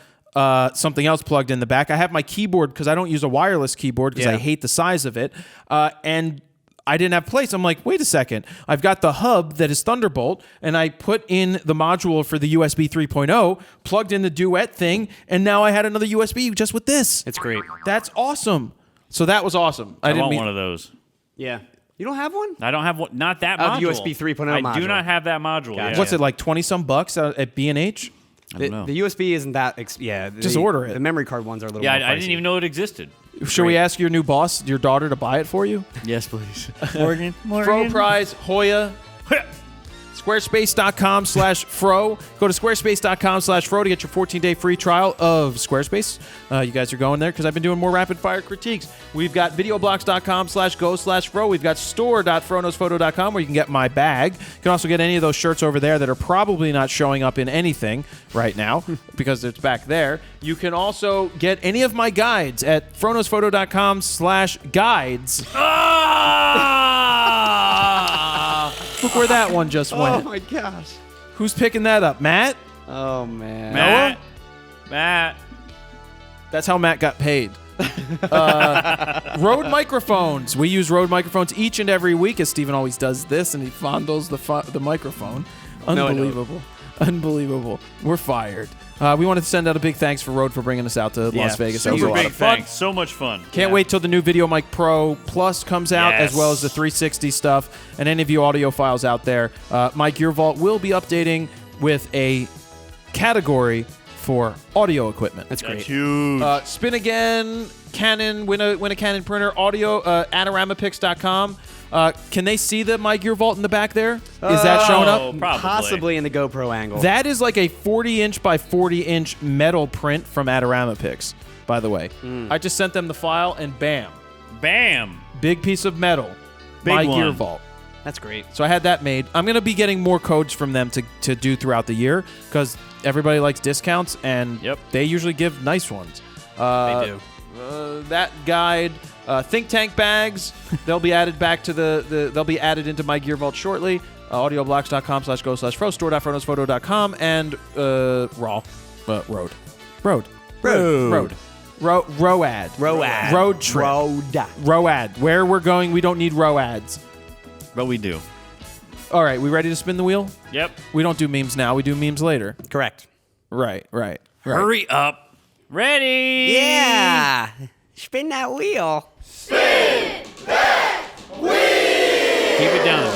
something else plugged in the back. I have my keyboard because I don't use a wireless keyboard because I hate the size of it, and I didn't have place. I'm like, wait a second. I've got the hub that is Thunderbolt, and I put in the module for the USB 3.0, plugged in the Duet thing, and now I had another USB just with this. It's great. That's awesome. So that was awesome. I want one of those. Yeah. You don't have one? I don't have one. Not that Oh, module. the USB 3.0 I do module. not have that module. Gotcha. Yeah. What's it like? 20-some bucks at B&H? I don't know. The USB isn't that. Just order it. The memory card ones are a little. Yeah, more I didn't pricey. even know it existed. Should we ask your new boss, your daughter, to buy it for you? Yes, please. Morgan. Fro Prize, Hoya. Squarespace.com/Fro. Go to squarespace.com/Fro to get your 14-day free trial of Squarespace. You guys are going there because I've been doing more rapid fire critiques. We've got videoblocks.com/go/Fro. We've got store.FroKnowsPhoto.com where you can get my bag. You can also get any of those shirts over there that are probably not showing up in anything right now because it's back there. You can also get any of my guides at FroKnowsPhoto.com/guides. Look where that one just went. Oh my gosh. Who's picking that up? Matt? Oh man. Matt. That's how Matt got paid. Rode microphones. We use Rode microphones each and every week, as Steven always does this, and he fondles the microphone. Unbelievable. Unbelievable. We're fired. We wanted to send out a big thanks for Rode for bringing us out to Las Vegas. That was a Super lot big of fun. thanks. So much fun. Can't wait till the new Video Mic Pro Plus comes out, Yes. as well as the 360 stuff. And any of you audiophiles out there, MyGearVault will be updating with a category for audio equipment. That's great. That's huge. Spin again, Canon, win a Canon printer, audio, AnoramaPix.com. Can they see the MyGearVault in the back there? Is that showing up? Probably. Possibly in the GoPro angle. That is like a 40-inch by 40-inch metal print from AnoramaPix, by the way. I just sent them the file, and bam. Bam. Big piece of metal. Big one. MyGearVault. That's great. So I had that made. I'm going to be getting more codes from them to do throughout the year because everybody likes discounts, and they usually give nice ones. They do. That guide, think tank bags, they'll be added back to they'll be added into MyGearVault shortly. Audioblocks.com/go/Fro, store.FroKnowsPhoto.com, and Road trip. Road. Where we're going, we don't need ads. But we do. All right, we ready to spin the wheel? Yep. We don't do memes now. We do memes later. Correct. Right. Hurry up. Ready? Yeah. Spin that wheel. Keep it down.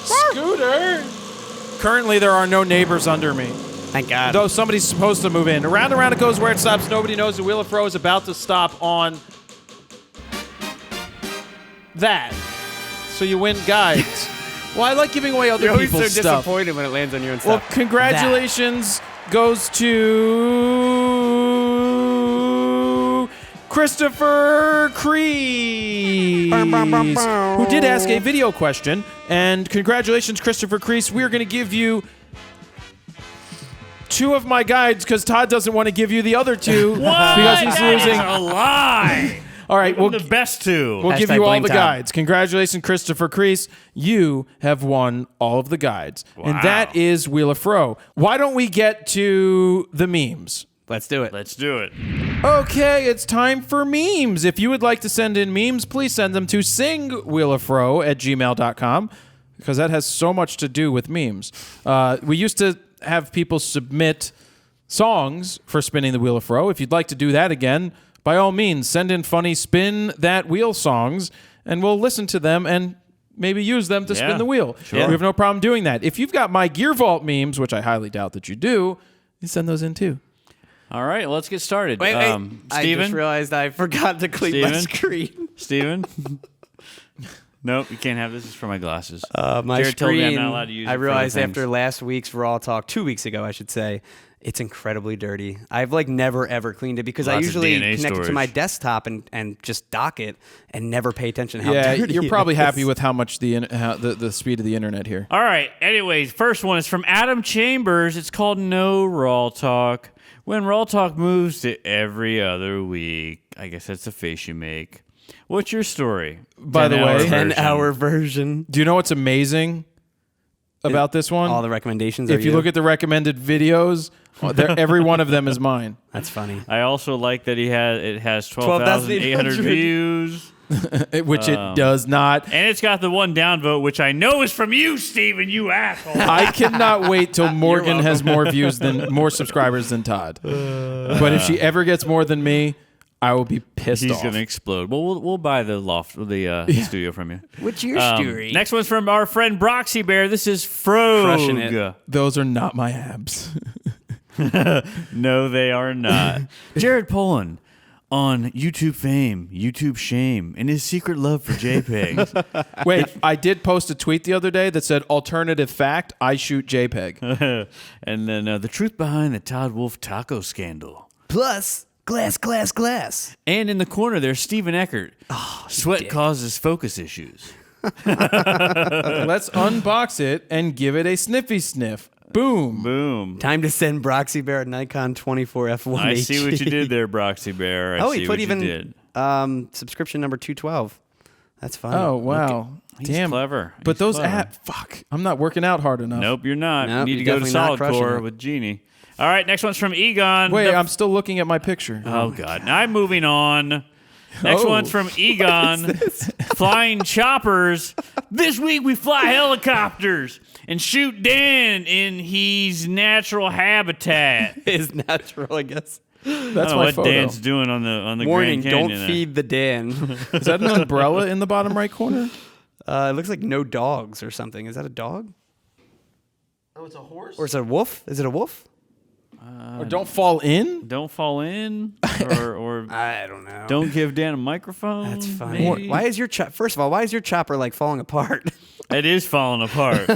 Scooter. Currently, there are no neighbors under me. Thank God. Though somebody's supposed to move in. Around and around it goes where it stops. Nobody knows the Wheel of Fro is about to stop on that. So you win guides. Well, I like giving away other You're always people's so stuff. disappointed when it lands on your own Well, stuff. congratulations goes to Christopher Crease, who did ask a video question. And congratulations, Christopher Crease. We're going to give you 2 of my guides because Todd doesn't want to give you the other 2 because he's losing. That's a lie. All right, We'll the best 2. We'll give Hashtag you all blame the time. guides. Congratulations, Christopher Crease. You have won all of the guides. And that is Wheel of Fro. Why don't we get to the memes? Let's do it. Let's do it. Okay, it's time for memes. If you would like to send in memes, please send them to singwheelofro@gmail.com because that has so much to do with memes. We used to have people submit songs for spinning the Wheel of Fro. If you'd like to do that again, by all means, send in funny Spin That Wheel songs, and we'll listen to them and maybe use them to spin the wheel. Sure. We have no problem doing that. If you've got MyGearVault memes, which I highly doubt that you do, you send those in too. All right, let's get started. Wait. I Steven? just realized I forgot to clean my Steven? screen. Steven? Nope, you can't have this. This is for my glasses. My Jared told me I'm screen, not allowed to use it I for realized other after things. last week's RAWtalk, 2 weeks ago, I should say, It's incredibly dirty. I've like never ever cleaned it because I Lots of usually DNA connect it to storage. my desktop and just dock it and never pay attention to how Yeah, dirty you're it probably is. happy with how much the speed of the internet here. All right. Anyways, first one is from Adam Chambers. It's called No RAWtalk. When RAWtalk moves to every other week, I guess that's the face you make. What's your story? By the way, 10-hour version. Do you know what's amazing about this one? All the recommendations. If you look at the recommended videos, every one of them is mine. That's funny. I also like that it has 12,800 12,800 views. Which it does not. And it's got the one downvote, which I know is from you, Steven, you asshole. I cannot wait till Morgan has more more subscribers than Todd. But if she ever gets more than me, I will be pissed He's off. going to explode. Well, we'll buy the loft, the studio from you. What's your story? Next one's from our friend Broxy Bear. This is Frog. Crushing it. Those are not my abs. No, they are not. Jared Polin on YouTube fame, YouTube shame, and his secret love for JPEGs. Wait, I did post a tweet the other day that said, alternative fact, I shoot JPEG. And then the truth behind the Todd Wolf taco scandal. Plus, glass. And in the corner there's Stephen Eckert. Sweat causes focus issues. Let's unbox it and give it a sniffy sniff. Boom. Boom. Time to send Broxy Bear a Nikon 24F1. I see what you did there, Broxy Bear. I see he put what even you did. Subscription number 212. That's funny. Oh, wow. He's Damn. clever. But He's those clever. fuck. I'm not working out hard enough. Nope, you're not. Nope, you need to you're go to definitely not Solid crushing Core it. with Jeannie. All right, next one's from Egon. Wait, I'm still looking at my picture. Oh, God. Now I'm moving on. Next Oh. one's from Egon. Flying choppers. This week we fly helicopters and shoot Dan in his natural habitat. Is natural, I guess. That's I don't know my what photo. Dan's doing on the Warning, Grand Canyon don't there. feed the Dan. Is that an umbrella in the bottom right corner? It looks like no dogs or something. Is that a dog? Oh, it's a horse? Or is it a wolf? Is it a wolf? Or don't fall in? Don't fall in, or I don't know. don't give Dan a microphone. That's funny. maybe? Why is your first of all, why is your chopper like falling apart? It is falling apart.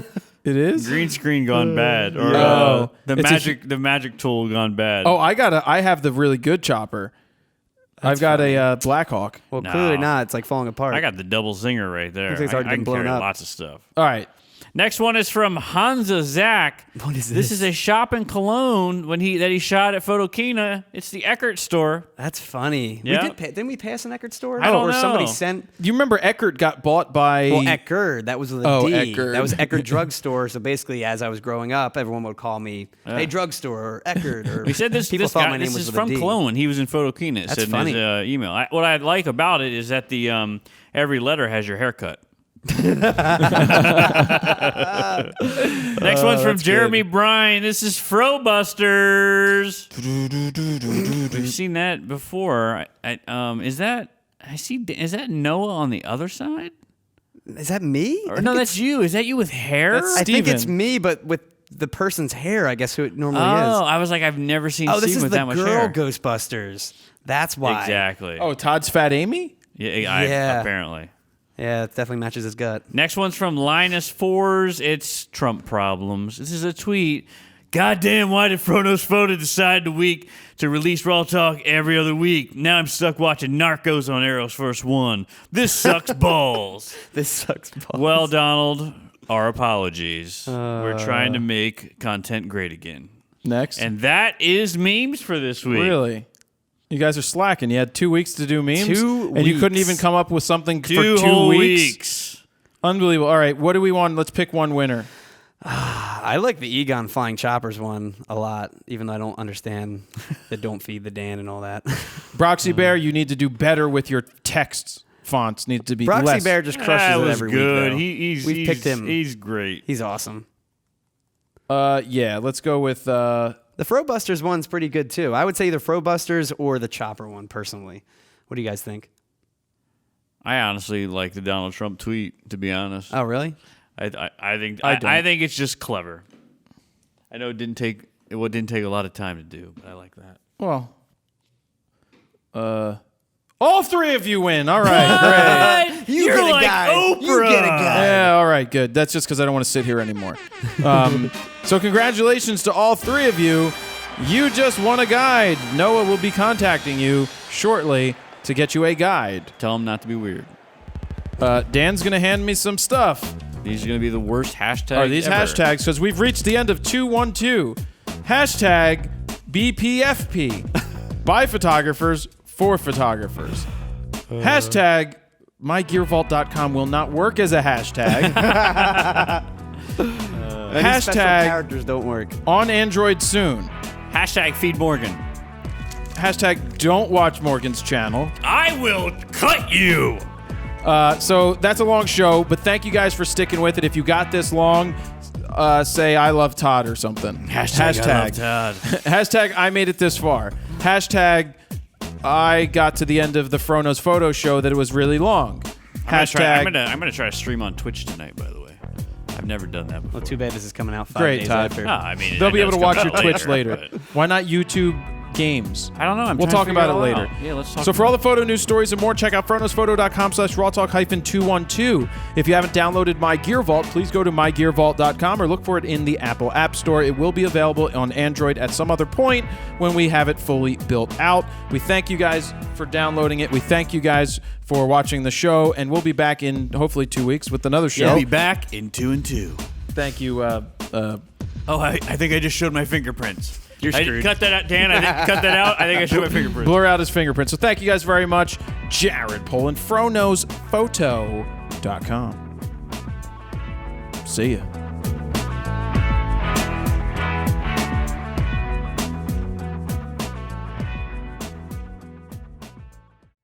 It is? Green screen gone bad, or Oh. the It's the magic tool gone bad. Oh, I have the really good chopper. I've got a Blackhawk. Well, No. clearly not. It's like falling apart. I got the double zinger right there. Looks like it's I already been can blown carry up. lots of stuff. All right. Next one is from Hansa Zach. What is This this? is a shop in Cologne that he shot at Photokina. It's the Eckert store. That's funny. Yeah. Didn't we pass an Eckert store? I don't or somebody know. sent. You remember Eckert got bought by... Well, Eckerd. That was with a Oh, D. Eckerd. That was Eckerd Drugstore. So basically, as I was growing up, everyone would call me, "Hey, drugstore," or Eckerd. Or He said this. People this thought guy, my name this was is with from a D. Cologne. He was in Photokina. It That's said funny. in his email. What I like about it is that the every letter has your haircut. Next one's from Jeremy Bryan. This is Frobusters. We've seen that before. Is that Noah on the other side? Is that me? Or no, that's you. Is that you with hair? That's I think it's Steven. me, but with the person's hair. I guess who it normally Oh, is. I was like, I've never seen Oh, this Steven is with the that much girl hair. Ghostbusters. That's why. Exactly. Oh, Todd's Fat Amy? Yeah. Apparently. Yeah, it definitely matches his gut. Next one's from Linus Fours. It's Trump problems. This is a tweet. Goddamn, why did FroKnowsPhoto decide to release RAWtalk every other week? Now I'm stuck watching Narcos on Arrow's first one. This sucks balls. This sucks balls. Well, Donald, our apologies. We're trying to make content great again. Next. And that is memes for this week. Really? You guys are slacking. You had 2 weeks to do memes? 2 And you couldn't weeks. even come up with something Two for 2 whole weeks? weeks. Unbelievable. All right, what do we want? Let's pick one winner. I like the Egon Flying Choppers one a lot, even though I don't understand the don't feed the Dan and all that. Broxy Bear, you need to do better with your text fonts. Need to be Broxy less. Bear just crushes That it was every good. week. We've picked him. He's great. He's awesome. Yeah, let's go with... The Frobusters one's pretty good too. I would say either Frobusters or the Chopper one personally. What do you guys think? I honestly like the Donald Trump tweet, to be honest. Oh, really? I think don't. I think it's just clever. I know it didn't take a lot of time to do, but I like that. Well... all three of you win. All right, great. You're get a like guy. Oprah. You get a guy. Yeah, all right, good. That's just because I don't want to sit here anymore. So congratulations to all three of you. You just won a guide. Noah will be contacting you shortly to get you a guide. Tell him not to be weird. Dan's going to hand me some stuff. These are going to be the worst hashtags Are these ever. hashtags? Because we've reached the end of 212. Hashtag BPFP. By photographers, for photographers. Hashtag MyGearVault.com will not work as a hashtag. Any special Hashtag characters don't work. on Android soon. Hashtag feed Morgan. Hashtag don't watch Morgan's channel. I will cut you. So that's a long show, but thank you guys for sticking with it. If you got this long, say I love Todd or something. Hashtag I love Todd. Hashtag I made it this far. Hashtag I got to the end of the FroKnowsPhoto show that it was really long. I'm gonna try to stream on Twitch tonight, by the way. I've never done that before. Well, too bad this is coming out 5 Great, days Todd. after. No, I mean, They'll I be know able to it's watch coming your out Twitch later. but- Why not YouTube Games? I don't know. We'll talk about it later. Yeah, let's talk. So for all the photo news, stories, and more, check out FroKnowsPhoto.com/RAWtalk-212. If you haven't downloaded MyGearVault, please go to MyGearVault.com or look for it in the Apple App Store. It will be available on Android at some other point when we have it fully built out. We thank you guys for downloading it. We thank you guys for watching the show, and we'll be back in hopefully 2 weeks with another show. We'll be back in 2 and 2. Thank you. Oh, I think I just showed my fingerprints. You're screwed. Cut that out, Dan. I didn't cut that out. I think I showed my fingerprints. Blur out his fingerprints. So thank you guys very much. Jared Polin, FroKnowsPhoto.com. See ya.